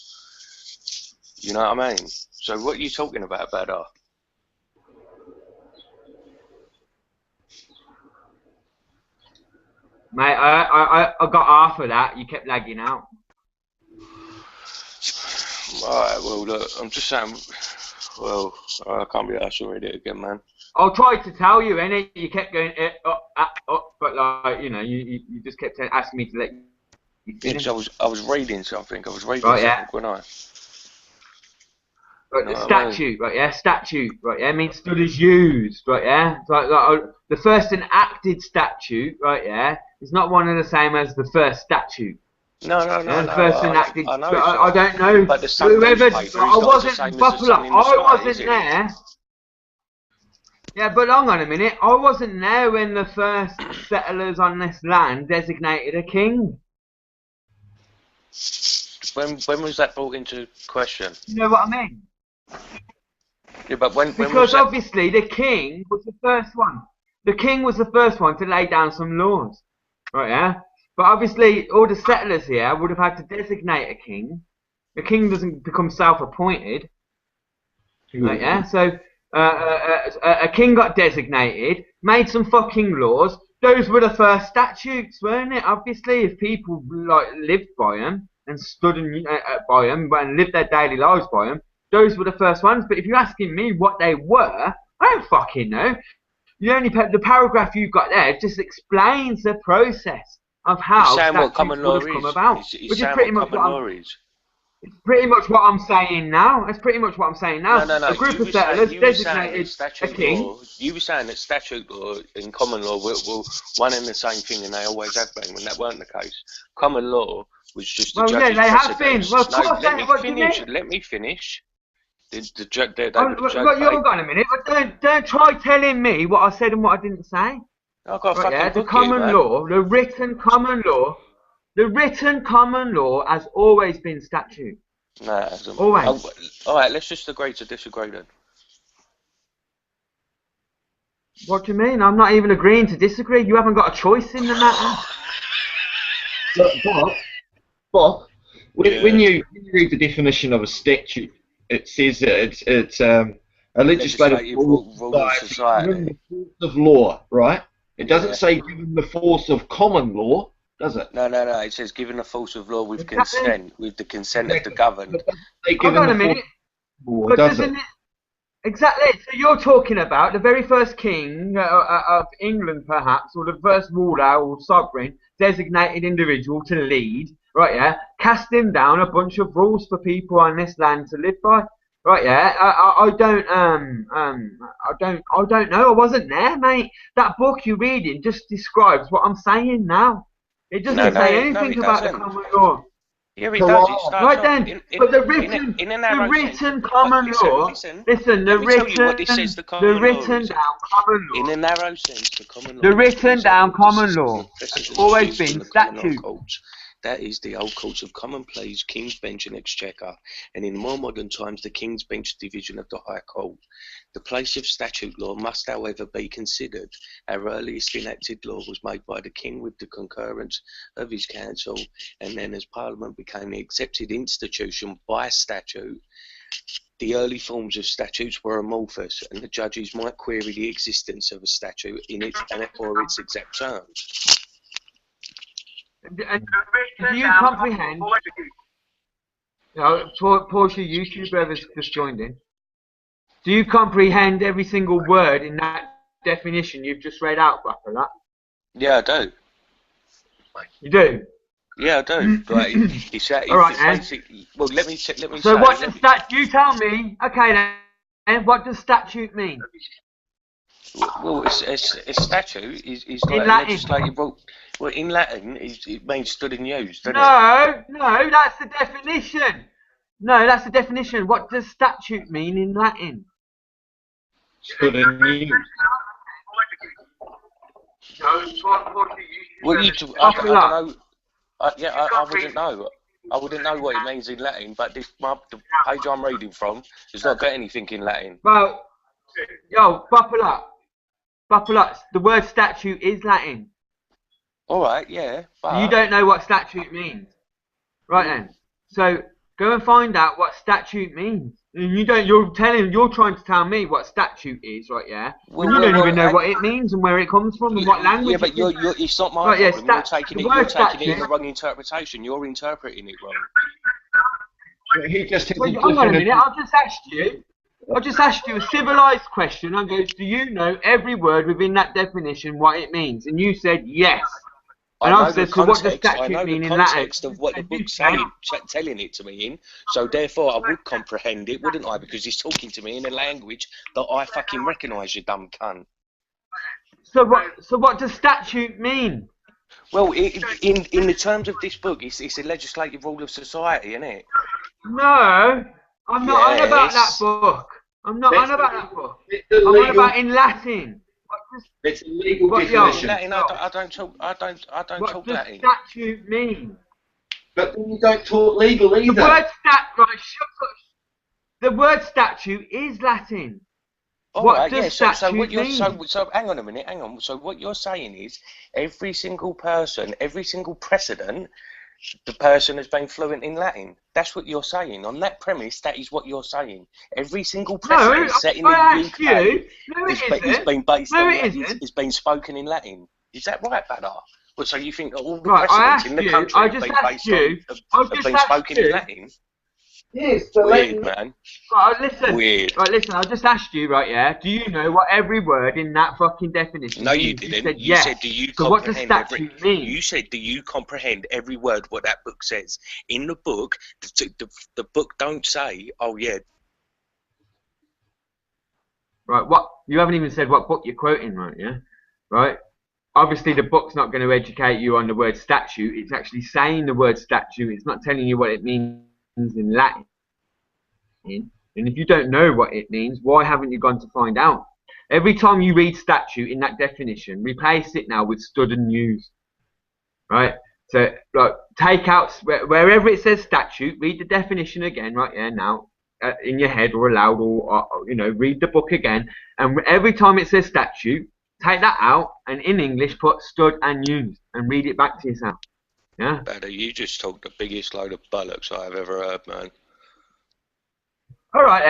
You know what I mean? So what are you talking about, Badar? Mate, I got half of that. You kept lagging out. Alright, well, look, I'm just saying, well, I can't be asked to read it again, man. I'll try to tell you, innit? You kept going, but like, you know, you just kept asking me to let you finish. I was reading something, wasn't I? Right, statute, right, yeah, statute, right, yeah, means stood as used, right, yeah. So, like, the first enacted statute, right, yeah, is not one and the same as the first statute. No. The first enacted. I don't know. But the whoever, I wasn't there. Yeah, but hang on a minute. I wasn't there when the first settlers on this land designated a king. When was that brought into question? You know what I mean? Yeah, but when because obviously the king was the first one. The king was the first one to lay down some laws, right? Yeah. But obviously all the settlers here would have had to designate a king. The king doesn't become self-appointed, right? Yeah. So a king got designated, made some fucking laws. Those were the first statutes, weren't it? Obviously, if people like lived by them and stood by them and lived their daily lives by them, those were the first ones. But if you're asking me what they were, I don't fucking know. The paragraph you've got there just explains the process of how statutes would have come about, which is pretty much it's pretty much what I'm saying now. It's pretty much what I'm saying now. No. A group of settlers designated a king. You were saying that statute law and common law were one and the same thing, and they always have been. When that weren't the case, common law was just the judge's they have been. Well, of course, let me finish. You're going a minute, but don't try telling me what I said and what I didn't say. I've got the common law, the written common law. The written common law has always been statute. No, it hasn't. Always. Alright, let's just agree to disagree then. What do you mean? I'm not even agreeing to disagree. You haven't got a choice in the matter. Bob, when you read the definition of a statute, it says that it's a legislative rule of society. given the force of law, right? It doesn't say given the force of common law, does it? No. It says given the force of law with consent, with the consent of the governed. Hold on a minute. But doesn't it? Exactly. So you're talking about the very first king of England, perhaps, or the first ruler or sovereign designated individual to lead, right? Yeah, casting down a bunch of rules for people on this land to live by, right? Yeah. I don't know. I wasn't there, mate. That book you're reading just describes what I'm saying now. It doesn't say anything about the common law. Yeah, it does. It starts right then, but the written common law. Listen, the written down common law. In a narrow sense, the common law. The written down common law has always been statute. That is the old courts of common pleas, King's Bench and Exchequer, and in more modern times the King's Bench division of the High Court. The place of statute law must, however, be considered. Our earliest enacted law was made by the King with the concurrence of his council, and then as Parliament became the accepted institution by statute, the early forms of statutes were amorphous, and the judges might query the existence of a statute in its or its exact terms. And do you comprehend? Portia, YouTuber has just joined in. Do you comprehend every single word in that definition you've just read out, Buffalo? Yeah, I do. You do? Yeah, I do. But all right, well, let me so say. What does statute? You tell me. Okay, then. What does statute mean? Well, a statute is like a legislative rule. Well, in Latin, it means stood and used, doesn't it? No, that's the definition. No, that's the definition. What does statute mean in Latin? Stood and used. Well, I don't know. I wouldn't know. I wouldn't know what it means in Latin, but the page I'm reading from does not got anything in Latin. Well, Buffalo, the word statute is Latin. All right, yeah. But you don't know what statute means, right then? So go and find out what statute means. And you don't. You're trying to tell me what statute is, right? Yeah. Well, you don't even know what it means and where it comes from and what language. Yeah, but it's not my problem. You're taking it in the wrong interpretation. You're interpreting it wrong. He just. Hang on a minute. I just asked you a civilized question. I goes, do you know every word within that definition, what it means? And you said yes. And I said, so what does statute mean in Latin? I know the context of what the book's saying, telling it to me in, so therefore I would comprehend it, wouldn't I? Because he's talking to me in a language that I fucking recognise, you dumb cunt. So what does statute mean? Well, in the terms of this book, it's a legislative rule of society, isn't it? No, I'm not on about that book. I'm not on about that book. I'm on about in Latin. It's a legal definition. Latin, I don't talk Latin. What does statute mean? But then you don't talk legal either. The word statute is Latin. What does statute mean? So hang on a minute, hang on. So what you're saying is every single person, every single precedent, the person has been fluent in Latin. That's what you're saying. On that premise, that is what you're saying. Every single precedent set in the UK has been based on Latin. It's been spoken in Latin. Is that right, Badar? Well, so you think that all the precedents in the country have been spoken in Latin? Yes, weird, man. Right, listen. Weird. Right, listen. I just asked you, right? Yeah. Do you know what every word in that fucking definition? No, you didn't. You said, "Do you comprehend every?" You said, "Do you comprehend every word what that book says?" In the book, the book don't say, "Oh yeah." Right. What? You haven't even said what book you're quoting, right? Yeah. Right. Obviously, the book's not going to educate you on the word statute. It's actually saying the word statute. It's not telling you what it means in Latin. And if you don't know what it means, why haven't you gone to find out? Every time you read statute in that definition, replace it now with stood and used. Right? So, like, take out, wherever it says statute, read the definition again, right? Yeah, now, in your head or aloud, or read the book again. And every time it says statute, take that out and in English put stood and used and read it back to yourself. Yeah. Badder, you just talked the biggest load of bollocks I've ever heard, man. All right,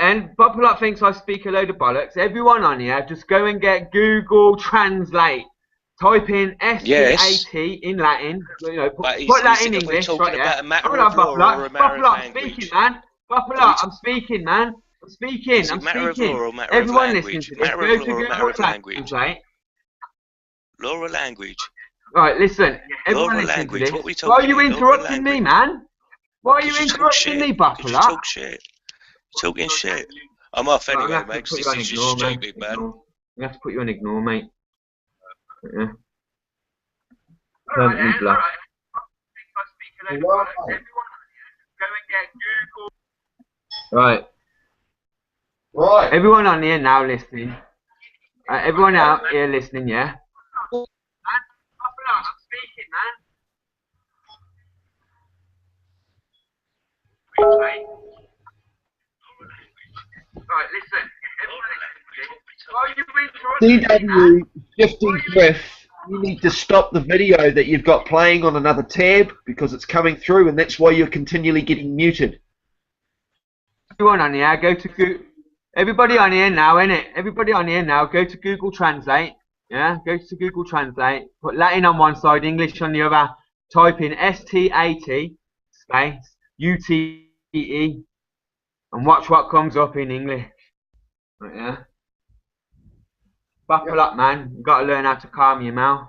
then. Bopalot thinks I speak a load of bollocks. Everyone on here, just go and get Google Translate. Type in S-T-A-T in Latin. You know, put that in English, right? Yeah. Hold on, Bopalot. Bopalot, I'm speaking, man. Bopalot, I'm speaking, man. I'm speaking. Is it matter of law or matter of Everyone listening language? to this, Matter go of to law or Google matter of language? Translate. Law or language? Right, listen. Everyone Law or listening to language? this. What we Why are talking you here? Law or interrupting me, language? man? Why are you Because you talk interrupting shit. me, Because you Bopalot? talk shit. You're talking shit. I'm off Right, I'm anyway, gonna have mate, to put because you this on is ignore, just man. stupid, man. I'm gonna have to put you on ignore, mate. Yeah. Permanently blocked. Right. Right. Everyone on here now listening. Everyone out here listening, yeah? Right, listen. DW Shifty Griff, you need to stop the video that you've got playing on another tab because it's coming through and that's why you're continually getting muted. Everyone on here, go to Google. Everybody on here now, innit? Everybody on here now, go to Google Translate. Yeah, go to Google Translate. Put Latin on one side, English on the other. Type in S-T-A-T space U-T-E and watch what comes up in English. Right, yeah. Buckle up, man. You got to learn how to calm your mouth.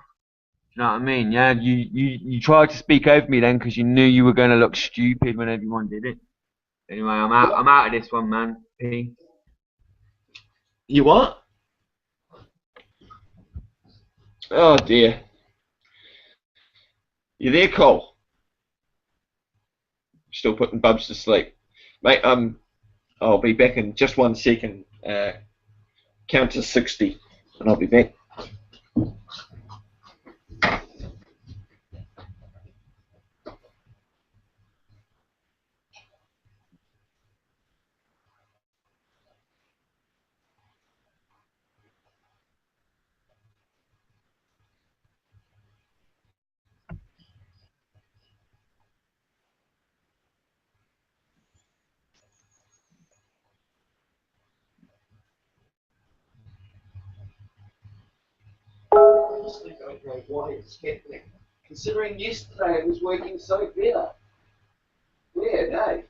You know what I mean? Yeah. You tried to speak over me then because you knew you were going to look stupid when everyone did it. Anyway, I'm out. I'm out of this one, man. Peace. You what? Oh dear. You there, Cole? Still putting Bubs to sleep, mate. I'll be back in just 1 second. Count to 60, and I'll be back. Honestly, don't know why it's happening. Considering yesterday it was working so better. Weird, eh?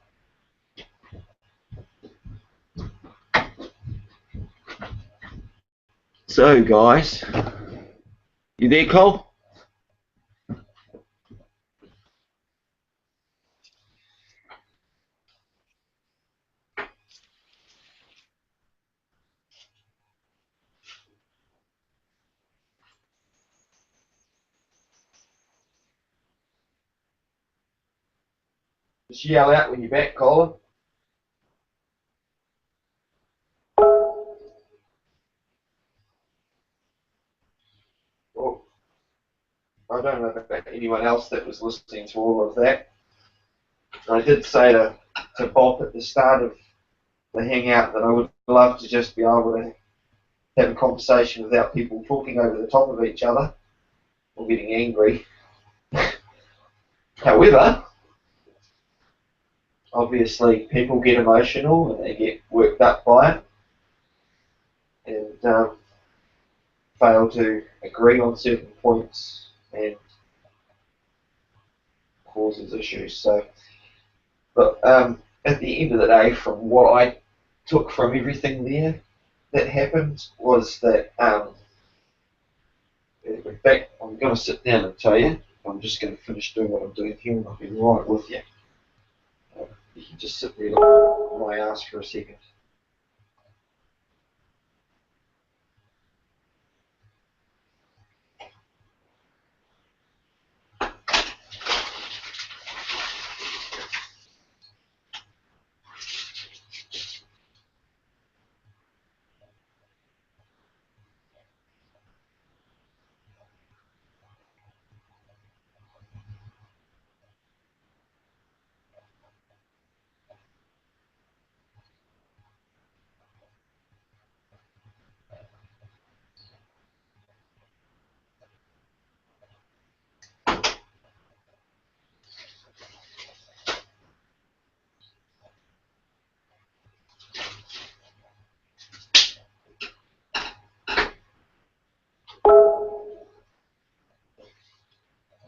So, guys, you there, Cole? Just yell out when you're back, Colin. Well, I don't know about anyone else that was listening to all of that. I did say to Bob at the start of the hangout that I would love to just be able to have a conversation without people talking over the top of each other or getting angry. However, obviously people get emotional and they get worked up by it and fail to agree on certain points and causes issues. So, but at the end of the day, from what I took from everything there that happened was that, in fact, I'm going to sit down and tell you, I'm just going to finish doing what I'm doing here and I'll be right with you. You can just sit there on my ass for a second.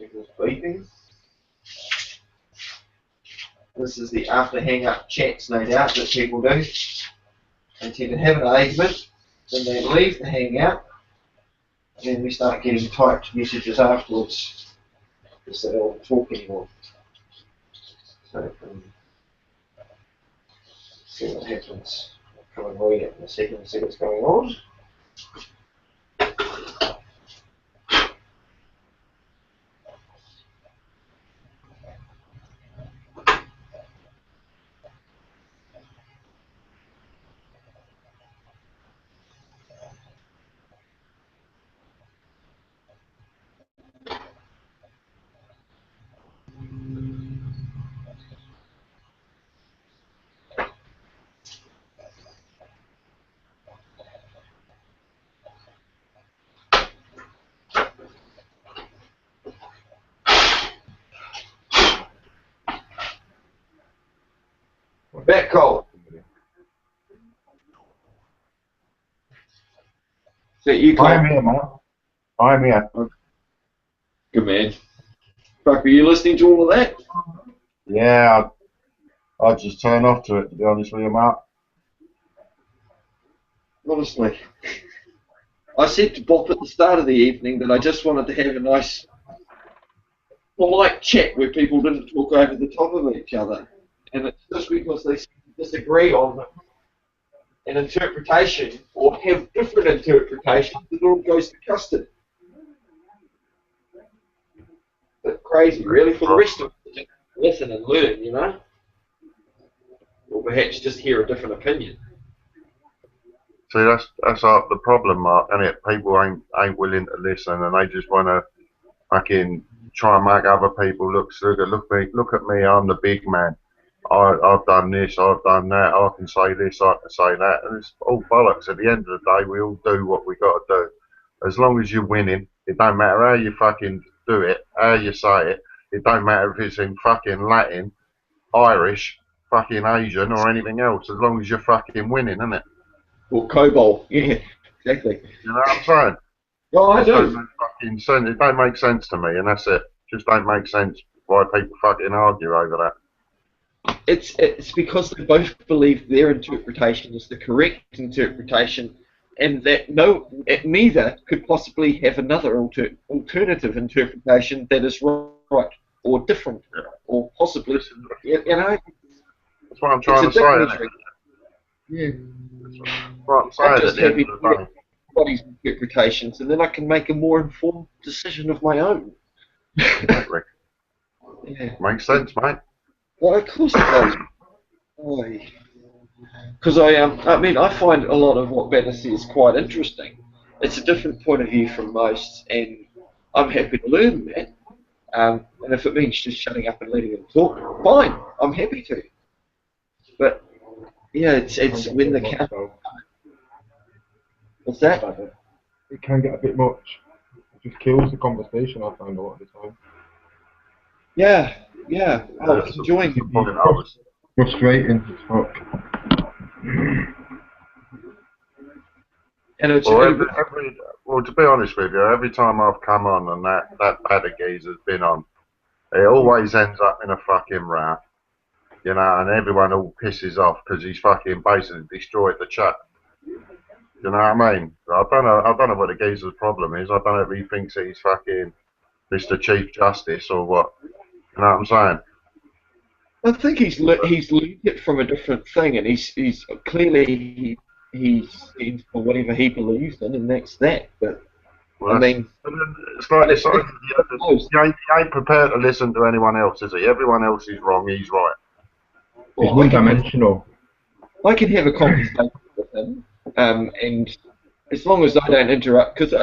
people's beeping. This is the after hang-up chats, no doubt, that people do. They tend to have an argument, then they leave the hangout, and then we start getting typed messages afterwards because they don't talk anymore. So, see what happens. I'll come and read it in a second and see what's going on. Back cold. So you I'm here, Mark. I'm here. Good man. Fuck, were you listening to all of that? Yeah, I just turn off to it, to be honest with you, Mark. Honestly. I said to Bob at the start of the evening that I just wanted to have a nice, polite chat where people didn't talk over the top of each other. And it's just because they disagree on an interpretation or have different interpretations that it all goes to custard. But crazy, really, for the rest of us to just listen and learn, you know? Or perhaps just hear a different opinion. See, that's the problem, Mark, isn't it? People ain't willing to listen, and they just want to fucking try and make other people look at me, I'm the big man. I've done this, I've done that, I can say this, I can say that, and it's all bollocks. At the end of the day, we all do what we got to do. As long as you're winning, it don't matter how you fucking do it, how you say it. It don't matter if it's in fucking Latin, Irish, fucking Asian, or anything else. As long as you're fucking winning, isn't it? Or COBOL, yeah, exactly. You know what I'm saying? Well, I do. It don't make sense to me, and that's it. Just don't make sense why people fucking argue over that. It's because they both believe their interpretation is the correct interpretation, and that neither could possibly have another alternative interpretation that is right or different or possibly, you know. That's what I'm trying to say. Yeah. Well, I'm just happy to hear everybody's interpretations, and then I can make a more informed decision of my own. Exactly. Yeah. Makes sense, mate. Well, of course it does. Because I find a lot of what Banner says quite interesting. It's a different point of view from most, and I'm happy to learn that. And if it means just shutting up and letting them talk, fine. I'm happy to. But yeah, it's when the counter. What's that? It can get a bit much. It just kills the conversation, I find, a lot of the time. Yeah. I was enjoying it. Frustrating as fuck. And it's well, to be honest with you, every time I've come on and that bad geezer's been on, it always ends up in a fucking row. You know, and everyone all pisses off because he's fucking basically destroyed the chat. You know what I mean? I don't know what the geezer's problem is. I don't know if he thinks that he's fucking Mr. Chief Justice or what. You know what I'm saying? I think he's learned it from a different thing, and he's clearly he stands for whatever he believes in, and that's that. But well, I mean, it's like he ain't prepared to listen to anyone else, is he? Everyone else is wrong. He's right. It's one-dimensional. I can have a conversation with him, and as long as I don't interrupt, because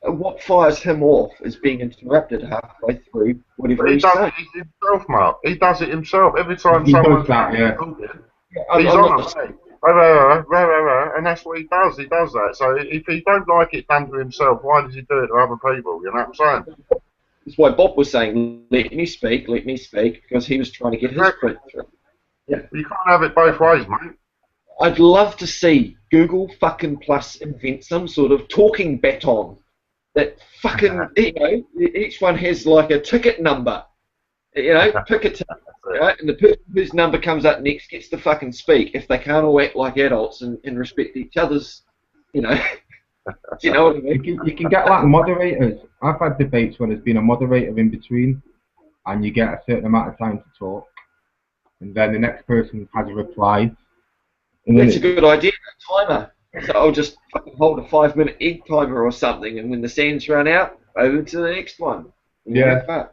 what fires him off is being interrupted halfway through whatever he's saying. He does it himself, Mark. He does it himself. Every time He someone's does that, yeah. he's on it. And that's what he does. He does that. So if he don't like it done to himself, why does he do it to other people? You know what I'm saying? That's why Bob was saying, let me speak, because he was trying to get his point through. Yeah. You can't have it both ways, mate. I'd love to see Google fucking Plus invent some sort of talking baton that fucking, you know, each one has like a ticket number. You know, pick a ticket, right? And the person whose number comes up next gets to fucking speak if they can't all act like adults and respect each other's, you know. Do you know what I mean? You can get like moderators. I've had debates where there's been a moderator in between, and you get a certain amount of time to talk, and then the next person has a reply. And That's a good idea, a timer. So I'll just fucking hold a 5-minute egg timer or something, and when the sands run out, over to the next one. Yeah.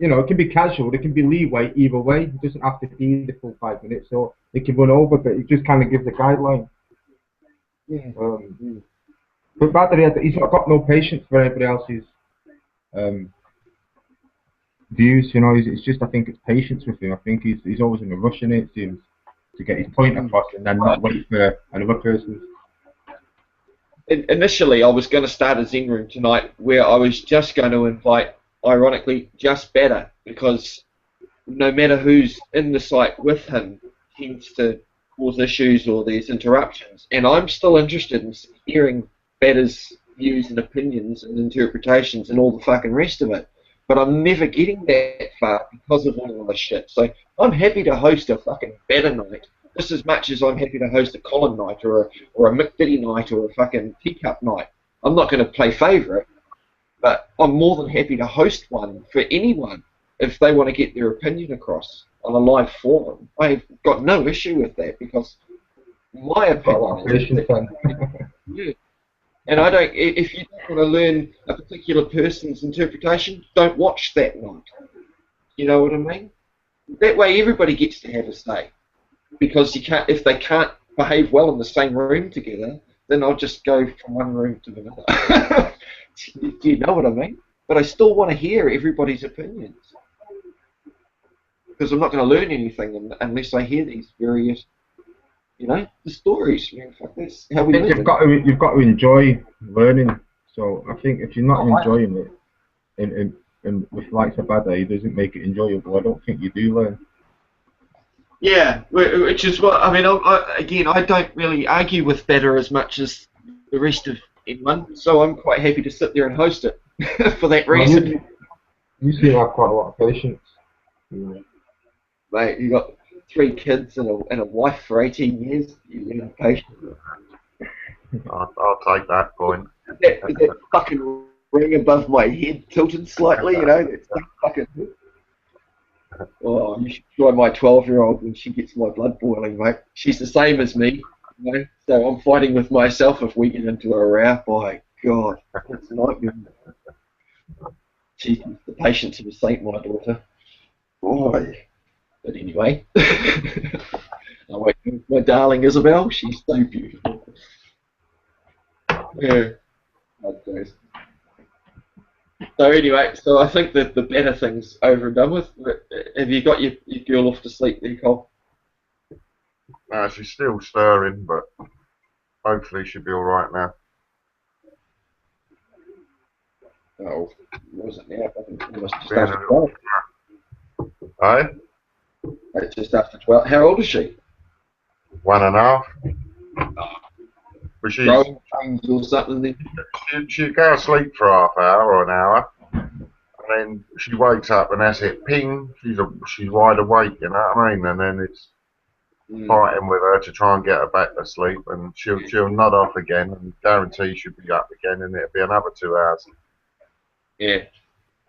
You know, it can be casual. There can be leeway either way. It doesn't have to be the full 5 minutes, so it can run over, but it just kind of gives a guideline. Yeah. But Badri, he's not got no patience for everybody else's views. You know, it's just, I think it's patience with him. I think he's always in a rush in it seems, to get his point across and then not wait for another person. Initially, I was going to start a Zen room tonight where I was just going to invite, ironically, just Better, because no matter who's in the site with him tends to cause issues or there's interruptions. And I'm still interested in hearing Better's views and opinions and interpretations and all the fucking rest of it. But I'm never getting that far because of all of this shit. So I'm happy to host a fucking Better night just as much as I'm happy to host a Colin night or a Mick Diddy night or a fucking Teacup night. I'm not going to play favourite, but I'm more than happy to host one for anyone if they want to get their opinion across on a live forum. I've got no issue with that because my opinion is yeah. And I don't. If you don't want to learn a particular person's interpretation, don't watch that night. You know what I mean? That way, everybody gets to have a say. Because you can't. If they can't behave well in the same room together, then I'll just go from one room to another. Do you know what I mean? But I still want to hear everybody's opinions. Because I'm not going to learn anything unless I hear these various, you know, the stories. You know, fuck this, how we live. You've got to enjoy learning. So I think if you're not enjoying it, and with likes of Badder, he doesn't make it enjoyable. I don't think you do learn. Yeah, which is what I mean. Again, I don't really argue with Better as much as the rest of anyone, so I'm quite happy to sit there and host it for that reason. You seem to have quite a lot of patience. Mate, you got 3 kids and a wife for 18 years. You learn patience. I'll take that point. That fucking ring above my head tilted slightly, you know. It's fucking. Oh, you should join my 12-year-old when she gets my blood boiling, mate. She's the same as me, you know. So I'm fighting with myself if we get into a row. By God, it's a nightmare. She's the patience of a saint, my daughter. Boy. But anyway, my darling Isabel, she's so beautiful. Yeah. So anyway, so I think that the Better thing's over and done with. Have you got your girl off to sleep there, Cole? No, she's still stirring, but hopefully she'll be alright now. Oh, what was it now? I think it must just after 12. Hey? It's just after 12. How old is she? 1.5. But she's, or something then? She goes to sleep for half hour or an hour, and then she wakes up and that's it, ping, she's wide awake, you know what I mean? And then it's fighting with her to try and get her back to sleep, and she'll nod off again and guarantee she'll be up again, and it'll be another 2 hours. Yeah.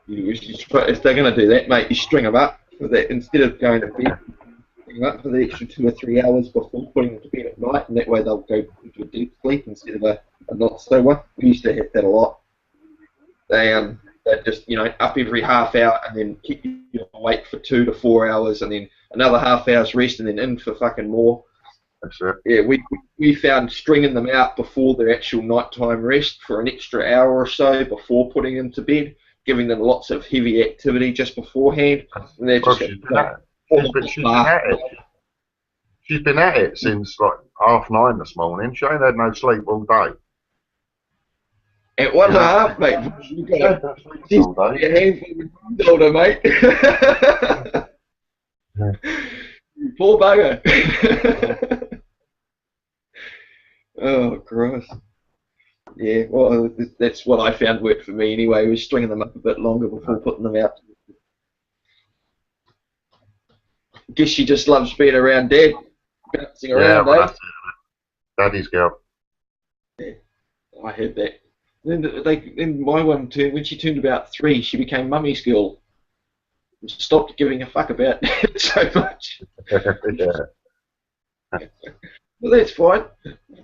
If they're going to do that, mate, you string them up for that instead of going to bed. Up for the extra 2 or 3 hours before putting them to bed at night, and that way they'll go into a deep sleep instead of a not so one. We used to have that a lot. They just, you know, up every half hour and then keep you awake for 2 to 4 hours, and then another half hour's rest, and then in for fucking more. That's it. Yeah, we found stringing them out before their actual nighttime rest for an extra hour or so before putting them to bed, giving them lots of heavy activity just beforehand, and they're just. She's been at it since like 9:30 this morning. She ain't had no sleep all day. At 1.5, mate. You got a handful of older, mate. Poor bugger. Oh, gross. Yeah, well, that's what I found worked for me anyway, was stringing them up a bit longer before putting them out. Guess she just loves being around Dad, bouncing around, well, eh? that's it. Daddy's girl. Yeah, I heard that. Then my one turned, when she turned about 3, she became Mummy's girl. And stopped giving a fuck about it so much. Yeah. Well, that's fine.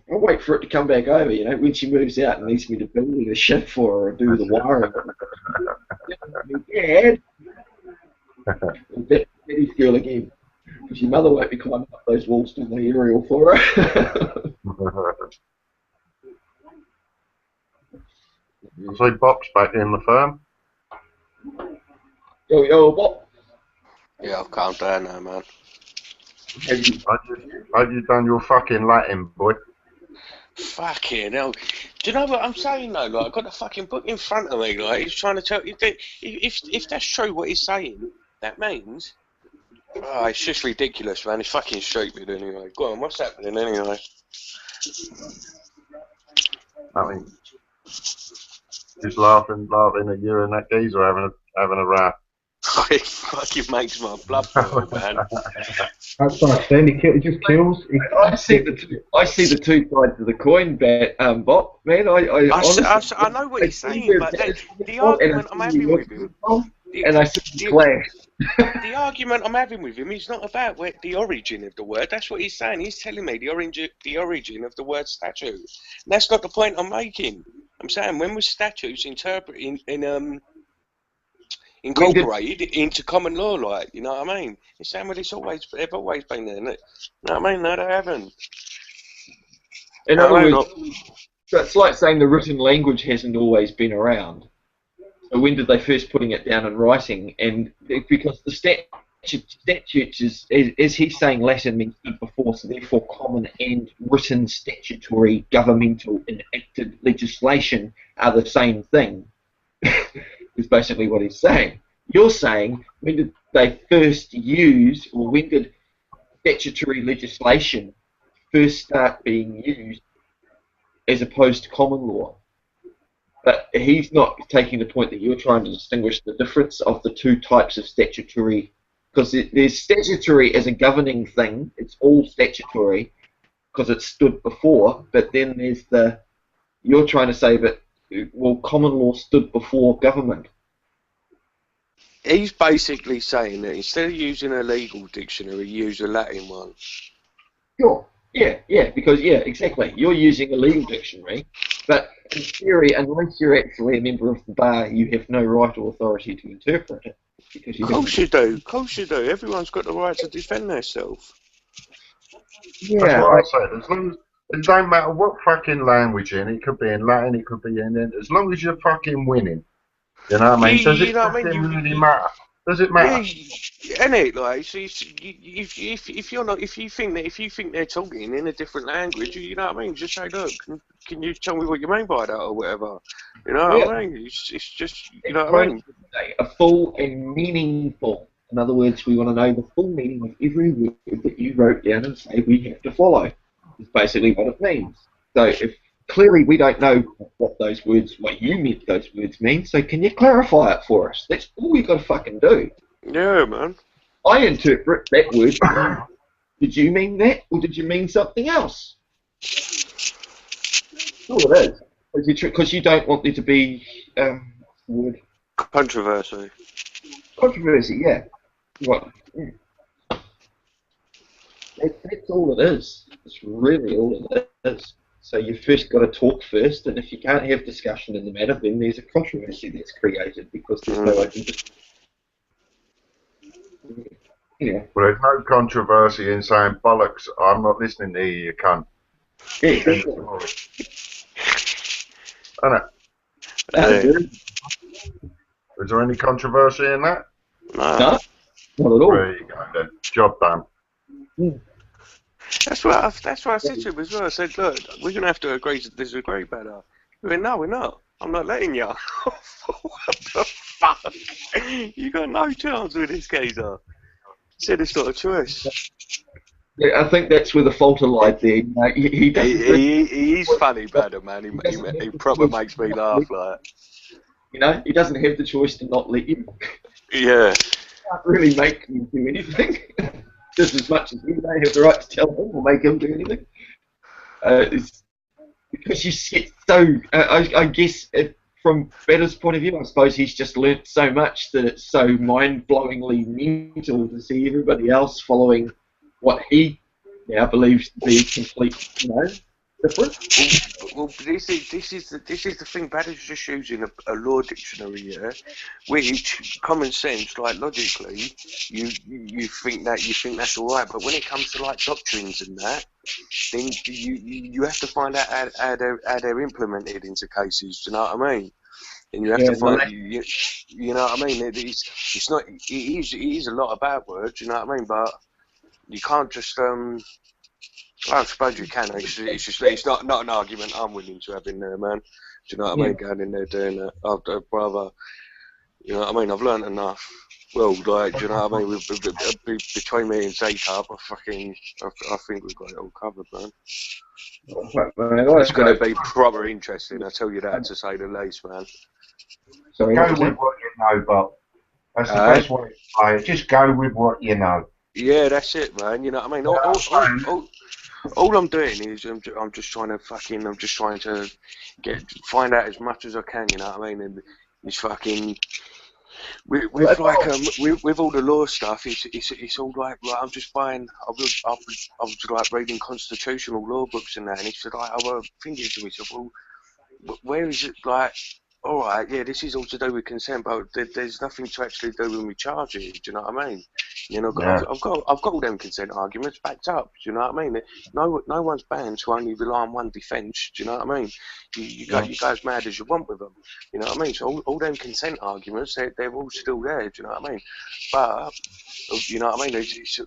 I'll wait for it to come back over, you know, when she moves out and needs me to build the shit for her and do the wiring. Dad! Daddy's girl again. Because your mother won't be climbing up those walls to the aerial for her. So Bob's back in the firm. Yo, Bob. Yeah, I've calmed down now, man. Have you done your fucking Latin, boy? Fucking hell. Do you know what I'm saying though? Like, I've got the fucking book in front of me. Like, he's trying to tell you that if that's true what he's saying, that means. Oh, it's just ridiculous, man. It's fucking stupid anyway. Go on, what's happening anyway? I mean, just laughing at you and that geezer having a rap. It fucking makes my blood boil, man. That's what I'm saying. It just kills. I see the two sides of the coin, Bob. Man, I know what he's saying, but the argument I'm having with him, the argument I'm having with him is not about the origin of the word. That's what he's saying. He's telling me the origin of the word statue. And that's not the point I'm making. I'm saying when was statues incorporated into common law, like, you know what I mean? It's saying, well, they've always been there, isn't it? You know what I mean? No, they haven't. In other words, it's like saying the written language hasn't always been around. So when did they first putting it down in writing? And because the statutes is he's saying Latin means before, so therefore common and written statutory governmental enacted legislation are the same thing. Is basically what he's saying. You're saying, when did they first use, or when did statutory legislation first start being used as opposed to common law? But he's not taking the point that you're trying to distinguish the difference of the two types of statutory, because there's statutory as a governing thing, it's all statutory, because it stood before, but then there's you're trying to say that, well, common law stood before government. He's basically saying that instead of using a legal dictionary, use a Latin one. Sure. Yeah, because, exactly. You're using a legal dictionary, but in theory, unless you're actually a member of the bar, you have no right or authority to interpret it. Because Of course you do. Of course you do. Everyone's got the right to defend themselves. Yeah. That's what I said. As long as it don't matter what fucking language in it could be in Latin, it could be in as long as you're fucking winning. You know what I mean? Does it fucking really matter? Does it matter? Yeah, innit? Like, so if you think they're talking in a different language, you know what I mean? Just say, look, can you tell me what you mean by that or whatever? You know what I mean? It's just, you know what I mean? A full and meaningful. In other words, we want to know the full meaning of every word that you wrote down and say we have to follow. Is basically what it means. So if clearly we don't know what you meant those words mean, so can you clarify it for us? That's all you got to fucking do. Yeah, man. I interpret that word. Did you mean that, or did you mean something else? All it is. Because you don't want there to be controversy. Controversy, yeah. What? That's all it is. It's really all it is. So you first got to talk first, and if you can't have discussion in the matter, then there's a controversy that's created because there's no open discussion. Yeah. Well, there's no controversy in saying bollocks. I'm not listening to you, you cunt. Yeah. Isn't it? Is there any controversy in that? No, not at all. There you go then. Job done. That's what I said to him as well. I said, look, we're going to have to agree to disagree better. He went, no, we're not. I'm not letting you. What the fuck? You got no chance with this geezer. He said it's not a choice. I think that's where the falter lied there. He is funny, Badder, man. He proper makes me laugh, like. He doesn't have the choice to not let you. Yeah. Can't really make him do anything. Just as much as you may have the right to tell him or make him do anything. It's because you get so. I guess from Badder's point of view, I suppose he's just learnt so much that it's so mind-blowingly mental to see everybody else following what he now believes to be complete, different. Well, this is the thing. Badder's just using a law dictionary here, which common sense, like logically, you think that's all right. But when it comes to like doctrines and that, then you have to find out how they're implemented into cases. Do you know what I mean? And you have to find, you know what I mean? It's not. It is a lot of bad words. You know what I mean? But you can't just I suppose you can. It's not an argument I'm willing to have in there, man. Do you know what I mean? Going in there doing that, I'd rather. You know what I mean? I've learnt enough. Well, like, do you know what I mean? Between me and Z-Cup, I think we've got it all covered, man. It's going to be proper interesting. I tell you that, to say the least, man. Sorry, go with what you know, Bob. That's the best way to play it. Just go with what you know. Yeah, that's it, man. You know what I mean? All I'm doing is I'm just trying to find out as much as I can. You know what I mean? And it's fucking with all the law stuff. It's all like I'm just buying. I was like reading constitutional law books and that, and it's like I was thinking to myself, well, where is it like? All right, yeah, this is all to do with consent, but there's nothing to actually do with me charging. Do you know what I mean? You know, I've got all them consent arguments backed up. Do you know what I mean? No one's banned to only rely on one defence. Do you know what I mean? You go as mad as you want with them. You know what I mean? So all them consent arguments, they're all still there. Do you know what I mean? But you know what I mean? It's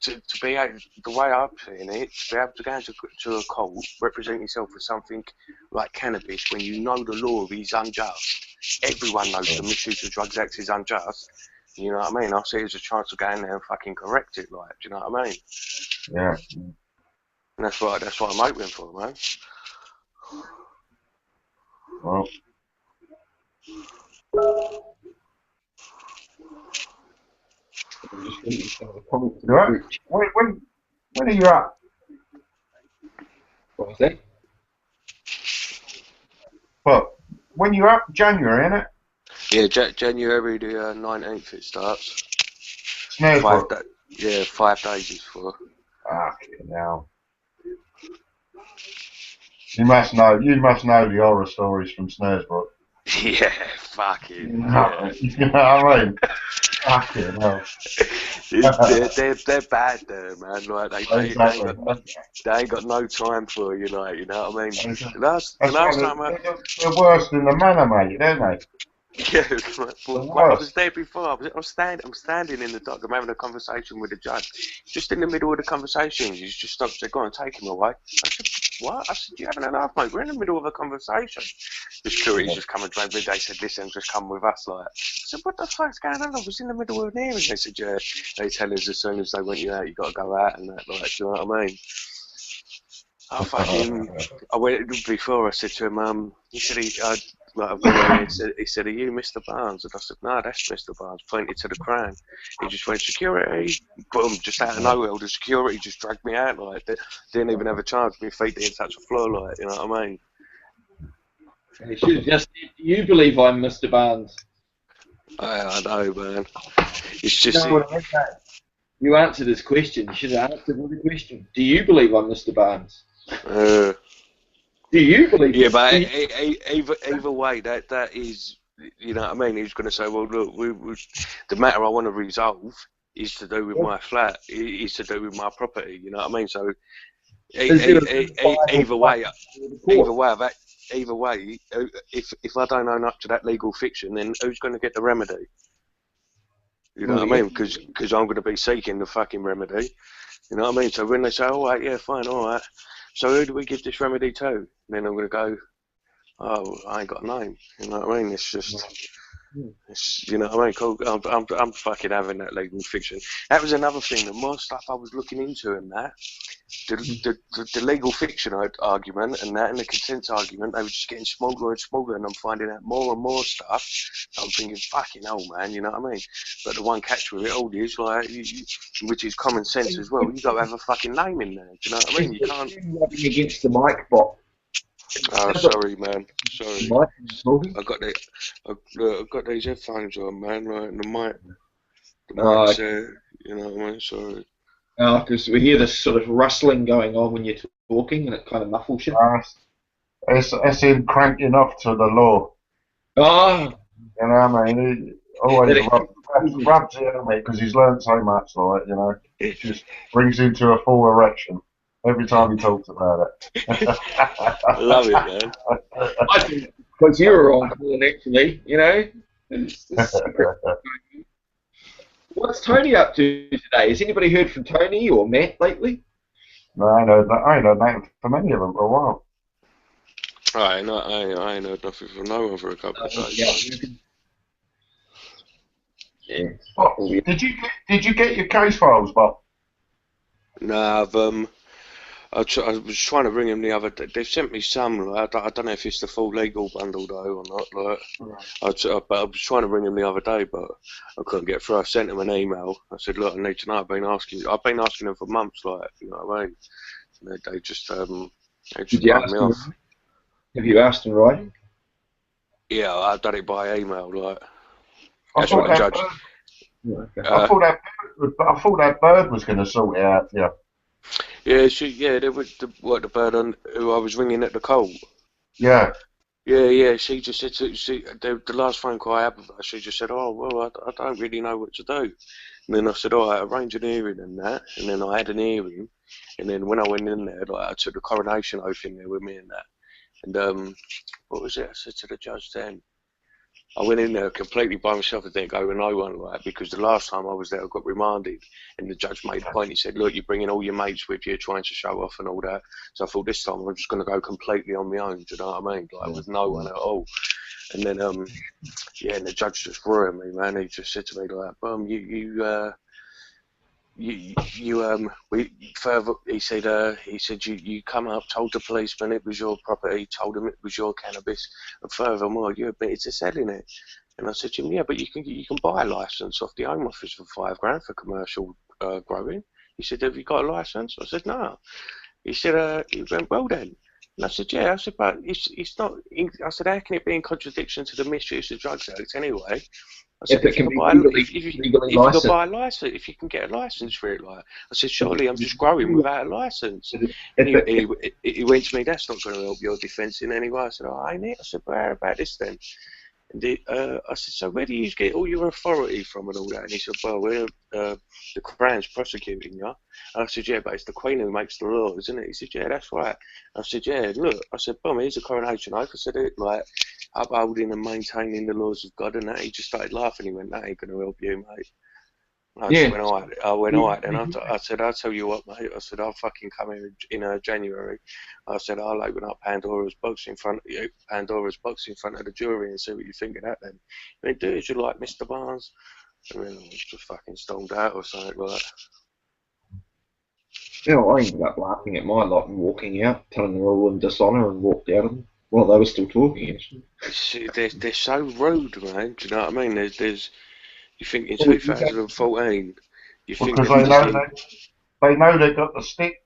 to be able, the way I'm seeing it, to be able to go to a court, represent yourself for something like cannabis, when you know the law is unjust. Everyone knows the Misuse of Drugs Act is unjust. You know what I mean? I see it as a chance to go in there and fucking correct it, like, do you know what I mean? Yeah. And that's what I'm hoping for, man. Well. Right. When are you up? What was that? Well, when you're up, January, innit? Yeah, January the 19th it starts. Snaresbrook. 5 days is for. Now. You must know the horror stories from Snaresbrook. Yeah, fucking. Yeah. You know what I mean? Fucking hell. They're bad there, man. Like they ain't got no time for you, like, you know what I mean? Last time they're worse than the manor, mate, don't they? Yeah, well, I was there before. I'm standing in the dock. I'm having a conversation with the judge. Just in the middle of the conversation, he just stops. They go and take him away. I said, "What?" I said, "You having an laugh, mate? We're in the middle of a conversation." The security's just come and drove me. They said, "Listen, just come with us." Like, I said, "What the fuck's going on?" I was in the middle of an hearing. They said, "Yeah." They tell us as soon as they want you out, you got to go out and that. Like, do you know what I mean? I went before. I said to him, he said he said, "Are you Mr. Barnes?" And I said, "No, that's Mr. Barnes." Pointed to the crown. He just went, "Security!" Boom! Just out of nowhere, the security just dragged me out like that. Didn't even have a chance. My feet didn't touch the floor, like, you know what I mean? You should have just said, "Do you believe I'm Mr. Barnes?" I know, man. It's just. You answered his question. You should have answered the question. Do you believe I'm Mr. Barnes? Do you believe? Yeah, but either way, that is, you know what I mean. He's going to say, "Well, look, the matter I want to resolve is to do with my flat, is to do with my property." You know what I mean? So either way, if I don't own up to that legal fiction, then who's going to get the remedy? You know what I mean? Because I'm going to be seeking the fucking remedy. You know what I mean? So when they say, "All right, yeah, fine, all right. So who do we give this remedy to?" Then I'm going to go, "Oh, I ain't got a name." You know what I mean? It's just. You know what I mean? Cool. I'm fucking having that legal fiction. That was another thing. The more stuff I was looking into and that, the legal fiction argument and that, and the consent argument, they were just getting smaller and smaller, and I'm finding out more and more stuff. I'm thinking, fucking hell, man, you know what I mean? But the one catch with it all is, like, which is common sense as well, you got to have a fucking name in there, do you know what I mean? You can't... rubbing against the mic bot. Oh, sorry, man. Sorry. I've got these headphones on, man, right, and the mic's you know what I mean? Sorry. Because we hear this sort of rustling going on when you're talking, and it kind of muffles you. It's him cranking off to the law. Oh! You know what I mean? He always rubs it on me because he's learned so much, like, you know. It just brings him to a full erection every time he talks about it. I love it, man. I think because you were on call, actually, you know. What's Tony up to today? Has anybody heard from Tony or Matt lately? No, I ain't heard nothing from any of them for a while. I ain't heard nothing from no one for a couple of days. Yeah. Oh, did you get your case files, Bob? No, I was trying to ring them the other day. They've sent me some. Like, I don't know if it's the full legal bundle though or not. Like, but I was trying to ring them the other day, but I couldn't get through. I sent them an email. I said, look, I need to know. I've been asking them for months. Like, you know what I mean? And they just cut me off. Have you asked in writing? Yeah, I've done it by email. Like, I thought that bird was going to sort it out. Yeah. Yeah, there was the bird on who I was ringing at the court. Yeah. Yeah. She just said the last phone call I had with her, she just said, "Oh well, I don't really know what to do." And then I said, "Oh, I arrange an hearing and that." And then I had an hearing, and then when I went in there, like I took the coronation oath in there with me and that. And what was it I said to the judge then? I went in there completely by myself. I didn't go with no one, like, because the last time I was there, I got remanded, and the judge made a point. He said, "Look, you're bringing all your mates with you, trying to show off and all that." So I thought this time I'm just going to go completely on my own. Do you know what I mean? Like with no one at all. And then, and the judge just ruined me, man. He just said to me like, he said you come up, told the policeman it was your property, told him it was your cannabis, and furthermore you admitted to selling it. And I said to him, yeah, but you can buy a license off the Home Office for $5,000 for commercial growing. He said, have you got a license? I said, no. He said, he went, well then. And I said, yeah. I said, but it's not. I said, how can it be in contradiction to the Misuse of Drugs Act anyway? I said, if you can buy a license, if you can get a license for it, like I said, surely I'm just growing without a license. And he went to me, that's not going to help your defence in any way. I said, oh, ain't it? I said, well, how about this then? And I said, so where do you get all your authority from and all that? And he said, well, we're the Crown's prosecuting you. And I said, yeah, but it's the Queen who makes the law, isn't it? He said, yeah, that's right. I said, yeah, look, I said, boom, here's a coronation oath. I said, like, upholding and maintaining the laws of God and that. He just started laughing. He went, that ain't going to help you, mate. I went, all right, then I said, I'll tell you what, mate. I said, I'll fucking come here in January. I said, I'll open up Pandora's box in front of you, the jury, and see what you think of that then. I mean, do as you like, Mr. Barnes. And then I just fucking stormed out or something like that. Yeah, I ended up laughing at my lot and walking out, telling them all in dishonour, and walked out of them while they were still talking, actually. They're so rude, man. Do you know what I mean? There's you think in 2014, you think because they know they've got the stick,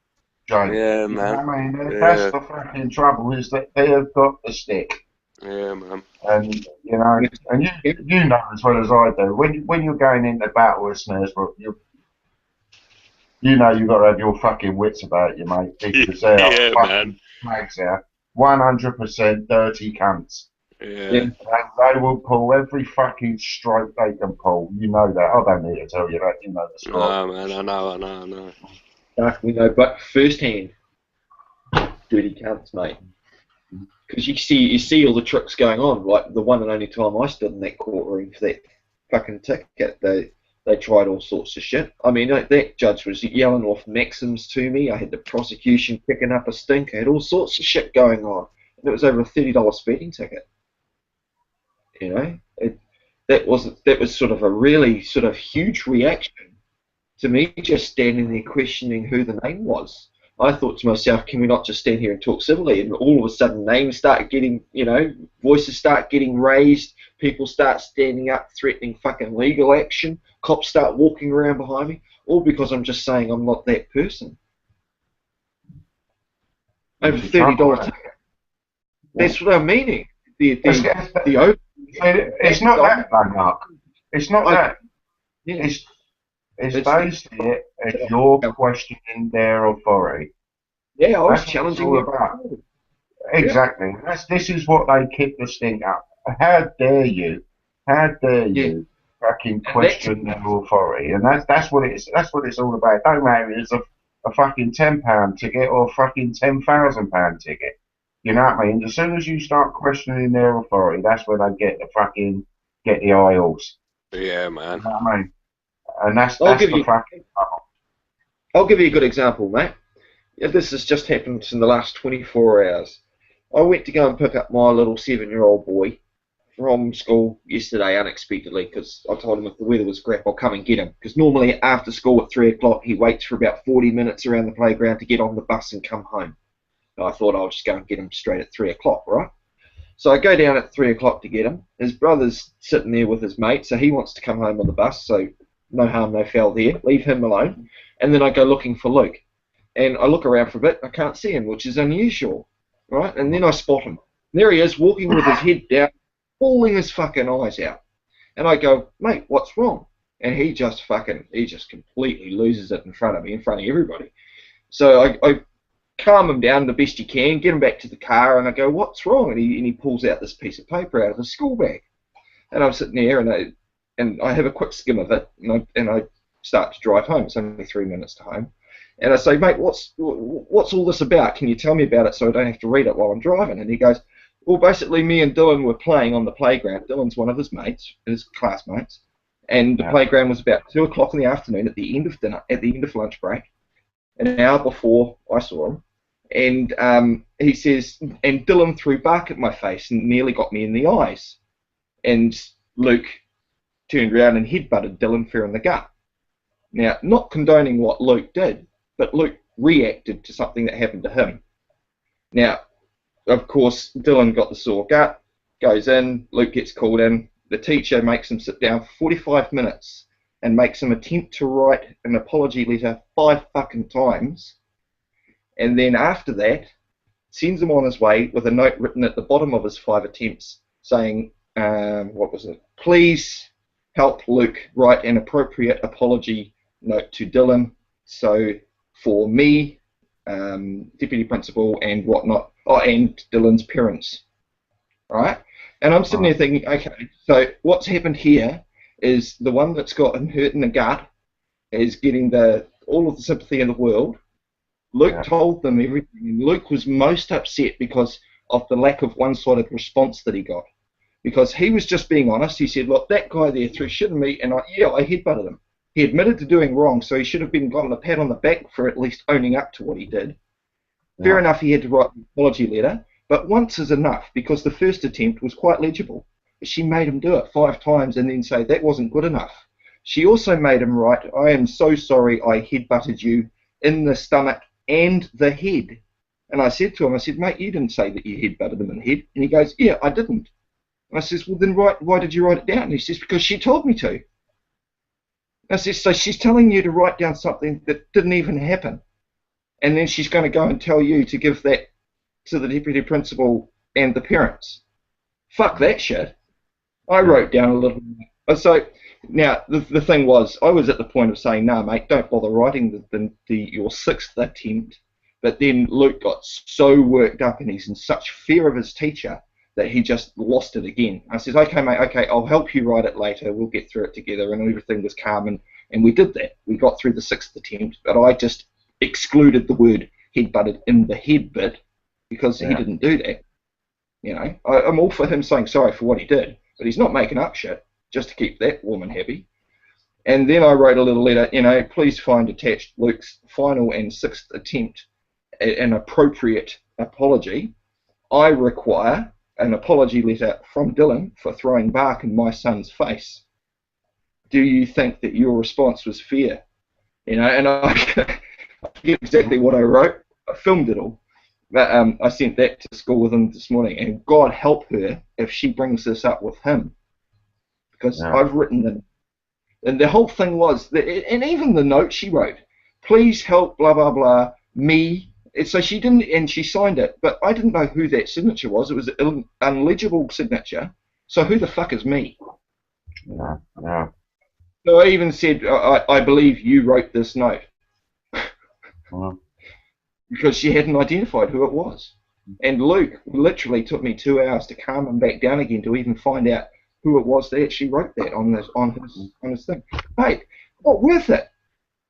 James. Yeah, man. You know what I mean? That's the fucking trouble, is that they have got the stick. Yeah, man. And you know, and you know as well as I do, when you're going into battle with Snaresbrook, you know you've got to have your fucking wits about you, mate, because they're fucking flags there. 100% dirty cunts. Yeah. They will pull every fucking stroke they can pull. You know that. I don't need to tell you that. You know the story. No, man. I know. We know, but firsthand, dirty cunts, mate. Because you see all the tricks going on. Like the one and only time I stood in that courtroom for that fucking ticket, they tried all sorts of shit. I mean, that judge was yelling off maxims to me. I had the prosecution picking up a stink. I had all sorts of shit going on. And it was over a $30 speeding ticket. You know? that was sort of a really sort of huge reaction to me just standing there questioning who the name was. I thought to myself, can we not just stand here and talk civilly? And all of a sudden names start getting, voices start getting raised, people start standing up threatening fucking legal action, cops start walking around behind me, all because I'm just saying I'm not that person. Over $30 ticket. That's what I'm meaning. It's not that, though, Mark. It's not that. It's based here as you're questioning their authority. Yeah, I was challenging you. Exactly. This is what they kick the stink up. How dare you? How dare you fucking question their authority? And that's what it's all about. It don't matter if it's a fucking £10 ticket or a fucking £10,000 ticket. You know what I mean? As soon as you start questioning their authority, that's where they get the aisles. Yeah, man. You know what I mean? And that's the fucking trouble. I'll give you a good example, mate. This has just happened in the last 24 hours. I went to go and pick up my little 7-year-old boy from school yesterday unexpectedly because I told him if the weather was crap, I'll come and get him. Because normally after school at 3 o'clock, he waits for about 40 minutes around the playground to get on the bus and come home. I thought I'll just go and get him straight at 3 o'clock, right? So I go down at 3 o'clock to get him. His brother's sitting there with his mate, so he wants to come home on the bus, so no harm, no foul there. Leave him alone. And then I go looking for Luke. And I look around for a bit, I can't see him, which is unusual, right? And then I spot him. There he is, walking with his head down, bawling his fucking eyes out. And I go, mate, what's wrong? And he just completely loses it in front of me, in front of everybody. So I calm him down the best you can, get him back to the car, and I go, what's wrong? And he pulls out this piece of paper out of his school bag. And I'm sitting there, and I have a quick skim of it, and I start to drive home. It's only 3 minutes to home. And I say, mate, what's all this about? Can you tell me about it so I don't have to read it while I'm driving? And he goes, well, basically, me and Dylan were playing on the playground. Dylan's one of his mates, his classmates, and the playground was about 2 o'clock in the afternoon at the end of dinner, at the end of lunch break, an hour before I saw him. And he says, and Dylan threw bark at my face and nearly got me in the eyes. And Luke turned around and headbutted Dylan fair in the gut. Now, not condoning what Luke did, but Luke reacted to something that happened to him. Now, of course, Dylan got the sore gut, goes in, Luke gets called in, the teacher makes him sit down for 45 minutes and makes him attempt to write an apology letter 5 fucking times. And then after that, sends him on his way with a note written at the bottom of his 5 attempts saying, please help Luke write an appropriate apology note to Dylan, so for me, deputy principal and whatnot, and Dylan's parents, right? And I'm sitting there thinking, okay, so what's happened here is the one that's gotten hurt in the gut is getting all of the sympathy in the world. Luke told them everything, and Luke was most upset because of the lack of one-sided response that he got. Because he was just being honest. He said, look, that guy there threw shit at me, and I headbutted him. He admitted to doing wrong, so he should have been gotten a pat on the back for at least owning up to what he did. Fair enough, he had to write an apology letter, but once is enough, because the first attempt was quite legible. She made him do it 5 times and then say that wasn't good enough. She also made him write, I am so sorry I headbutted you in the stomach and the head. And I said to him, mate, you didn't say that you headbutted him in the head. And he goes, yeah, I didn't. And I says, well, then why did you write it down? And he says, because she told me to. And I says, so she's telling you to write down something that didn't even happen. And then she's going to go and tell you to give that to the deputy principal and the parents. Fuck that shit. I wrote down a little bit. So, now, the thing was, I was at the point of saying, nah, mate, don't bother writing your 6th attempt. But then Luke got so worked up and he's in such fear of his teacher that he just lost it again. I said, okay, mate, okay, I'll help you write it later. We'll get through it together. And everything was calm. And we did that. We got through the 6th attempt. But I just excluded the word headbutted in the head bit because he didn't do that. You know, I'm all for him saying sorry for what he did. But he's not making up shit just to keep that woman happy. And then I wrote a little letter, please find attached Luke's final and 6th attempt an appropriate apology. I require an apology letter from Dylan for throwing bark in my son's face. Do you think that your response was fair? You know, and I forget exactly what I wrote. I filmed it all. But I sent that to school with him this morning, and God help her if she brings this up with him. Because I've written them. And the whole thing was, that, and even the note she wrote, please help, blah, blah, blah, me. So she didn't, and she signed it, but I didn't know who that signature was. It was an unlegible signature. So who the fuck is me? Yeah. So I even said, I believe you wrote this note. Because she hadn't identified who it was. And Luke literally took me 2 hours to calm him back down again to even find out who it was that actually wrote that on his thing. Mate, not worth it.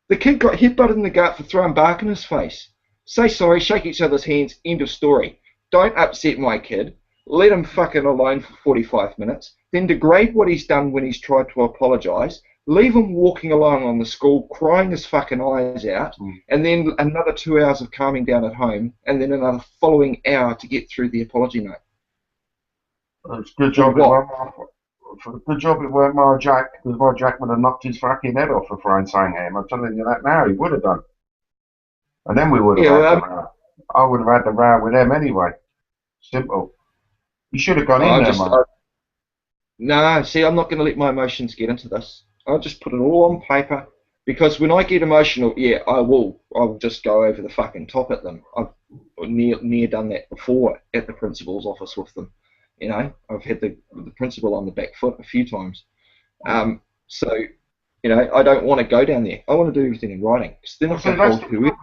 The kid got headbutted in the gut for throwing bark in his face. Say sorry, shake each other's hands, end of story. Don't upset my kid. Let him fucking alone for 45 minutes. Then degrade what he's done when he's tried to apologise. Leave him walking along on the school, crying his fucking eyes out, and then another 2 hours of calming down at home, and then another following hour to get through the apology note. It's good job it weren't my Jack, because my Jack would have knocked his fucking head off for throwing something at him. I'm telling you that now, he would have done. And then we would have had the row. I would have had the row with them anyway. Simple. You should have gone in there, man. No, see, I'm not going to let my emotions get into this. I'll just put it all on paper, because when I get emotional, yeah, I'll just go over the fucking top at them. I've near done that before at the principal's office with them. You know, I've had the principal on the back foot a few times. So, you know, I don't want to go down there. I want to do everything in writing. Because then I can hold whoever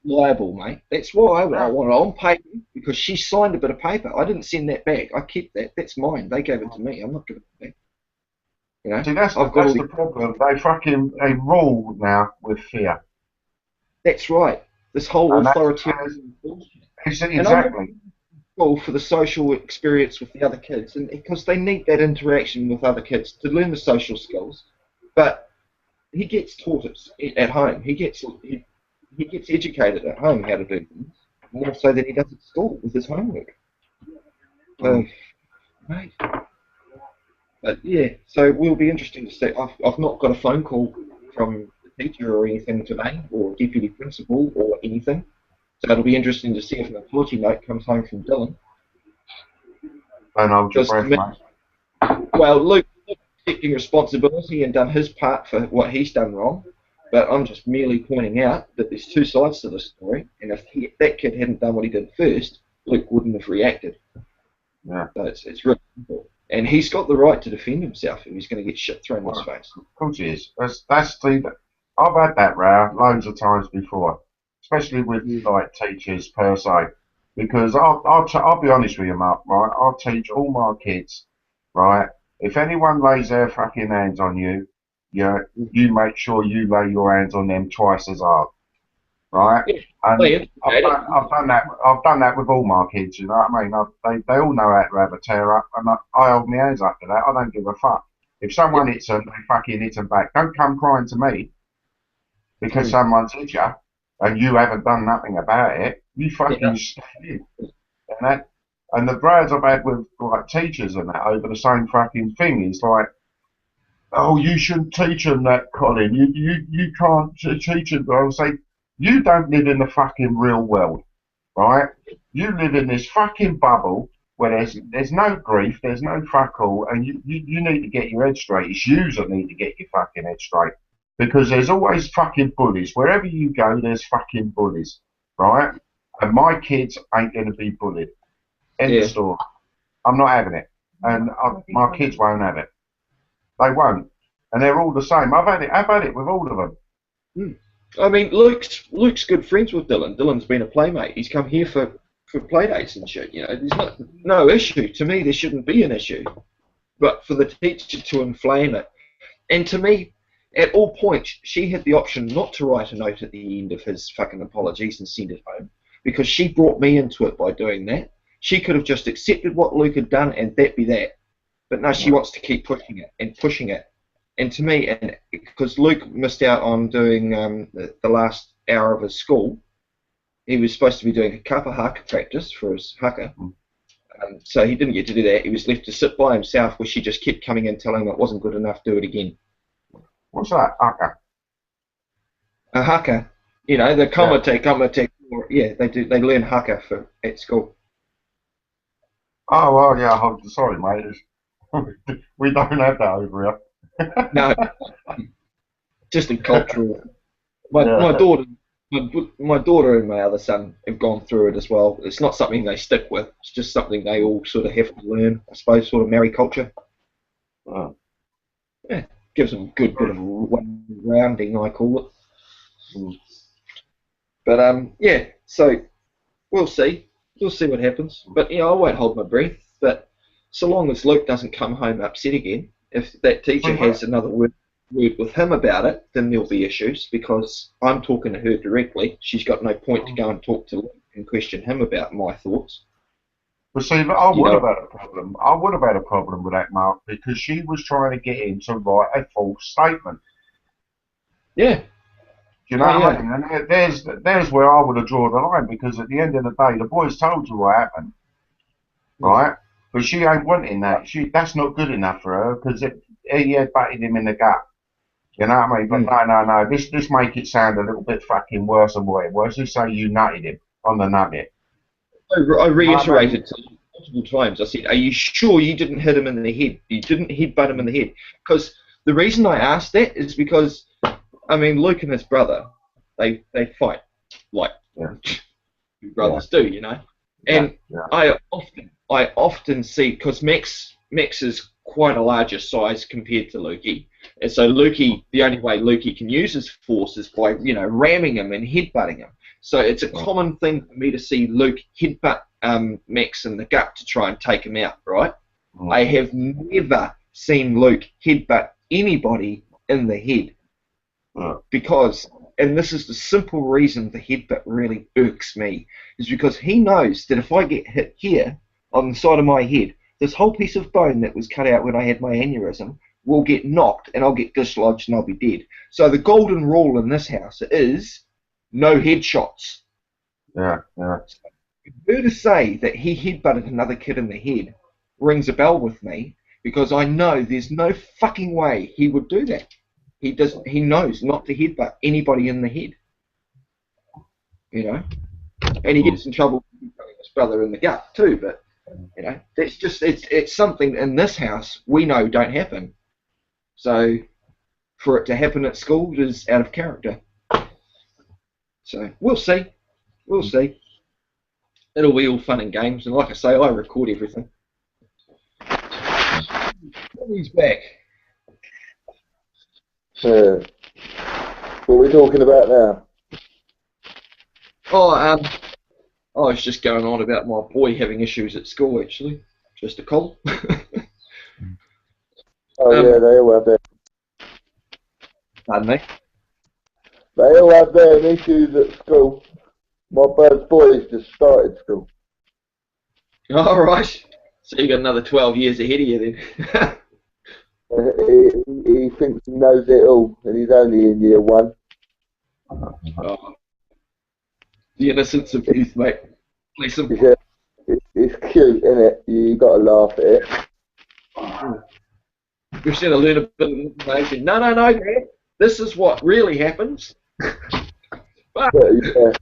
liable, mate. That's why I want it on paper, because she signed a bit of paper. I didn't send that back. I kept that. That's mine. They gave it to me. I'm not giving it back. You know? See, that's the problem. They rule now with fear. That's right. This whole authoritarian bullshit. Exactly. For the social experience with the other kids, and because they need that interaction with other kids to learn the social skills. But he gets taught it at home. He gets educated at home how to do things more so than he does at school with his homework. So, mate. But yeah, so it will be interesting to see. I've not got a phone call from the teacher or anything today, or deputy principal or anything. So it'll be interesting to see if an apology note comes home from Dylan. And I'll just well, Luke taking responsibility and done his part for what he's done wrong, but I'm just merely pointing out that there's two sides to the story, and if that kid hadn't done what he did first, Luke wouldn't have reacted. Yeah. So it's really simple. And he's got the right to defend himself if he's going to get shit thrown in his face. Of course he is. I've had that row loads of times before, especially with like teachers per se. Because I'll be honest with you, Mark. Right, I'll teach all my kids. Right, if anyone lays their fucking hands on you, you make sure you lay your hands on them twice as hard. Right, and I've done that with all my kids. You know what I mean? They all know how to have a tear up, and I hold my hands up to that. I don't give a fuck. If someone hits them, they fucking hit them back. Don't come crying to me because someone's hit you and you haven't done nothing about it. You fucking stay in. And the rows I've had with like teachers and that over the same fucking thing is like, oh, you shouldn't teach them that, Colin. You can't teach them. I'll say, you don't live in the fucking real world, right? You live in this fucking bubble where there's no grief, there's no fuck all, and you need to get your head straight. It's you that need to get your fucking head straight. Because there's always fucking bullies. Wherever you go, there's fucking bullies, right? And my kids ain't going to be bullied. End of story. I'm not having it. And my kids won't have it. They won't. And they're all the same. I've had it with all of them. I mean, Luke's good friends with Dylan. Dylan's been a playmate. He's come here for play dates and shit. You know, there's no issue. To me, there shouldn't be an issue. But for the teacher to inflame it, and to me, at all points, she had the option not to write a note at the end of his fucking apologies and send it home, because she brought me into it by doing that. She could have just accepted what Luke had done and that be that. But no, she wants to keep pushing it and pushing it. And to me, and because Luke missed out on doing the last hour of his school, he was supposed to be doing a kappa haka practice for his haka, So he didn't get to do that. He was left to sit by himself, where she just kept coming in telling him it wasn't good enough, do it again. What's that? Haka? A haka. You know, the kamate. Yeah, they do. They learn haka at school. Oh, well, yeah, I'm sorry, mate. We don't have that over here. No, just in cultural. My daughter and my other son have gone through it as well. It's not something they stick with. It's just something they all sort of have to learn, I suppose, sort of Maori culture. Oh. Yeah, gives them a good bit of rounding, I call it. But yeah, so we'll see. We'll see what happens. But I won't hold my breath. But so long as Luke doesn't come home upset again, if that teacher has another word with him about it, then there'll be issues, because I'm talking to her directly. She's got no point to go and talk to Luke and question him about my thoughts. But see, I would have had a problem. I would have had a problem with that, Mark, because she was trying to get him to write a false statement. Yeah. You know what I mean? And there's where I would have drawn the line, because at the end of the day, the boys told you what happened, right? But she ain't wanting that. That's not good enough for her, because he had batted him in the gut. You know what I mean? But no. This make it sound a little bit fucking worse than what it was. Just say you nutted him on the nugget. I reiterated to him multiple times. I said, "Are you sure you didn't hit him in the head? You didn't headbutt him in the head?" Because the reason I asked that is because, I mean, Luke and his brother, they fight like brothers do, you know. And I often see, because Max is quite a larger size compared to Lukey, and so Lukey, the only way Lukey can use his force is by ramming him and headbutting him. So it's a common thing for me to see Luke headbutt Max in the gut to try and take him out, right? I have never seen Luke headbutt anybody in the head, because, and this is the simple reason the headbutt really irks me, is because he knows that if I get hit here on the side of my head, this whole piece of bone that was cut out when I had my aneurysm will get knocked and I'll get dislodged and I'll be dead. So the golden rule in this house is no headshots. Yeah. For her to say that he headbutted another kid in the head rings a bell with me, because I know there's no fucking way he would do that. He knows not to headbutt anybody in the head. And he gets in trouble with his brother in the gut too, but that's just it's something in this house we know don't happen. So for it to happen at school is out of character. So we'll see. It'll be all fun and games, and like I say, I record everything. He's back. What are we talking about now? I was just going on about my boy having issues at school, actually. Just a call. Yeah, they all have their... Pardon me? They all have their issues at school. My boys just started school. All right. So you got another 12 years ahead of you then. He thinks he knows it all, and he's only in year 1. Oh. The innocence of youth, mate. Bless him. It's cute, isn't it? You got to laugh at it. You're going to learn a bit of information. No, Dad. This is what really happens. Yeah.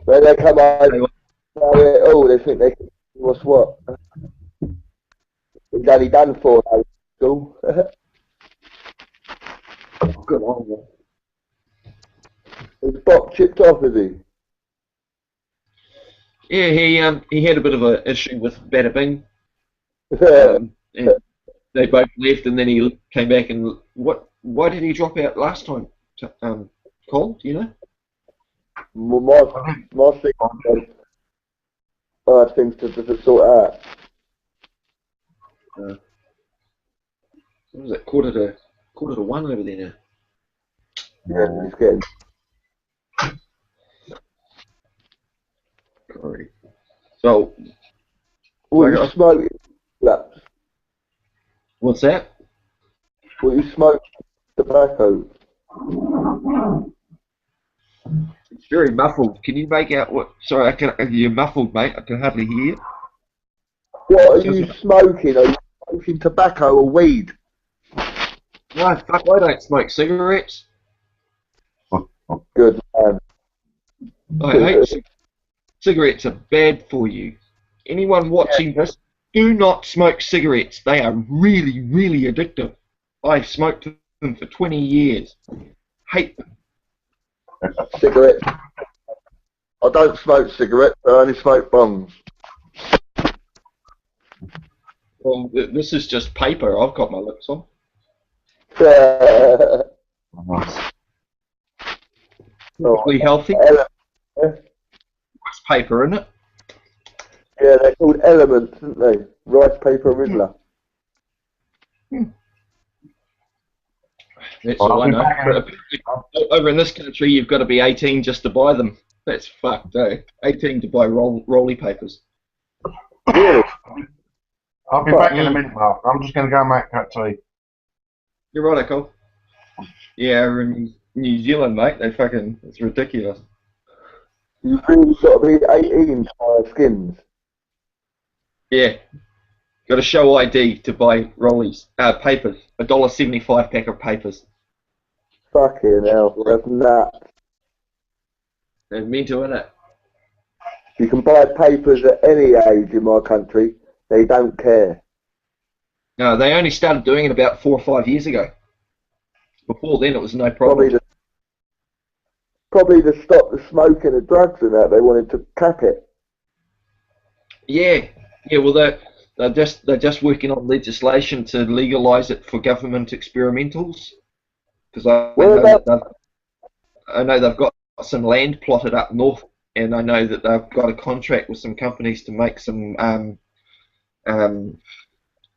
When they come out, they think they can do what's what. He's only done 4 hours at school. Good on you. Is Bob chipped off, is he? Yeah, he had a bit of an issue with Bada Bing. And they both left, and then he came back. And why did he drop out last time? Cole, do you know? My thing, I have things to sort out. What was it? Quarter to 1 over there now. Yeah, he's getting. Sorry. So. What you smoking? What's that? What you smoke? Tobacco. It's very muffled. Can you make out what? Sorry, you're muffled, mate. I can hardly hear you. What are you smoking? Are you smoking tobacco or weed? No, fuck, I don't smoke cigarettes. Good man. I hate cigarettes are bad for you. Anyone watching this, do not smoke cigarettes. They are really, really addictive. I've smoked them for 20 years. Hate them. Cigarettes. I don't smoke cigarettes, I only smoke bongs. Well, this is just paper. I've got my lips on. Perfectly healthy. What's paper, isn't it? Yeah, they're called elements, aren't they? Rice paper Riddler. That's all I know. But over in this country, you've got to be 18 just to buy them. That's fucked, eh? 18 to buy rolly papers. Really? I'll be back in a minute, Mark. I'm just going to go and make that tea. You're right, Cole. Yeah, in New Zealand, mate, it's ridiculous. You've really got to be 18 to buy skins. Yeah. Got to show ID to buy rollies, papers. $1.75 pack of papers. Fucking hell, that's nuts. They're mental, innit? You can buy papers at any age in my country. They don't care. No, they only started doing it about 4 or 5 years ago. Before then, it was no problem. Probably to stop the smoking and drugs and that. They wanted to cap it. Yeah. Well, they're just working on legislation to legalise it for government experimentals. Because I know they've got some land plotted up north, and I know that they've got a contract with some companies to make some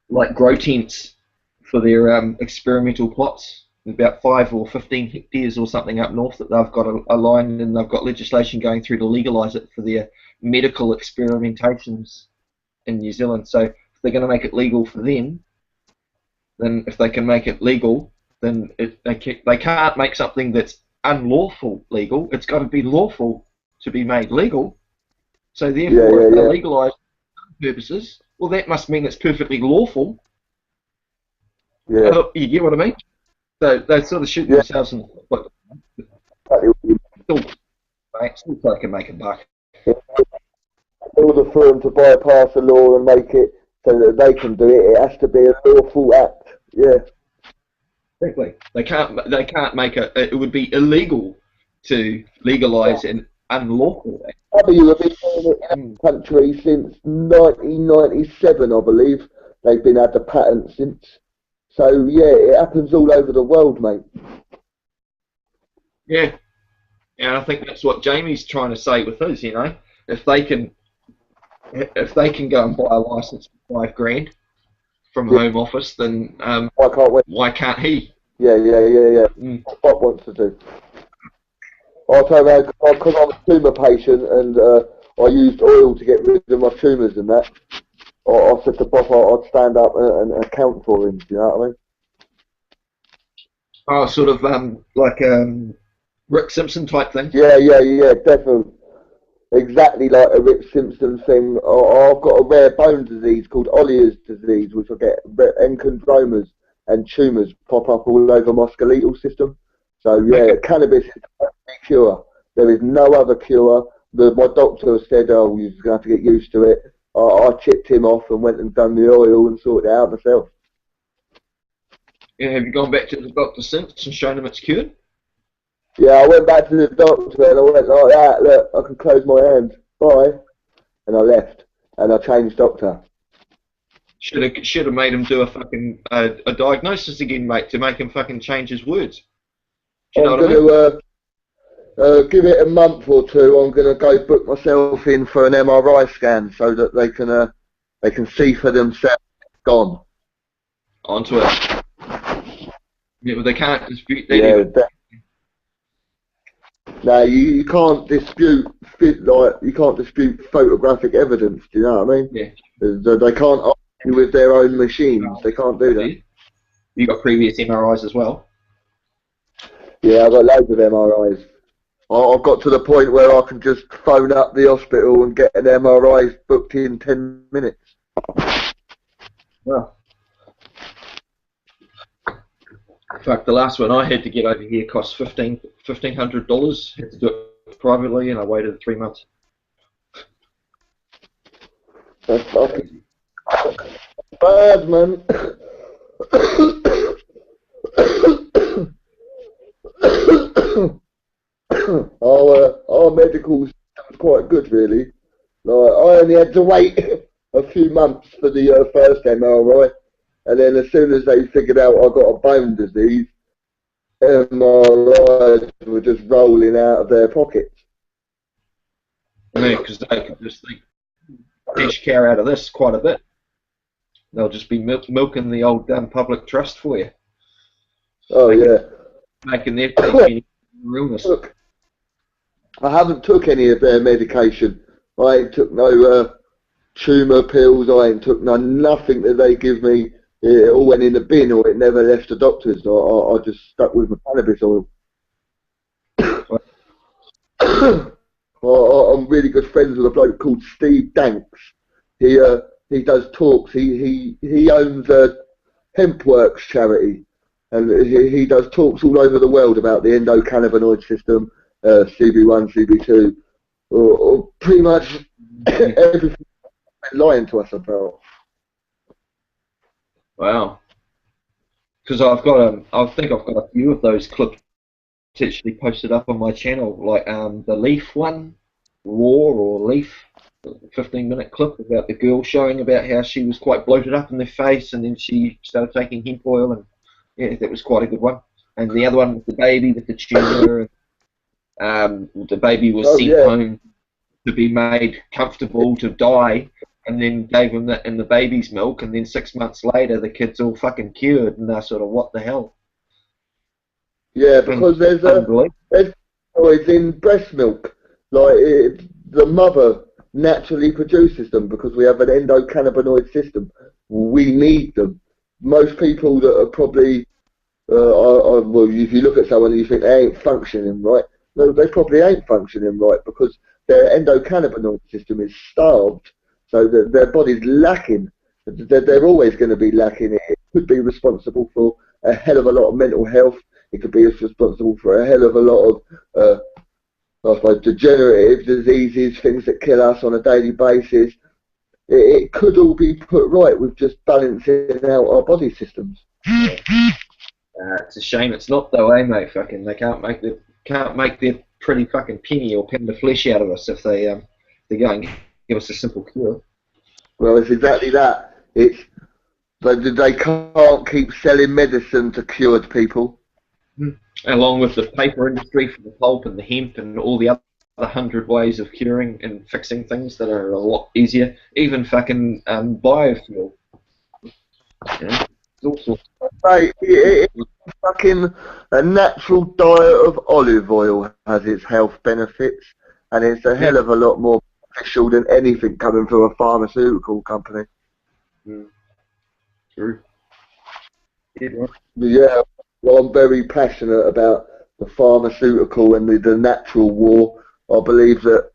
like grow tents for their experimental plots. About 5 or 15 hectares or something up north that they've got a line, and they've got legislation going through to legalise it for their medical experimentations in New Zealand. So if they're going to make it legal for them, then if they can make it legal, then they can't make something that's unlawful legal. It's got to be lawful to be made legal. So therefore, if they're legalised for purposes, well, that must mean it's perfectly lawful. Yeah. You get what I mean? So they sort of shoot themselves in the foot. Still so they can make a buck. In order for them to bypass the law and make it so that they can do it, it has to be a lawful act. Yeah. Exactly. They can't make it would be illegal to legalise an unlawful act. You have been doing it in the country since 1997, I believe. They've been had the patent since. So yeah, it happens all over the world, mate. Yeah, and I think that's what Jamie's trying to say with his. You know, if they can go and buy a license for $5,000 from Home Office, then why can't he? Yeah. What Bob wants to do. I'll tell you, because I'm a tumour patient and I used oil to get rid of my tumours and that. I said to Bob I'd stand up and account for him, do you know what I mean? Oh, sort of like Rick Simpson type thing? Yeah, definitely. Exactly like a Rick Simpson thing. I've got a rare bone disease called Ollier's disease, which I get enchondromas and tumours pop up all over my skeletal system. So yeah, cannabis is the only cure. There is no other cure. My doctor said, oh, you're going to have to get used to it. I chipped him off and went and done the oil and sorted it out myself. Yeah, have you gone back to the doctor since and shown him it's cured? Yeah, I went back to the doctor and I went like that, look, I can close my hands, bye. And I left, and I changed doctor. Should have made him do a fucking a diagnosis again, mate, to make him fucking change his words. Do you know what I mean? Give it a month or two. I'm going to go book myself in for an MRI scan so that they can see for themselves it's gone. Onto it. Yeah, but they can't dispute that. No, you can't dispute photographic evidence. Do you know what I mean? Yeah. They can't argue with their own machines. They can't do that. You got previous MRIs as well? Yeah, I've got loads of MRIs. I've got to the point where I can just phone up the hospital and get an MRI booked in 10 minutes. Well, in fact, the last one I had to get over here cost $1,500. Had to do it privately, and I waited 3 months. That's fucking bad, man. Our medical system's quite good, really. Like, I only had to wait a few months for the first MRI, and then as soon as they figured out I got a bone disease, MRIs were just rolling out of their pockets. Yeah, because they could just dish care out of this quite a bit. They'll just be milking the old public trust for you. Oh, yeah. Making their illness. Look, I haven't took any of their medication. I ain't took no tumour pills. I ain't took nothing that they give me. It all went in the bin, or it never left the doctors. I just stuck with my cannabis oil. I'm really good friends with a bloke called Steve Danks. He does talks. He owns a HempWorks charity, and he does talks all over the world about the endocannabinoid system, CB1, CB2, or pretty much everything they're lying to us about. Wow. Because I've got I think I've got a few of those clips actually posted up on my channel, like the Leaf one, Raw or Leaf, 15-minute clip about the girl showing about how she was quite bloated up in the face, and then she started taking hemp oil, and yeah, that was quite a good one. And the other one with the baby with the tumour, the baby was sent home to be made comfortable to die, and then gave him that in the baby's milk, and then 6 months later the kid's all fucking cured, and they're sort of, what the hell? Yeah, because there's steroids in breast milk. Like, the mother naturally produces them because we have an endocannabinoid system. We need them. Most people that are probably, well, if you look at someone and you think they ain't functioning right, no, they probably ain't functioning right because their endocannabinoid system is starved, so that their body's lacking. They're always going to be lacking. It could be responsible for a hell of a lot of mental health. It could be responsible for a hell of a lot of, I suppose, degenerative diseases, things that kill us on a daily basis. It could all be put right with just balancing out our body systems. It's a shame it's not though, eh, mate? Fucking, they can't make their pretty fucking penny or pound of flesh out of us if they go and give us a simple cure. Well, it's exactly that. It's they can't keep selling medicine to cured people. Along with the paper industry for the pulp and the hemp and all the other 100 ways of curing and fixing things that are a lot easier. Even fucking biofuel. Yeah, it's all sorts. Mate, fucking a natural diet of olive oil has its health benefits, and it's a hell of a lot more beneficial than anything coming from a pharmaceutical company. True. Yeah, well, I'm very passionate about the pharmaceutical and the natural war. I believe that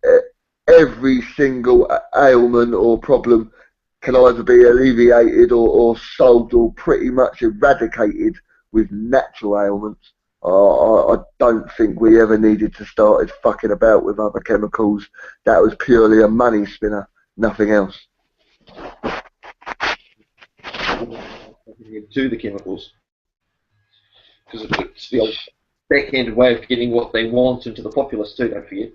every single ailment or problem can either be alleviated or solved or pretty much eradicated with natural ailments. I don't think we ever needed to start fucking about with other chemicals. That was purely a money spinner, nothing else. To the chemicals. Because it's the old backhanded way of getting what they want into the populace too, don't forget.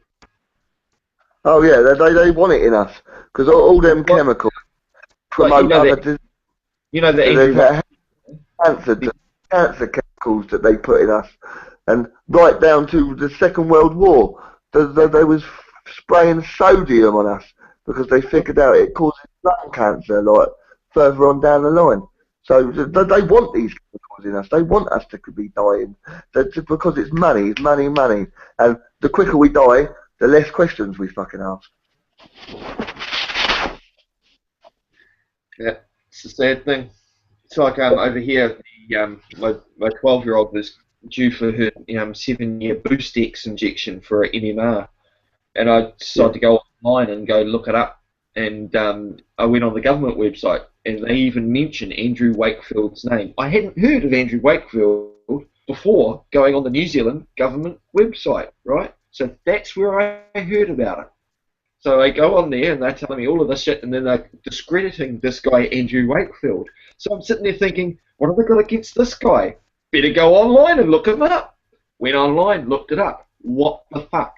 Oh yeah, they want it in us. Because all them chemicals promote other diseases. You know the cancer chemicals that they put in us. And right down to the Second World War, they was spraying sodium on us because they figured out it causes lung cancer, like, further on down the line. So they want these chemicals in us. They want us to be dying. Because it's money, money, money. And the quicker we die, the less questions we fucking ask. Yeah, it's the sad thing. It's like over here, my 12-year-old was due for her 7-year Boostex injection for an MMR, and I decided to go online and go look it up and I went on the government website, and they even mentioned Andrew Wakefield's name. I hadn't heard of Andrew Wakefield before going on the New Zealand government website, right? So that's where I heard about it. So I go on there, and they're telling me all of this shit, and then they're discrediting this guy, Andrew Wakefield. So I'm sitting there thinking, what have they got against this guy? Better go online and look him up. Went online, looked it up. What the fuck?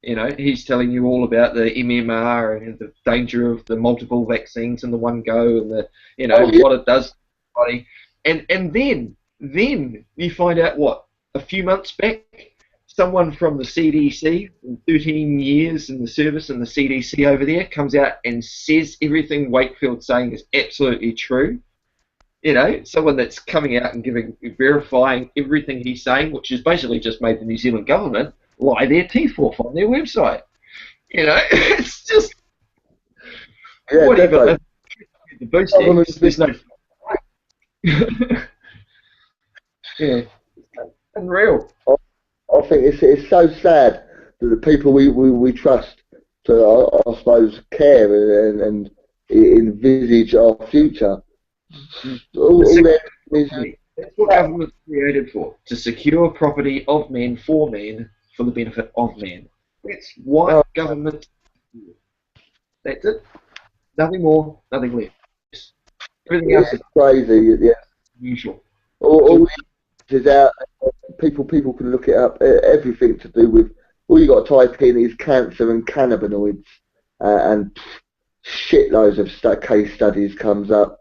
You know, he's telling you all about the MMR and the danger of the multiple vaccines in the one go, and the, you know, what it does to the body. And then you find out, what, a few months back, someone from the CDC, 13 years in the service in the CDC over there, comes out and says everything Wakefield's saying is absolutely true. You know, someone that's coming out and verifying everything he's saying, which has basically just made the New Zealand government lie their teeth off on their website. You know, it's just whatever. The boost there's no. Yeah, unreal. I think it's so sad that the people we trust to, I suppose, care and envisage our future. That's what government's created for, to secure property of men for men for the benefit of men. That's what government. That's it. Nothing more, nothing less. Everything else is crazy. Yeah. Usual. All is out. People can look it up. Everything to do with. All you got to type in is cancer and cannabinoids, and shitloads of case studies comes up.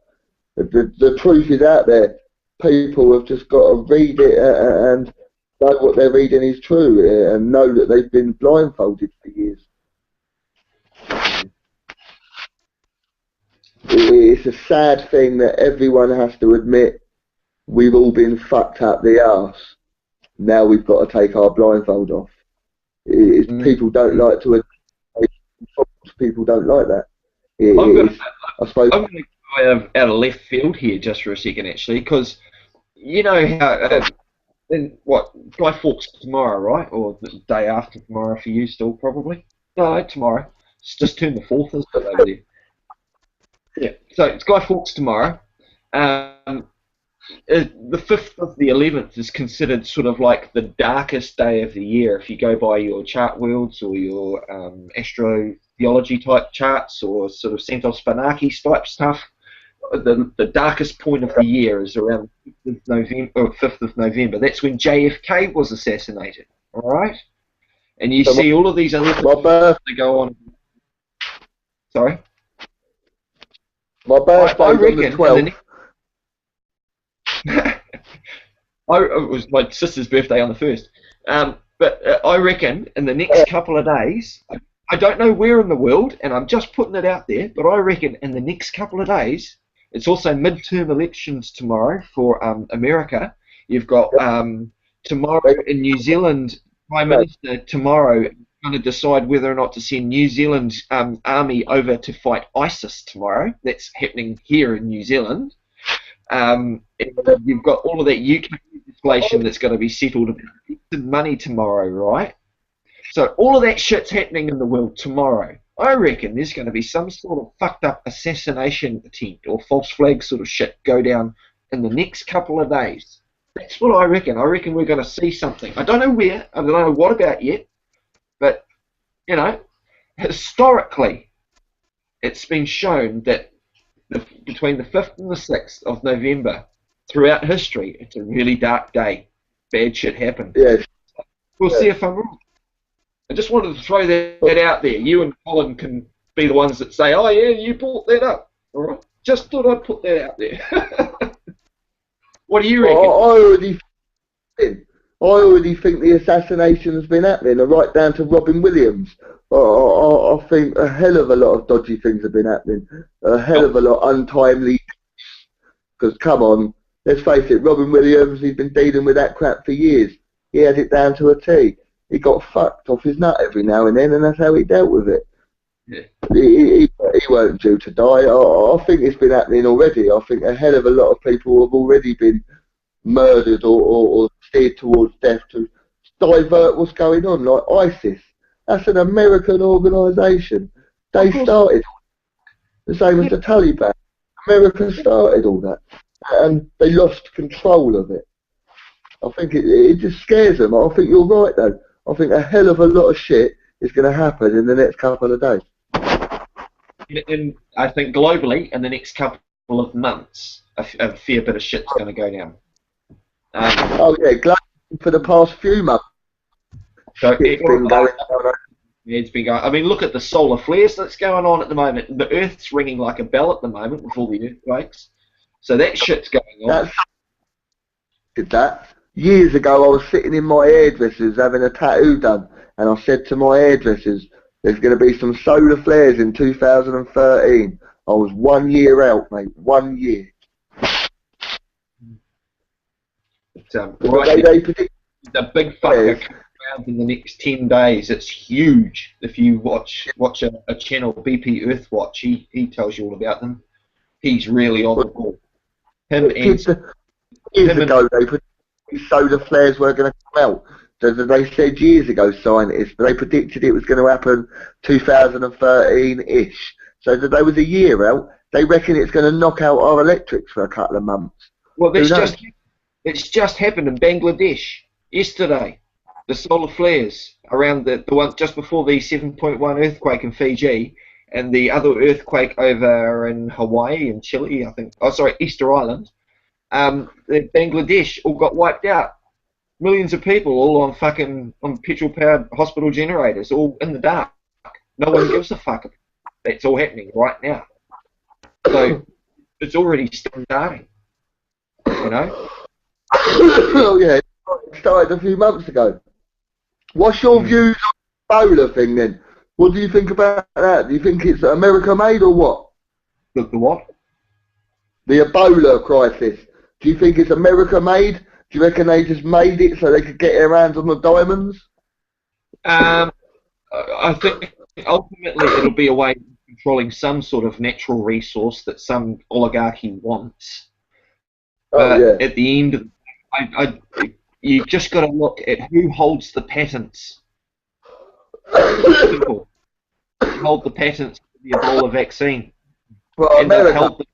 The truth is out there. People have just got to read it and know what they're reading is true, and know that they've been blindfolded for years. It's a sad thing that everyone has to admit we've all been fucked up the arse. Now we've got to take our blindfold off. People don't like to admit. People don't like that. I suppose. I'm going to go out of left field here just for a second, actually, because you know how. Guy Fawkes tomorrow, right? Or the day after tomorrow for you, still probably. No, tomorrow. It's just turned the 4th, isn't it, over there? Yeah. So it's Guy Fawkes tomorrow. The 5th of the 11th is considered sort of like the darkest day of the year if you go by your chart worlds or your astrotheology type charts or sort of Santos Spinakis type stuff. The darkest point of the year is around 5th of November. That's when JFK was assassinated. All right, and you see all of these other things that go on. Sorry. My birthday on the 12th. It was my sister's birthday on the 1st. But I reckon in the next couple of days, I don't know where in the world, and I'm just putting it out there, but I reckon in the next couple of days, it's also midterm elections tomorrow for America. You've got tomorrow in New Zealand, Prime Minister tomorrow going to decide whether or not to send New Zealand's army over to fight ISIS tomorrow. That's happening here in New Zealand. And you've got all of that UK legislation that's going to be settled about money tomorrow, right? So all of that shit's happening in the world tomorrow. I reckon there's going to be some sort of fucked up assassination attempt or false flag sort of shit go down in the next couple of days. That's what I reckon. I reckon we're going to see something. I don't know where, I don't know what about yet, but, you know, historically, it's been shown that between the 5th and the 6th of November, throughout history, it's a really dark day. Bad shit happened. Yeah. We'll see if I'm wrong. I just wanted to throw that out there. You and Colin can be the ones that say, oh yeah, you brought that up. All right. Just thought I'd put that out there. What do you reckon? I already think the assassination has been happening, right down to Robin Williams. I think a hell of a lot of dodgy things have been happening. A hell of a lot untimely. Because come on, let's face it, Robin Williams, he's been dealing with that crap for years. He had it down to a T. He got fucked off his nut every now and then, and that's how he dealt with it. Yeah. He weren't due to die. I think it's been happening already. I think a hell of a lot of people have already been murdered or steered towards death to divert what's going on, like ISIS. That's an American organisation. They started. The same as the Taliban. America started all that, and they lost control of it. I think it just scares them. I think you're right though. I think a hell of a lot of shit is going to happen in the next couple of days. And I think globally, in the next couple of months, a fair bit of shit's going to go down. Oh yeah, globally for the past few months. So it's been going on. It's been going. I mean, look at the solar flares that's going on at the moment. The Earth's ringing like a bell at the moment with all the earthquakes. So that shit's going on. Did that. Years ago, I was sitting in my hairdresser's having a tattoo done, and I said to my hairdressers, there's going to be some solar flares in 2013. I was 1 year out, mate. 1 year. Right, the big fucker comes around in the next 10 days. It's huge. If you watch a channel, BP Earthwatch, he tells you all about them. He's really on the ball. Years ago, they predicted solar flares were going to come out. So they said years ago, scientists, but they predicted it was going to happen 2013-ish. So that they was a year out. They reckon it's going to knock out our electrics for a couple of months. Well, it's just happened in Bangladesh yesterday. The solar flares around the one just before the 7.1 earthquake in Fiji, and the other earthquake over in Hawaii and Chile, I think. Oh, sorry, Easter Island. Bangladesh all got wiped out. Millions of people all on petrol-powered hospital generators, all in the dark. No one gives a fuck. That's all happening right now. So it's already starting. You know? Oh yeah, it started a few months ago. What's your views on the Ebola thing then? What do you think about that? Do you think it's America made or what? The what? The Ebola crisis. Do you think it's America made? Do you reckon they just made it so they could get their hands on the diamonds? I think ultimately it'll be a way of controlling some sort of natural resource that some oligarchy wants. But at the end of the day, you just got to look at who holds the patents. People hold the patents for the Ebola vaccine. Well, and they've held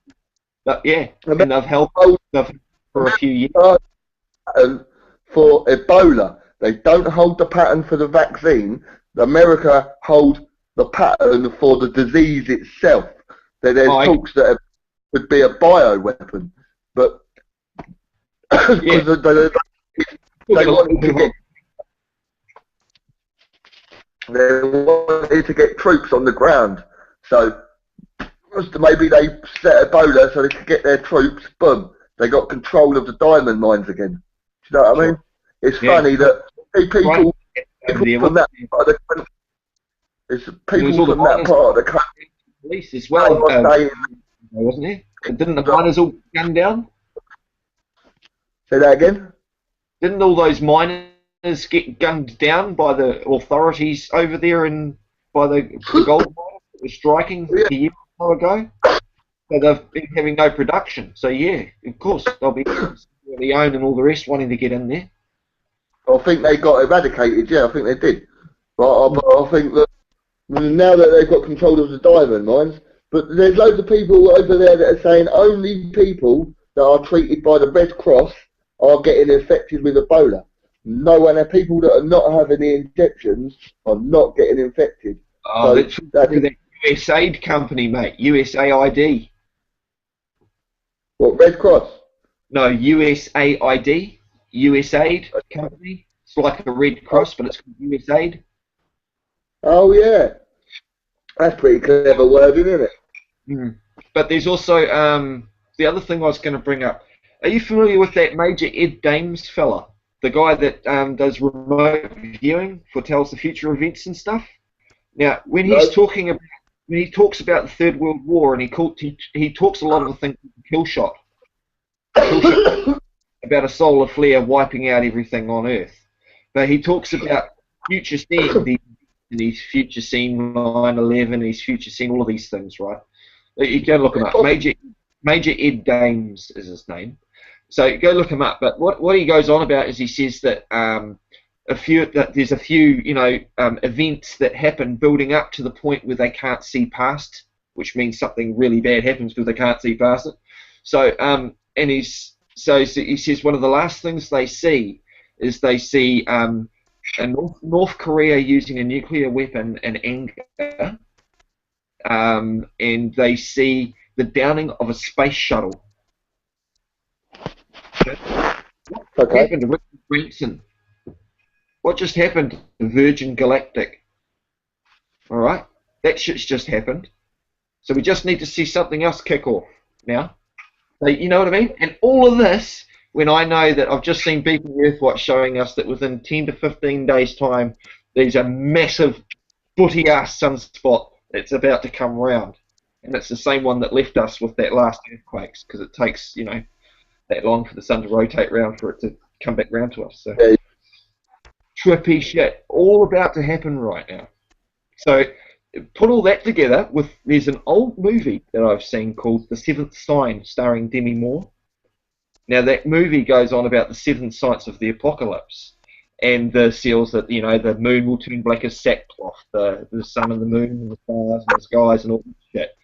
and they've held them for a few years. For Ebola, they don't hold the patent for the vaccine. America hold the patent for the disease itself. There's talks that it could be a bioweapon, but they wanted to get troops on the ground. So maybe they set Ebola so they could get their troops. Boom, they got control of the diamond mines again. Do you know what I mean? It's funny that people from that part of the country, people from that part of the country. Police as well, wasn't it? Didn't the miners all gun down? Say that again? Didn't all those miners get gunned down by the authorities over there and by the gold miners that were striking a year or so ago? So they've been having no production. So yeah, of course they'll be Leone and all the rest wanting to get in there. I think they got eradicated. Yeah, I think they did. But I think that now that they've got control of the diamond mines, but there's loads of people over there that are saying only people that are treated by the Red Cross are getting infected with Ebola. No one, people that are not having the injections are not getting infected. Oh, so that's the USAID company, mate. USAID. What, Red Cross? No, USAID. USAID company. It's like a Red Cross, but it's called USAID. Oh, yeah. That's pretty clever wording, isn't it? Mm. But there's also, the other thing I was going to bring up. Are you familiar with that Major Ed Dames fella? The guy that does remote viewing, foretells the future events and stuff? Now, when he's talking about, when he talks about the Third World War, and he talks a lot of the things with Killshot. About a solar flare wiping out everything on Earth. But he talks about future seeing, he's future seen 9/11, he's future seen all of these things, right? You go look him up. Major Ed Dames is his name. So go look him up. But what he goes on about is he says that there's a few events that happen building up to the point where they can't see past which means something really bad happens because they can't see past it. So, and he says one of the last things they see is North Korea using a nuclear weapon in anger, and they see the downing of a space shuttle. What happened to Richard Branson? What just happened to Virgin Galactic? Alright? That shit's just happened. So we just need to see something else kick off now. So, you know what I mean? And all of this, when I know that I've just seen Beacon Earthwatch showing us that within 10 to 15 days' time, there's a massive footy-ass sunspot that's about to come round. And it's the same one that left us with that last earthquakes, because it takes, you know, that long for the sun to rotate round for it to come back round to us. So, trippy shit, all about to happen right now. So put all that together with, there's an old movie that I've seen called The Seventh Sign, starring Demi Moore. Now that movie goes on about the 7 signs of the apocalypse, and the seals that, you know, the moon will turn black as sackcloth, the sun and the moon and the stars and the skies and all that shit.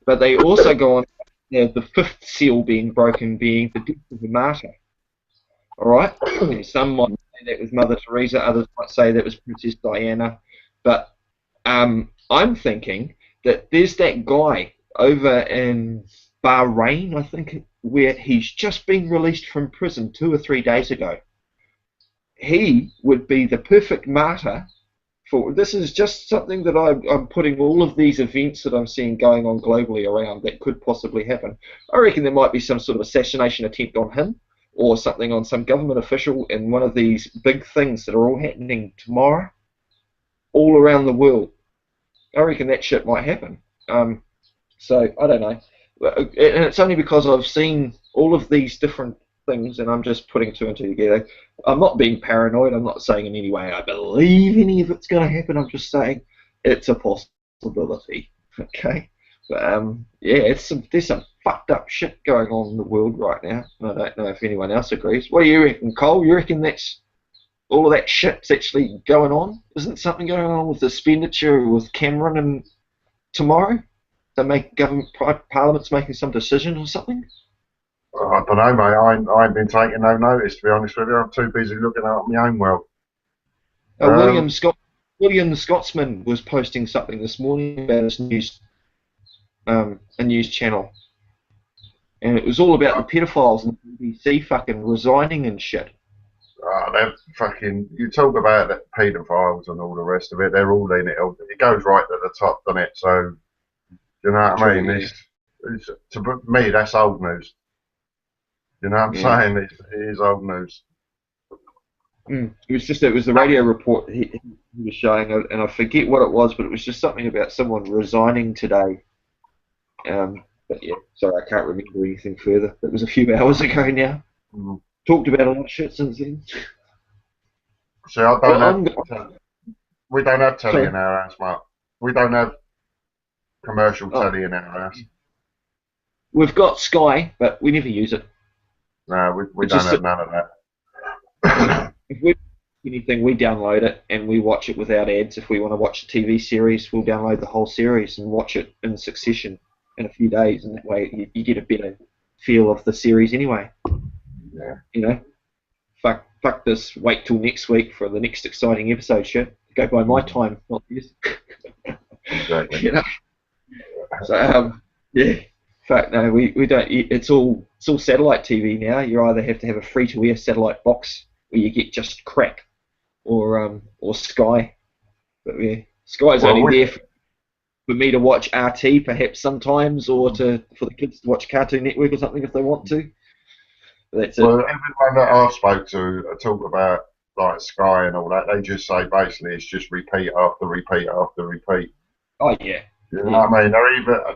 But they also go on, you know, the 5th seal being broken, being the death of a martyr. Alright? Some might say that was Mother Teresa, others might say that was Princess Diana. But I'm thinking that there's that guy over in Bahrain, I think, where he's just been released from prison 2 or 3 days ago. He would be the perfect martyr for, this is just something that I'm putting all of these events that I'm seeing going on globally around that could possibly happen. I reckon there might be some sort of assassination attempt on him, or something on some government official in one of these big things that are all happening tomorrow, all around the world. I reckon that shit might happen. So, I don't know. And it's only because I've seen all of these different things, and I'm just putting 2 and 2 together. I'm not being paranoid. I'm not saying in any way I believe any of it's going to happen. I'm just saying it's a possibility. Okay? But, yeah, there's some fucked up shit going on in the world right now. I don't know if anyone else agrees. What do you reckon, Cole? You reckon that's all of that shit's actually going on? Isn't something going on with expenditure with Cameron and tomorrow? To make government, parliament's making some decision or something? I don't know, mate. I ain't been taking no notice, to be honest with you. I'm too busy looking at my own world. William the Scotsman was posting something this morning about his news, a news channel, and it was all about the pedophiles and the BBC fucking resigning and shit. They're fucking. You talk about the paedophiles and all the rest of it. They're all in it. It goes right to the top, doesn't it? So, you know what I mean? To me, that's old news. You know what I'm saying? It is old news. It was the radio report he was showing, and I forget what it was, but it was just something about someone resigning today. But yeah, sorry, I can't remember anything further. It was a few hours ago now. Talked about a lot of shit since then. See, we don't have telly in our house, Mark. We don't have commercial telly in our house. We've got Sky, but we never use it. No, we don't have none of that. If we anything, we download it and we watch it without ads. If we want to watch a TV series, we'll download the whole series and watch it in succession in a few days, and that way you get a better feel of the series anyway. Yeah. You know, fuck this. Wait till next week for the next exciting episode. Shit, go by my time, not yours. Exactly. You know. So yeah. Fact, no, we don't. It's all satellite TV now. You either have to have a free-to-air satellite box where you get just crap, or Sky. But yeah, Sky's only there for me to watch RT perhaps sometimes, or for the kids to watch Cartoon Network or something if they want to. But that's it. Well, everyone that I spoke to talk about like Sky and all that. They just say basically it's just repeat after repeat after repeat. Oh yeah. You know what I mean?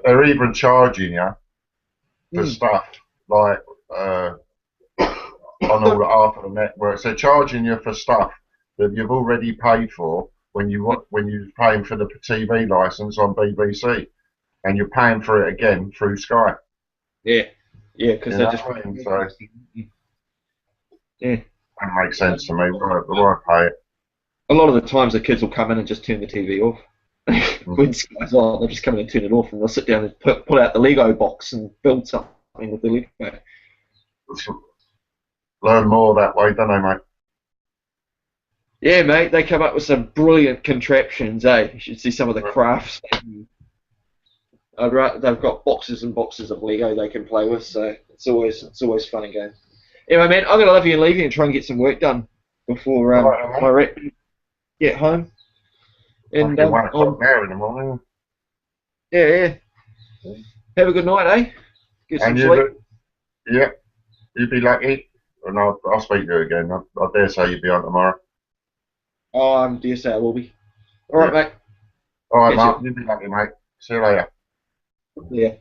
They're even charging you for stuff like on all the half of the networks. They're charging you for stuff that you've already paid for when you're paying for the TV license on BBC, and you're paying for it again through Sky. Yeah, because they're just. Yeah. That makes sense to me. Why pay it? A lot of the times the kids will come in and just turn the TV off. when Sky's on, they'll just come in and turn it off, and they'll sit down and pull out the Lego box and build something with the Lego. Learn more that way, don't they, mate? Yeah, mate, they come up with some brilliant contraptions, eh? You should see some of the crafts. They've got boxes and boxes of Lego they can play with, so it's always fun and games. Anyway, man, I'm gonna love you and leave you and try and get some work done before my rep get home. And now in the morning. Yeah. Have a good night, eh? Get some And sleep. Yeah, you'd be lucky. And I'll speak to you again. I dare say you'll be on tomorrow. Oh, I dare say I will be. All right, mate. All right, Catch Mark. You'll be lucky, mate. See you later. Yeah.